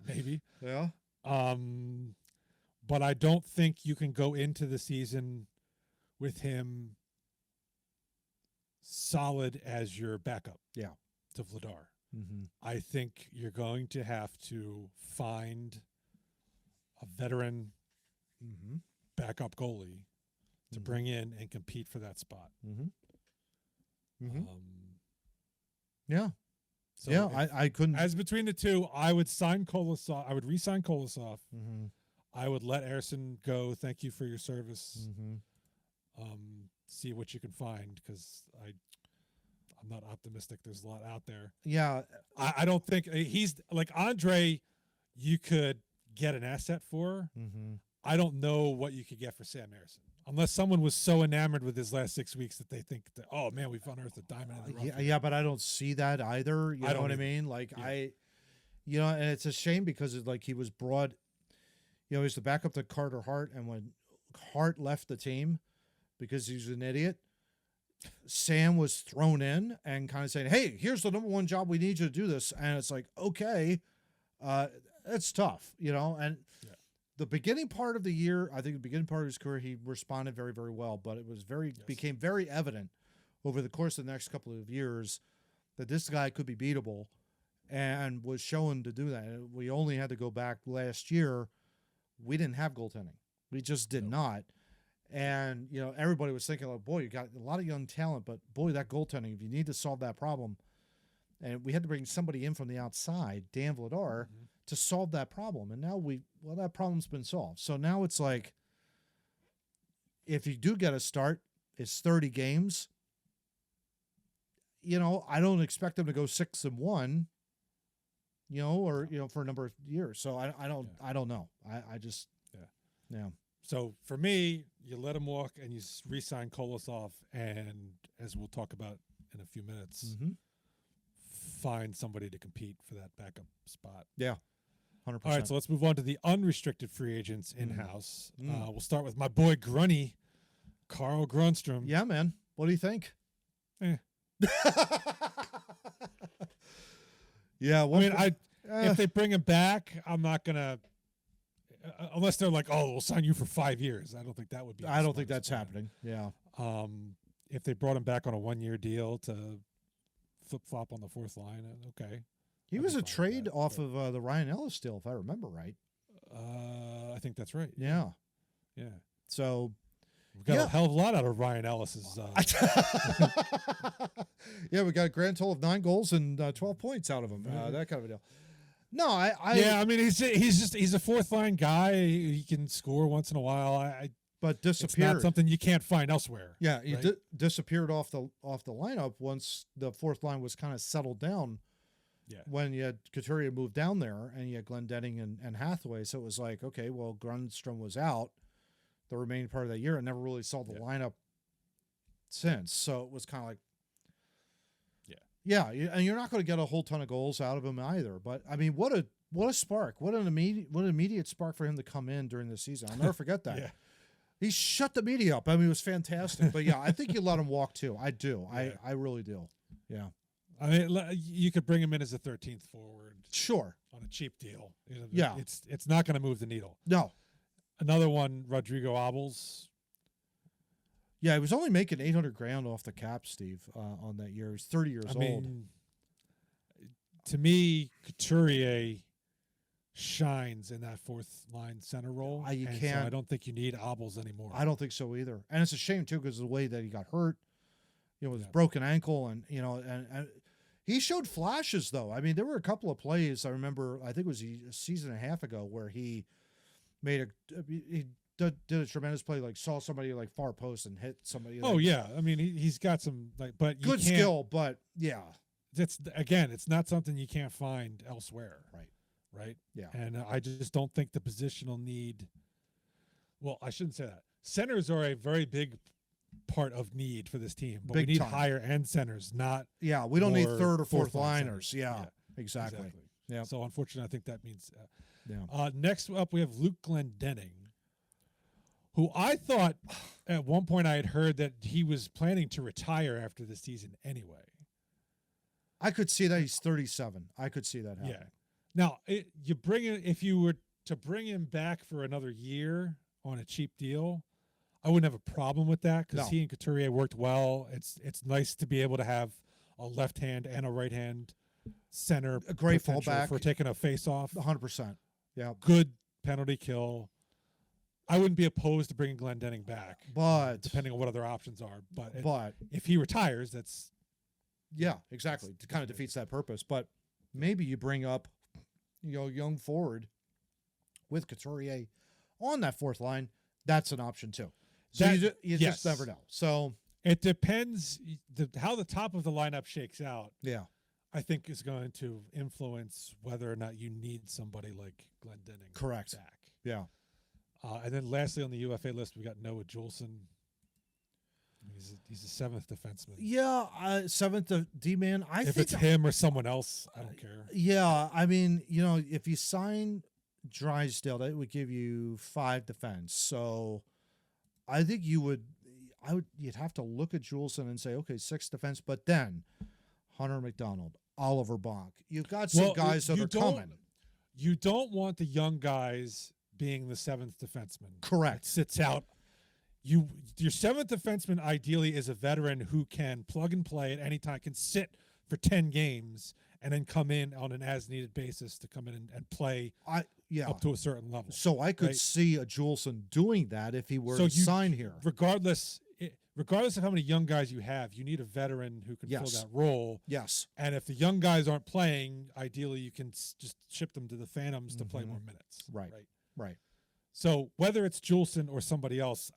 S1: Maybe.
S2: Yeah.
S1: But I don't think you can go into the season with him solid as your backup to Vladar. I think you're going to have to find a veteran backup goalie to bring in and compete for that spot. So
S2: I couldn't.
S1: As between the two, I would sign Kolosov. I would re-sign Kolosov. I would let Ersson go. Thank you for your service. See what you can find because I'm not optimistic. There's a lot out there.
S2: Yeah.
S1: I don't think he's like Andrae. You could get an asset for. I don't know what you could get for Sam Ersson unless someone was so enamored with his last 6 weeks that they think that, oh man, we've unearthed a diamond in the rough.
S2: Yeah, but I don't see that either. You know what I mean? Like and it's a shame because it's like he was brought, he's the backup to Carter Hart, and when Hart left the team because he's an idiot, Sam was thrown in and kind of saying, hey, here's the number one job. We need you to do this. And it's like, okay, it's tough, and the beginning part of the year, I think the beginning part of his career, he responded very, very well, but it was became very evident over the course of the next couple of years that this guy could be beatable and was shown to do that. We only had to go back last year. We didn't have goaltending. We just did not. And, everybody was thinking, like, boy, you got a lot of young talent, but boy, that goaltending, if you need to solve that problem. And we had to bring somebody in from the outside, Dan Vladar, to solve that problem. And now that problem's been solved. So now it's like, if you do get a start, it's 30 games. I don't expect them to go 6-1, or, for a number of years. So I don't know. I just.
S1: So for me, you let him walk and you re-sign Kolosov, and as we'll talk about in a few minutes, find somebody to compete for that backup spot.
S2: Yeah, 100%.
S1: All right, so let's move on to the unrestricted free agents in-house.
S2: Mm.
S1: We'll start with my boy Grunny, Carl Grundstrom.
S2: Yeah, man. What do you think?
S1: Eh.
S2: Yeah,
S1: I mean, if they bring him back, I'm not gonna unless they're like, oh, we'll sign you for 5 years. I don't think that would be.
S2: I don't think that's happening. Yeah.
S1: If they brought him back on a 1-year deal to flip flop on the fourth line, okay.
S2: He was a trade off of the Ryan Ellis deal, if I remember right.
S1: I think that's right.
S2: Yeah.
S1: Yeah.
S2: So
S1: we got a hell of a lot out of Ryan Ellis's.
S2: Yeah, we got a grand total of 9 goals and 12 points out of him. That kind of a deal. No,
S1: I mean, he's a fourth line guy. He can score once in a while.
S2: But disappeared.
S1: It's not something you can't find elsewhere.
S2: Yeah, he disappeared off the lineup once the fourth line was kind of settled down.
S1: Yeah.
S2: When you had Couturier moved down there and you had Glendening and Hathaway, so it was like, okay, well, Grundstrom was out the remaining part of that year and never really saw the lineup since. So it was kind of like, yeah, and you're not going to get a whole ton of goals out of him either. But I mean, what a spark! What an immediate spark for him to come in during the season. I'll never forget that.
S1: Yeah.
S2: He shut the media up. I mean, it was fantastic. But yeah, I think you let him walk too. I do.
S1: Yeah.
S2: I really do. Yeah.
S1: I mean, you could bring him in as a 13th forward.
S2: Sure.
S1: On a cheap deal.
S2: Yeah.
S1: It's not going to move the needle.
S2: No.
S1: Another one, Rodrigo Abols.
S2: Yeah, he was only making $800,000 off the cap, Steve, on that year. He's 30 years old.
S1: To me, Couturier shines in that fourth line center role.
S2: You
S1: and
S2: can't.
S1: So I don't think you need Abols anymore.
S2: I don't think so either. And it's a shame too because of the way that he got hurt, with his broken ankle, and and he showed flashes though. I mean, there were a couple of plays I remember. I think it was a season and a half ago where he made he did a tremendous play, like saw somebody like far post and hit somebody.
S1: Oh yeah, I mean he's got some but
S2: good skill, but yeah,
S1: it's not something you can't find elsewhere. Right.
S2: Yeah.
S1: And I just don't think the positional need. Well, I shouldn't say that. Centers are a very big part of need for this team, but we need higher end centers, not.
S2: Yeah, we don't need third or fourth liners. Yeah, exactly. Yeah.
S1: So unfortunately, I think that means.
S2: Yeah.
S1: Next up, we have Luke Glendening, who I thought at one point I had heard that he was planning to retire after the season anyway.
S2: I could see that. He's 37. I could see that happening.
S1: Yeah. Now, if you were to bring him back for another year on a cheap deal, I wouldn't have a problem with that because he and Couturier worked well. It's nice to be able to have a left hand and a right hand center.
S2: A great fallback
S1: for taking a face off.
S2: 100%. Yeah.
S1: Good penalty kill. I wouldn't be opposed to bringing Glendening back,
S2: but
S1: depending on what other options are.
S2: But
S1: if he retires, that's
S2: exactly. It kind of defeats that purpose. But maybe you bring up young forward with Couturier on that fourth line. That's an option too. So you just never know. So
S1: it depends how the top of the lineup shakes out.
S2: Yeah,
S1: I think is going to influence whether or not you need somebody like Glendening.
S2: Correct.
S1: Back.
S2: Yeah.
S1: And then lastly on the UFA list, we got Noah Juleson. He's a seventh defenseman.
S2: Yeah, seventh D-man. I think
S1: it's him or someone else, I don't care.
S2: Yeah, I mean, if you sign Drysdale, that would give you 5 defense. So I think you'd have to look at Juleson and say, okay, 6 defense, but then Hunter McDonald, Oliver Bonk. You've got some guys that are coming.
S1: You don't want the young guys being the 7th defenseman.
S2: Correct.
S1: Sits out. Your 7th defenseman ideally is a veteran who can plug and play at any time, can sit for 10 games and then come in on an as-needed basis to come in and play up to a certain level.
S2: So I could see a Juleson doing that if he were to sign here.
S1: Regardless of how many young guys you have, you need a veteran who can fill that role.
S2: Yes.
S1: And if the young guys aren't playing, ideally you can just ship them to the Phantoms to play more minutes.
S2: Right.
S1: So whether it's Juleson or somebody else,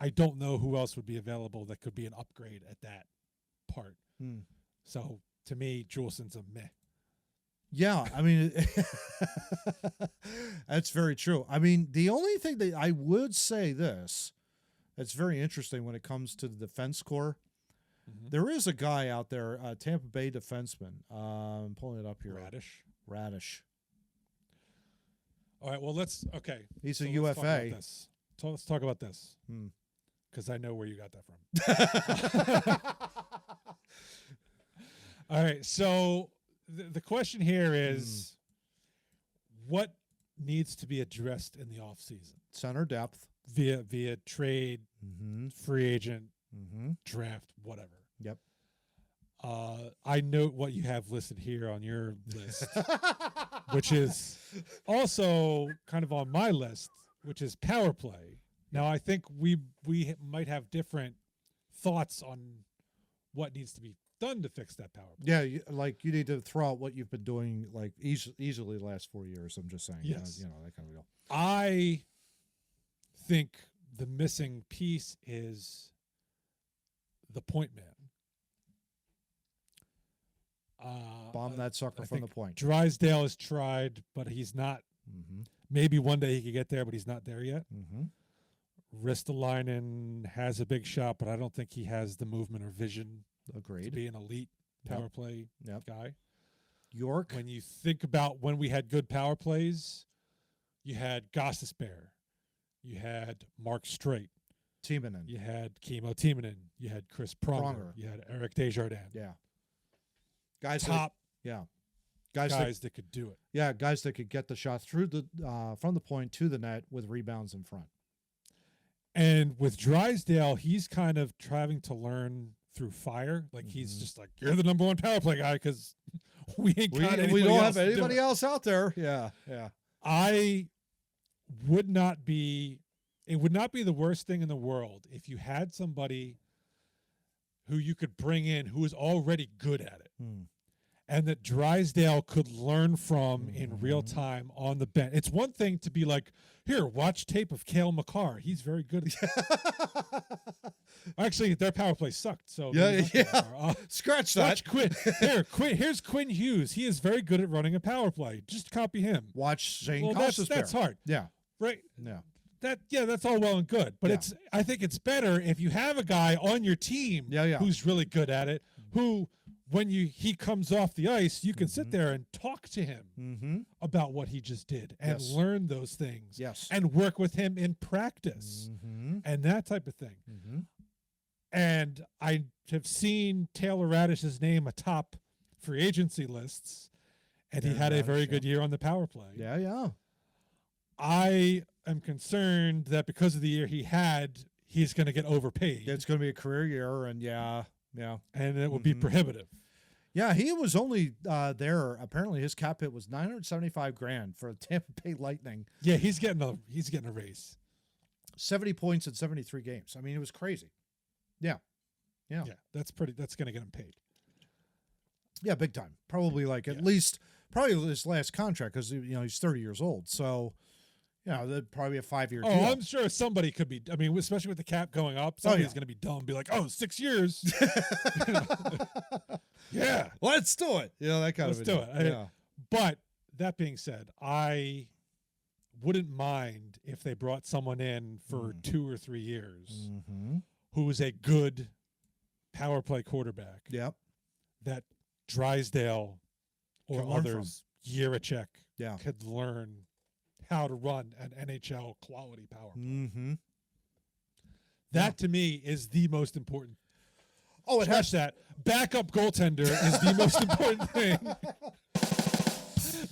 S1: I don't know who else would be available that could be an upgrade at that part. So to me, Juleson's a meh.
S2: Yeah, I mean, that's very true. I mean, the only thing that I would say that's very interesting when it comes to the defense core There is a guy out there, Tampa Bay defenseman. I'm pulling it up here. Radish.
S1: All right. Well, okay.
S2: He's a
S1: let's talk about
S2: UFA.
S1: this. So let's talk about this because I know where you got that from. All right. So the question here is, what needs to be addressed in the offseason?
S2: Center depth
S1: via trade, free agent, draft, whatever.
S2: Yep.
S1: I note what you have listed here on your list, which is also kind of on my list, which is power play. Now, I think we might have different thoughts on what needs to be done to fix that power play.
S2: Yeah, you need to throw out what you've been doing easily the last 4 years. I'm just saying.
S1: Yes.
S2: That kind of deal.
S1: I think the missing piece is the point man.
S2: Bomb that sucker from the point.
S1: Drysdale has tried, but he's not. Maybe one day he could get there, but he's not there yet. Ristolainen has a big shot, but I don't think he has the movement or vision to be an elite power play guy.
S2: York.
S1: When you think about when we had good power plays, you had Gostisbehere, you had Mark Straight,
S2: Timonen.
S1: you had Kimmo Timonen, you had Chris Pronger, you had Eric Desjardins.
S2: Yeah. Guys
S1: guys that could do it.
S2: Yeah, guys that could get the shot through from the point to the net with rebounds in front.
S1: And with Drysdale, he's kind of trying to learn through fire. Like he's just like, you're the number one power play guy because we ain't got anybody
S2: we don't
S1: else
S2: have anybody else out there. Yeah.
S1: It would not be the worst thing in the world if you had somebody who you could bring in who is already good at it. And that Drysdale could learn from in real time on the bench. It's one thing to be like, here, watch tape of Cale Makar. He's very good at that. Actually, their power play sucked. So
S2: Scratch that.
S1: Watch Quinn. Here's Quinn Hughes. He is very good at running a power play. Just copy him.
S2: Watch Shane
S1: Gostisbehere. That's hard.
S2: Yeah.
S1: Right.
S2: Yeah.
S1: That's all well and good. But I think it's better if you have a guy on your team who's really good at it, who when he comes off the ice, you can sit there and talk to him about what he just did and learn those things and work with him in practice and that type of thing. And I have seen Taylor Radish's name atop free agency lists, and he had a very good year on the power play.
S2: Yeah.
S1: I am concerned that because of the year he had, he's going to get overpaid.
S2: It's going to be a career year, and
S1: and it will be prohibitive.
S2: Yeah, he was only there. Apparently, his cap hit was $975,000 for Tampa Bay Lightning.
S1: Yeah, he's getting a raise.
S2: 70 points in 73 games. I mean, it was crazy. Yeah.
S1: That's going to get him paid.
S2: Yeah, big time. Probably at least his last contract because he's 30 years old. So. That'd probably be a 5-year deal.
S1: I'm sure somebody could be. I mean, especially with the cap going up, somebody's going to be dumb and be like, 6 years. Yeah.
S2: Let's do it. That kind
S1: Let's
S2: of
S1: do it. But that being said, I wouldn't mind if they brought someone in for 2 or 3 years who was a good power play quarterback.
S2: Yep.
S1: That Drysdale or others, Jiricek, could learn how to run an NHL quality power play. That to me is the most important.
S2: Oh,
S1: that backup goaltender is the most important thing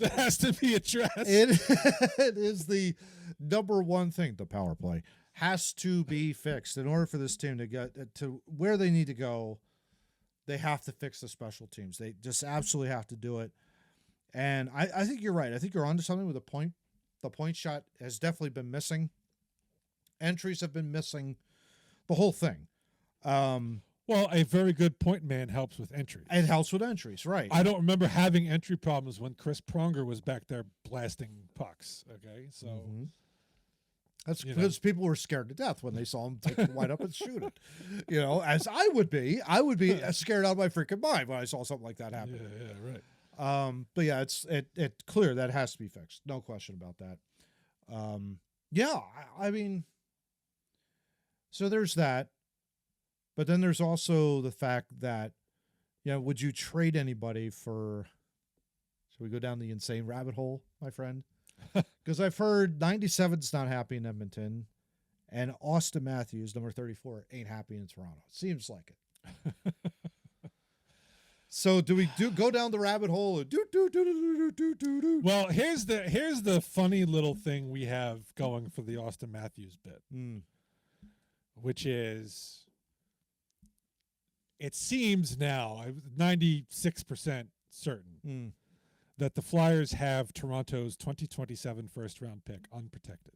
S1: that has to be addressed.
S2: It is the number one thing. The power play has to be fixed in order for this team to get to where they need to go. They have to fix the special teams. They just absolutely have to do it. And I think you're right. I think you're onto something with the point. The point shot has definitely been missing. Entries have been missing. The whole thing.
S1: Well, a very good point man helps with entries.
S2: It helps with entries, right.
S1: I don't remember having entry problems when Chris Pronger was back there blasting pucks. Okay, so
S2: that's because people were scared to death when they saw him take the wide up and shoot it. As I would be scared out of my freaking mind when I saw something like that happen.
S1: Yeah, right.
S2: But yeah, it's clear that has to be fixed. No question about that. I mean, so there's that. But then there's also the fact that, would you trade anybody for? Should we go down the insane rabbit hole, my friend? Because I've heard 97's not happy in Edmonton, and Austin Matthews, number 34, ain't happy in Toronto. Seems like it. So do we go down the rabbit hole?
S1: Well, here's the funny little thing we have going for the Austin Matthews bit, which is, it seems now, 96% certain that the Flyers have Toronto's 2027 first-round pick unprotected.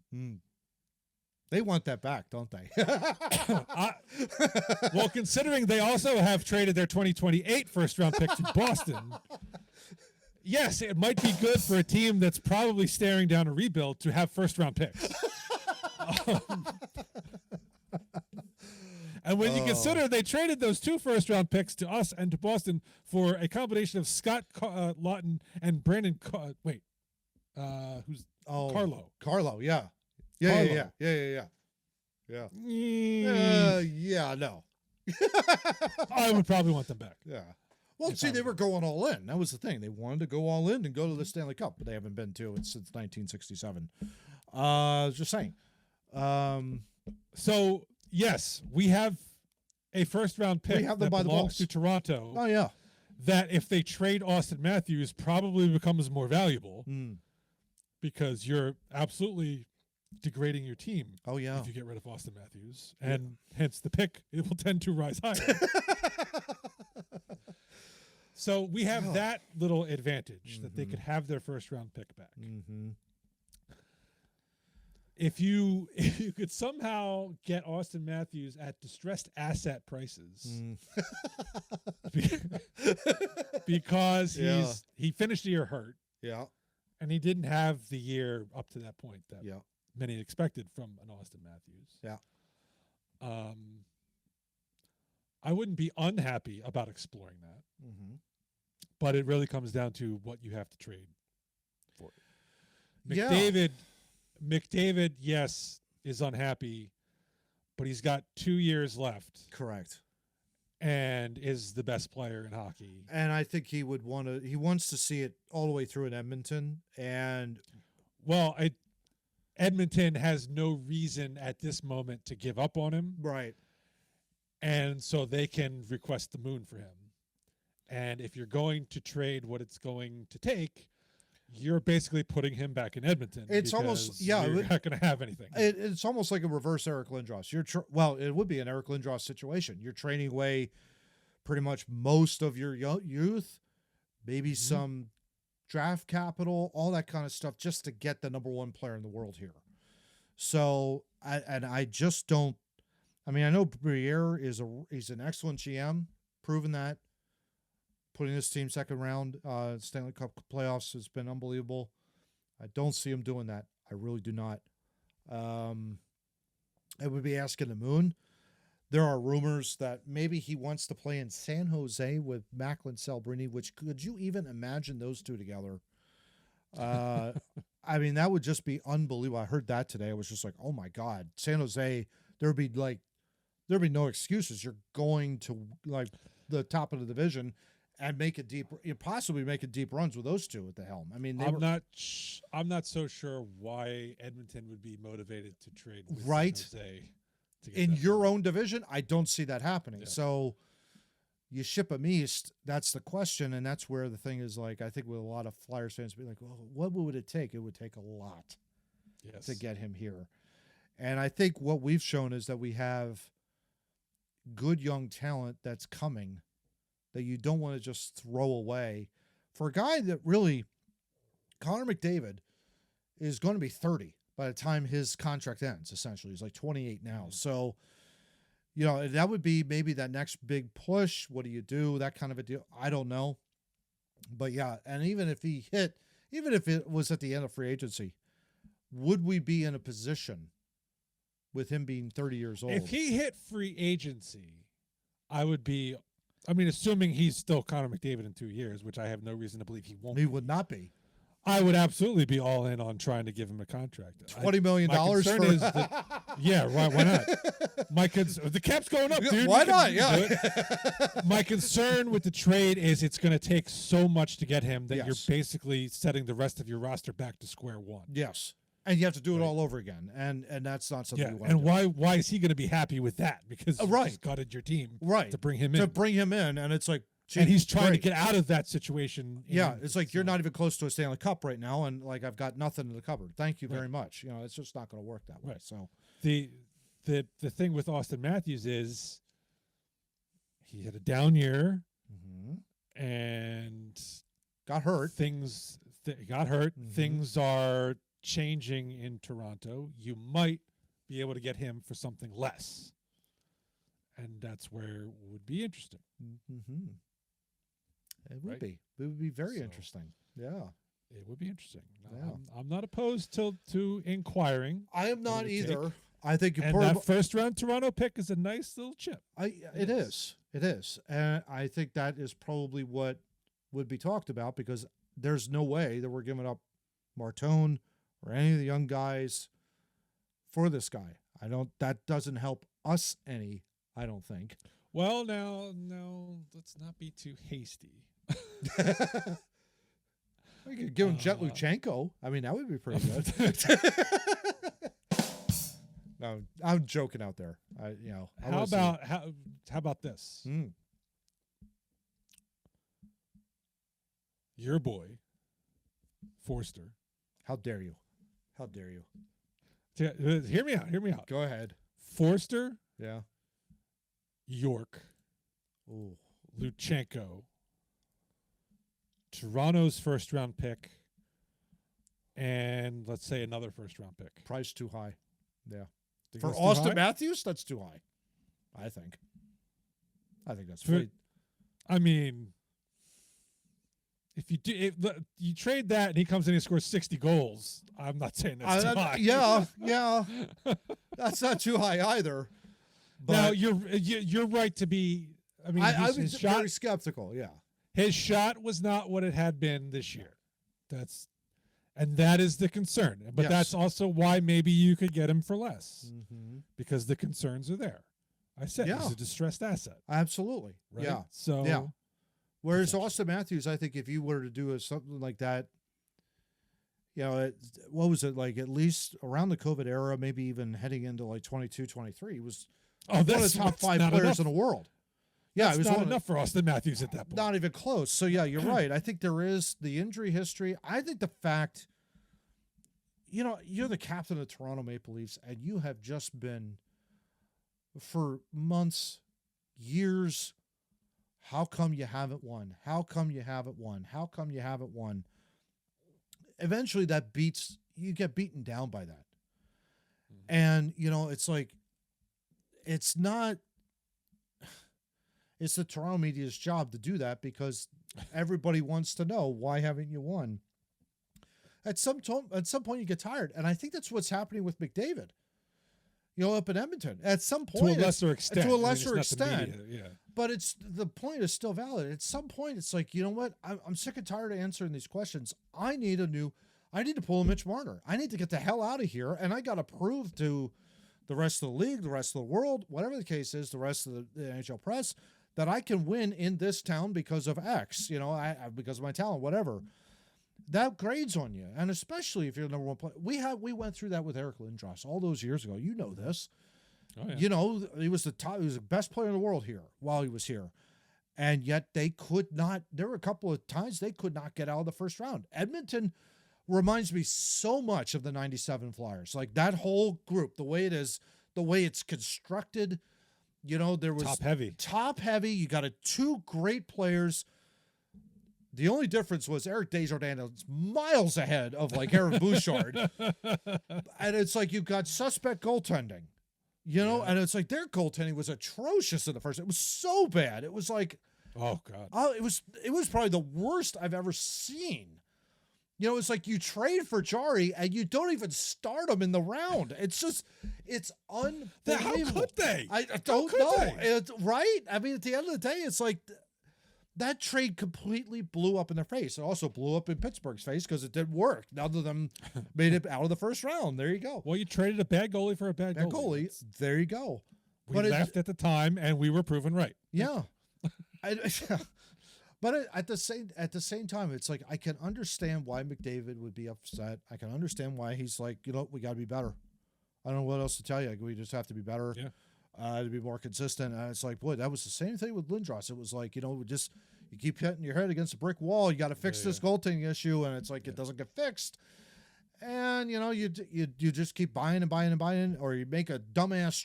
S2: They want that back, don't they?
S1: Well, considering they also have traded their 2028 first-round pick to Boston, yes, it might be good for a team that's probably staring down a rebuild to have first-round picks. And when you consider they traded those 2 first-round picks to us and to Boston for a combination of Scott Lawton and Brandon. Who's Carlo?
S2: Carlo, yeah.
S1: Carlo.
S2: Yeah. No.
S1: I would probably want them back.
S2: Yeah. Well, see, they were going all in. That was the thing. They wanted to go all in and go to the Stanley Cup, but they haven't been to it since 1967. Just saying.
S1: So, yes, we have a first-round pick
S2: have them
S1: that
S2: by the
S1: belongs
S2: balls.
S1: to Toronto.
S2: Oh, yeah.
S1: That if they trade Austin Matthews, probably becomes more valuable because you're absolutely degrading your team.
S2: Oh, yeah.
S1: If you get rid of Austin Matthews, and hence the pick, it will tend to rise higher. So we have that little advantage that they could have their first-round pick back. If you could somehow get Austin Matthews at distressed asset prices, because he finished the year hurt, and he didn't have the year up to that point that many expected from an Austin Matthews. I wouldn't be unhappy about exploring that, but it really comes down to what you have to trade for it. McDavid, yes, is unhappy, but he's got 2 years left.
S2: Correct.
S1: And is the best player in hockey.
S2: And I think he wants to see it all the way through in Edmonton. And
S1: Edmonton has no reason at this moment to give up on him.
S2: Right.
S1: And so they can request the moon for him. And if you're going to trade what it's going to take, you're basically putting him back in Edmonton.
S2: It's almost, you're
S1: not going to have anything.
S2: It's almost like a reverse Eric Lindros. It would be an Eric Lindros situation. You're trading away pretty much most of your youth, maybe some draft capital, all that kind of stuff, just to get the number 1 player in the world here. So, I just don't. I mean, I know Briere he's an excellent GM, proven that. Putting this team second round Stanley Cup playoffs has been unbelievable. I don't see him doing that. I really do not. It would be asking the moon. There are rumors that maybe he wants to play in San Jose with Macklin Celebrini, which could you even imagine those two together? I mean, that would just be unbelievable. I heard that today. I was just like, oh my God, San Jose, there'd be no excuses. You're going to like the top of the division and possibly make deep runs with those two at the helm. I mean,
S1: I'm not so sure why Edmonton would be motivated to trade with
S2: right
S1: San Jose
S2: in your own division. I don't see that happening.
S1: Yeah.
S2: So you ship them east. That's the question, and that's where the thing is. Like, I think with a lot of Flyers fans be like, "Well, what would it take? It would take a lot to get him here." And I think what we've shown is that we have good young talent that's coming that you don't want to just throw away for a guy that really, Connor McDavid is going to be 30 by the time his contract ends. Essentially, he's like 28 now. So, that would be maybe that next big push. What do you do? That kind of a deal. I don't know. But yeah. And even if it was at the end of free agency, would we be in a position with him being 30 years old?
S1: If he hit free agency, assuming he's still Connor McDavid in 2 years, which I have no reason to believe he won't.
S2: He would not be.
S1: I would absolutely be all in on trying to give him a contract.
S2: $20 million
S1: My concern
S2: for
S1: is that, yeah, right. Why not? The cap's going up, dude.
S2: Why
S1: You can
S2: not?
S1: do
S2: Yeah.
S1: it. My concern with the trade is it's going to take so much to get him that
S2: Yes.
S1: you're basically setting the rest of your roster back to square one.
S2: Yes. And you have to do it
S1: Right.
S2: all over again. And that's not something
S1: Yeah,
S2: you want
S1: and
S2: to do.
S1: why is he going to be happy with that? Because you
S2: right.
S1: just gutted your team
S2: Right.
S1: to bring him
S2: To
S1: in.
S2: bring him in, and it's like,
S1: And he's trying
S2: great.
S1: to get out of that situation.
S2: Yeah, it's like you're not even close to a Stanley Cup right now, and like I've got nothing in the cupboard. Thank you very much. It's just not going to work that way.
S1: Right.
S2: So
S1: the thing with Austin Matthews is he had a down year and
S2: got hurt.
S1: Things got hurt. Things are changing in Toronto. You might be able to get him for something less, and that's where it would be interesting.
S2: It would
S1: Right.
S2: be. It would be very
S1: So-
S2: interesting. Yeah.
S1: It would be interesting.
S2: Yeah.
S1: I'm not opposed to inquiring.
S2: I am not
S1: would
S2: either.
S1: take.
S2: I think you
S1: And that first round Toronto pick is a nice little chip.
S2: It is. It is. And I think that is probably what would be talked about, because there's no way that we're giving up Martone or any of the young guys for this guy. That doesn't help us any, I don't think.
S1: Well, now, let's not be too hasty.
S2: We could give him Jet Luchenko. I mean, that would be pretty good. No, I'm joking out there.
S1: How about this? Your boy, Foerster.
S2: How dare you? How dare you?
S1: Hear me out.
S2: Go ahead.
S1: Foerster,
S2: Yeah.
S1: York,
S2: Ooh.
S1: Luchenko, Toronto's first round pick, and let's say another first round pick.
S2: Price too high. Yeah.
S1: Think
S2: For
S1: that's too
S2: Austin
S1: high?
S2: Matthews, that's too high. I think that's
S1: For-
S2: pretty.
S1: I mean, if you trade that and he comes in and scores 60 goals, I'm not saying that's too high.
S2: Yeah. That's not too high either. But
S1: Now you're right to be. I mean,
S2: I
S1: his
S2: was very skeptical. Yeah.
S1: His shot was not what it had been this year. That is the concern. But
S2: Yes.
S1: that's also why maybe you could get him for less, because the concerns are there. I said
S2: Yeah.
S1: he's a distressed asset.
S2: Absolutely.
S1: Right?
S2: Yeah.
S1: So
S2: Yeah. Whereas Austin Matthews, I think if you were to do something like that, what was it, like at least around the COVID era, maybe even heading into like 22, 23, he was one of the top 5 players in the world. Yeah,
S1: That's
S2: it was
S1: not
S2: one
S1: enough for Austin Matthews at that point.
S2: Not even close. So yeah, you're right. I think there is the injury history. I think the fact, you're the captain of the Toronto Maple Leafs, and you have just been for months, years. How come you haven't won? How come you haven't won? How come you haven't won? Eventually you get beaten down by that. And, it's like, it's the Toronto media's job to do that, because everybody wants to know, why haven't you won? At some point you get tired. And I think that's what's happening with McDavid, up in Edmonton. At some point,
S1: To a lesser extent.
S2: To a
S1: I mean,
S2: lesser
S1: it's not the
S2: extent.
S1: media, yeah.
S2: But the point is still valid. At some point, it's like, you know what? I'm sick and tired of answering these questions. I need to pull a Mitch Marner. I need to get the hell out of here. And I got to prove to the rest of the league, the rest of the world, whatever the case is, the rest of the NHL press, that I can win in this town because of X, because of my talent, whatever. That grades on you. And especially if you're the number one player. We went through that with Eric Lindros all those years ago. You know this.
S1: Oh, yeah.
S2: He was the best player in the world here while he was here. And yet they could not, there were a couple of times they could not get out of the first round. Edmonton reminds me so much of the 97 Flyers. Like that whole group, the way it is, the way it's constructed, there was top heavy. You got 2 great players. The only difference was Eric Desjardins is miles ahead of like Eric Bouchard. And it's like, you've got suspect goaltending. And it's like their goaltending was atrocious in the first. It was so bad. It was like,
S1: oh God.
S2: It was probably the worst I've ever seen. It's like you trade for Jari and you don't even start him in the round. It's unbelievable.
S1: How could they?
S2: I don't know. Right? I mean, at the end of the day, it's like, that trade completely blew up in their face. It also blew up in Pittsburgh's face because it didn't work. None of them made it out of the first round. There you go.
S1: Well, you traded a bad goalie for a bad goalie.
S2: There you go.
S1: We left at the time, and we were proven right.
S2: Yeah. But at the same time, it's like I can understand why McDavid would be upset. I can understand why he's like, we got to be better. I don't know what else to tell you. We just have to be better.
S1: Yeah.
S2: To be more consistent. And it's like, boy, that was the same thing with Lindros. It was like, you keep hitting your head against a brick wall. You got to fix this goaltending issue, and it's like it doesn't get fixed. And you just keep buying and buying and buying, or you make a dumbass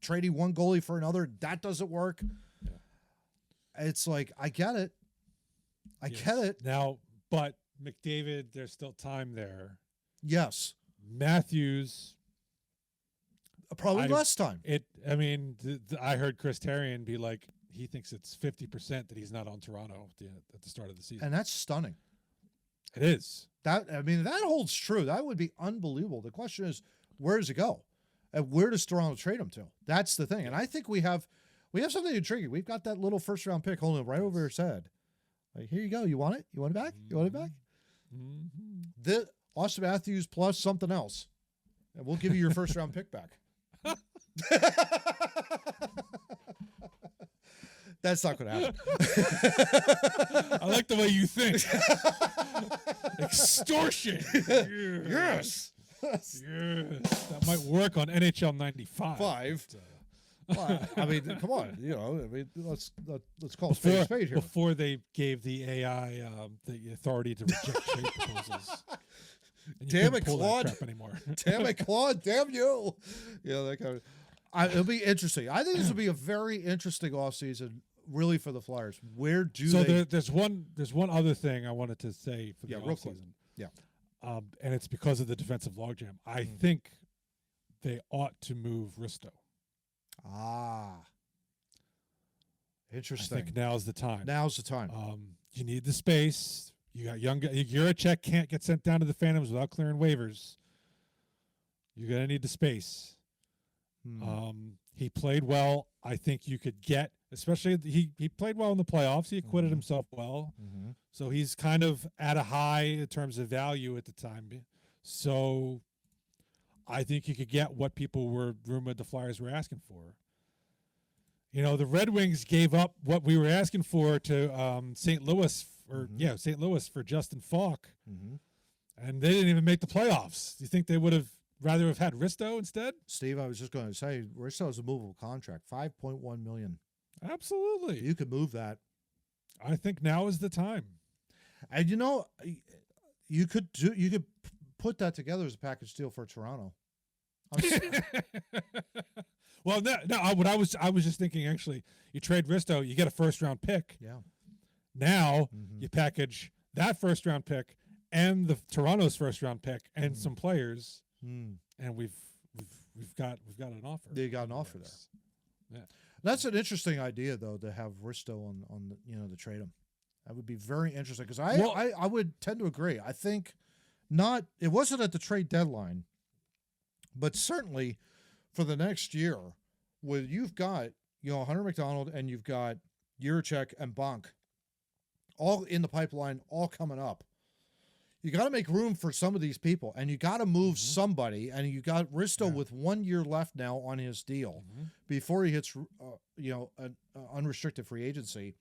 S2: trading one goalie for another. That doesn't work.
S1: Yeah.
S2: It's like I get it. I get it
S1: now, but McDavid, there's still time there.
S2: Yes.
S1: Matthews.
S2: Probably less time.
S1: I heard Chris Therien be like, he thinks it's 50% that he's not on Toronto at the start of the season.
S2: And that's stunning.
S1: It is.
S2: That holds true. That would be unbelievable. The question is, where does it go? And where does Toronto trade him to? That's the thing. And I think we have something intriguing. We've got that little first round pick holding right over his head. Like, here you go. You want it? You want it back? You want it back?
S1: Mm-hmm.
S2: The Austin Matthews plus something else. And we'll give you your first round pick back. That's not going to happen.
S1: I like the way you think. Extortion.
S2: Yes.
S1: Yes. That might work on NHL 95.
S2: Well, come on. Let's call a spade a spade here.
S1: Before they gave the AI the authority to reject trade proposals.
S2: Damn it, Claude.
S1: Anymore.
S2: Damn it, Claude. Damn you. That kind of. It'll be interesting. I think this will be a very interesting offseason, really, for the Flyers. Where do they?
S1: There's one other thing I wanted to say for the offseason.
S2: Yeah.
S1: And it's because of the defensive logjam. I think they ought to move Risto.
S2: Interesting.
S1: I think now's the time. You need the space. You got young. Juracek can't get sent down to the Phantoms without clearing waivers. You're gonna need the space. He played well. I think you could get, especially he played well in the playoffs. He acquitted himself well, so he's kind of at a high in terms of value at the time. So I think you could get what people were rumored the Flyers were asking for. The Red Wings gave up what we were asking for to St. Louis for Justin Falk, and they didn't even make the playoffs. Do you think they would have rather have had Risto instead?
S2: Steve, I was just going to say Risto is a movable contract, $5.1 million.
S1: Absolutely,
S2: you could move that.
S1: I think now is the time.
S2: And you could put that together as a package deal for Toronto.
S1: Well, no. What I was just thinking. Actually, you trade Risto, you get a first round pick.
S2: Yeah.
S1: Now you package that first round pick and the Toronto's first round pick and some players, and we've got an offer.
S2: You got an offer there.
S1: Yeah.
S2: That's an interesting idea, though, to have Risto on the to trade him. That would be very interesting because I would tend to agree. I think it wasn't at the trade deadline, but certainly for the next year, where you've got Hunter McDonald and you've got Juracek and Bonk all in the pipeline, all coming up. You got to make room for some of these people, and you got to move somebody. And you got Risto with 1 year left now on his deal before he hits, an unrestricted free agency.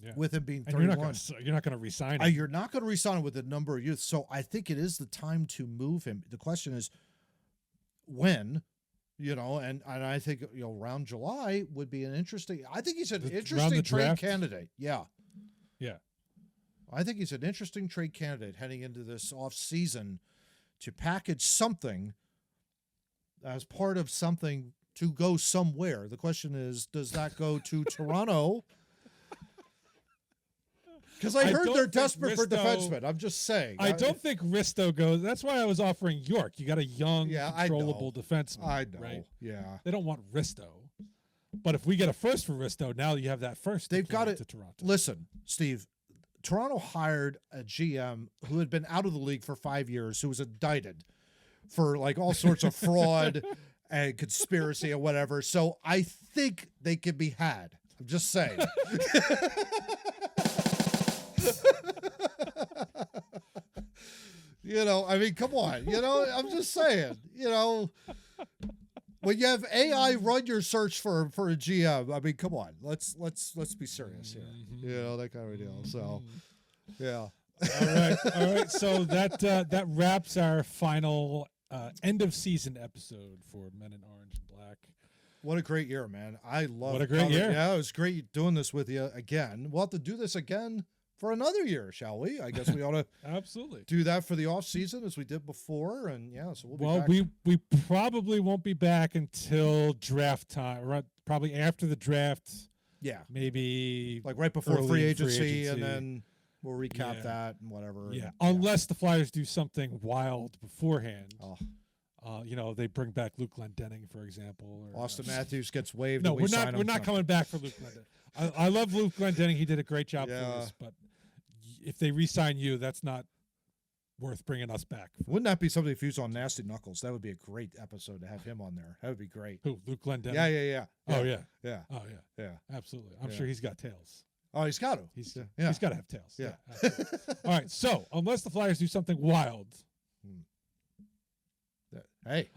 S2: Yeah. With him being 31,
S1: you're not going to resign him.
S2: You're not going to resign him with a number of youth. So I think it is the time to move him. The question is when. And I think around July would be an interesting. I think he's an interesting trade candidate. Yeah. I think he's an interesting trade candidate heading into this off season to package something as part of something to go somewhere. The question is, does that go to Toronto? Because I heard they're desperate for defensemen. I'm just saying.
S1: I don't think Risto goes. That's why I was offering York. You got a young, controllable defenseman.
S2: I know.
S1: Right?
S2: Yeah.
S1: They don't want Risto. But if we get a first for Risto, now you have that first.
S2: They've got it
S1: to Toronto.
S2: Listen, Steve, Toronto hired a GM who had been out of the league for 5 years, who was indicted for all sorts of fraud and conspiracy or whatever. So I think they can be had. I'm just saying. You know, I mean, come on. You know, I'm just saying. You know, when you have AI run your search for a GM, I mean, come on. Let's be serious here. You know, that kind of deal. So, yeah.
S1: All right. So that wraps our final end of season episode for Men in Orange and Black.
S2: What a great year, man. I love
S1: What a great year.
S2: Yeah, it was great doing this with you again. We'll have to do this again for another year, shall we? I guess we ought to
S1: absolutely
S2: do that for the off season as we did before. And yeah, so we'll be back.
S1: we probably won't be back until draft time, right? Probably after the draft.
S2: Yeah.
S1: Maybe
S2: like right before
S1: early
S2: free
S1: in
S2: agency, and then we'll recap that and whatever.
S1: Yeah.
S2: And,
S1: Unless the Flyers do something wild beforehand.
S2: Oh.
S1: You know, they bring back Luke Glendening, for example. Or,
S2: Austin Matthews gets waived.
S1: No,
S2: and
S1: we're not coming back for Luke Glendening. I love Luke Glendening. He did a great job for us, but if they re-sign you, that's not worth bringing us back.
S2: Wouldn't that be something if he was on Nasty Knuckles? That would be a great episode to have him on there. That would be great.
S1: Who, Luke Glendening?
S2: Yeah.
S1: Oh, yeah.
S2: Yeah.
S1: Oh, yeah. Absolutely. I'm sure he's got tails.
S2: Oh, he's got to.
S1: He's got to have tails.
S2: Yeah.
S1: All right. So, unless the Flyers do something wild,
S2: hey,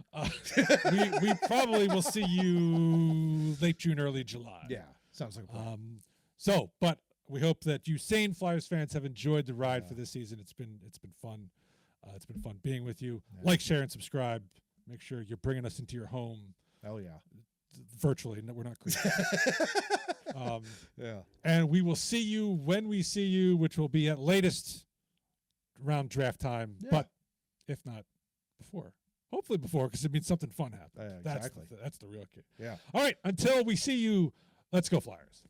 S1: we probably will see you late June, early July.
S2: Yeah. Sounds like a plan.
S1: But we hope that you sane Flyers fans have enjoyed the ride for this season. It's been fun. It's been fun being with you. Yeah. Like, share, and subscribe. Make sure you're bringing us into your home.
S2: Oh, yeah.
S1: Virtually. No, we're not creepy.
S2: Yeah.
S1: And we will see you when we see you, which will be at latest around draft time. Yeah. But if not, before. Hopefully before, because it means something fun happened.
S2: Exactly.
S1: That's the real key.
S2: Yeah.
S1: All right. Until we see you, let's go Flyers.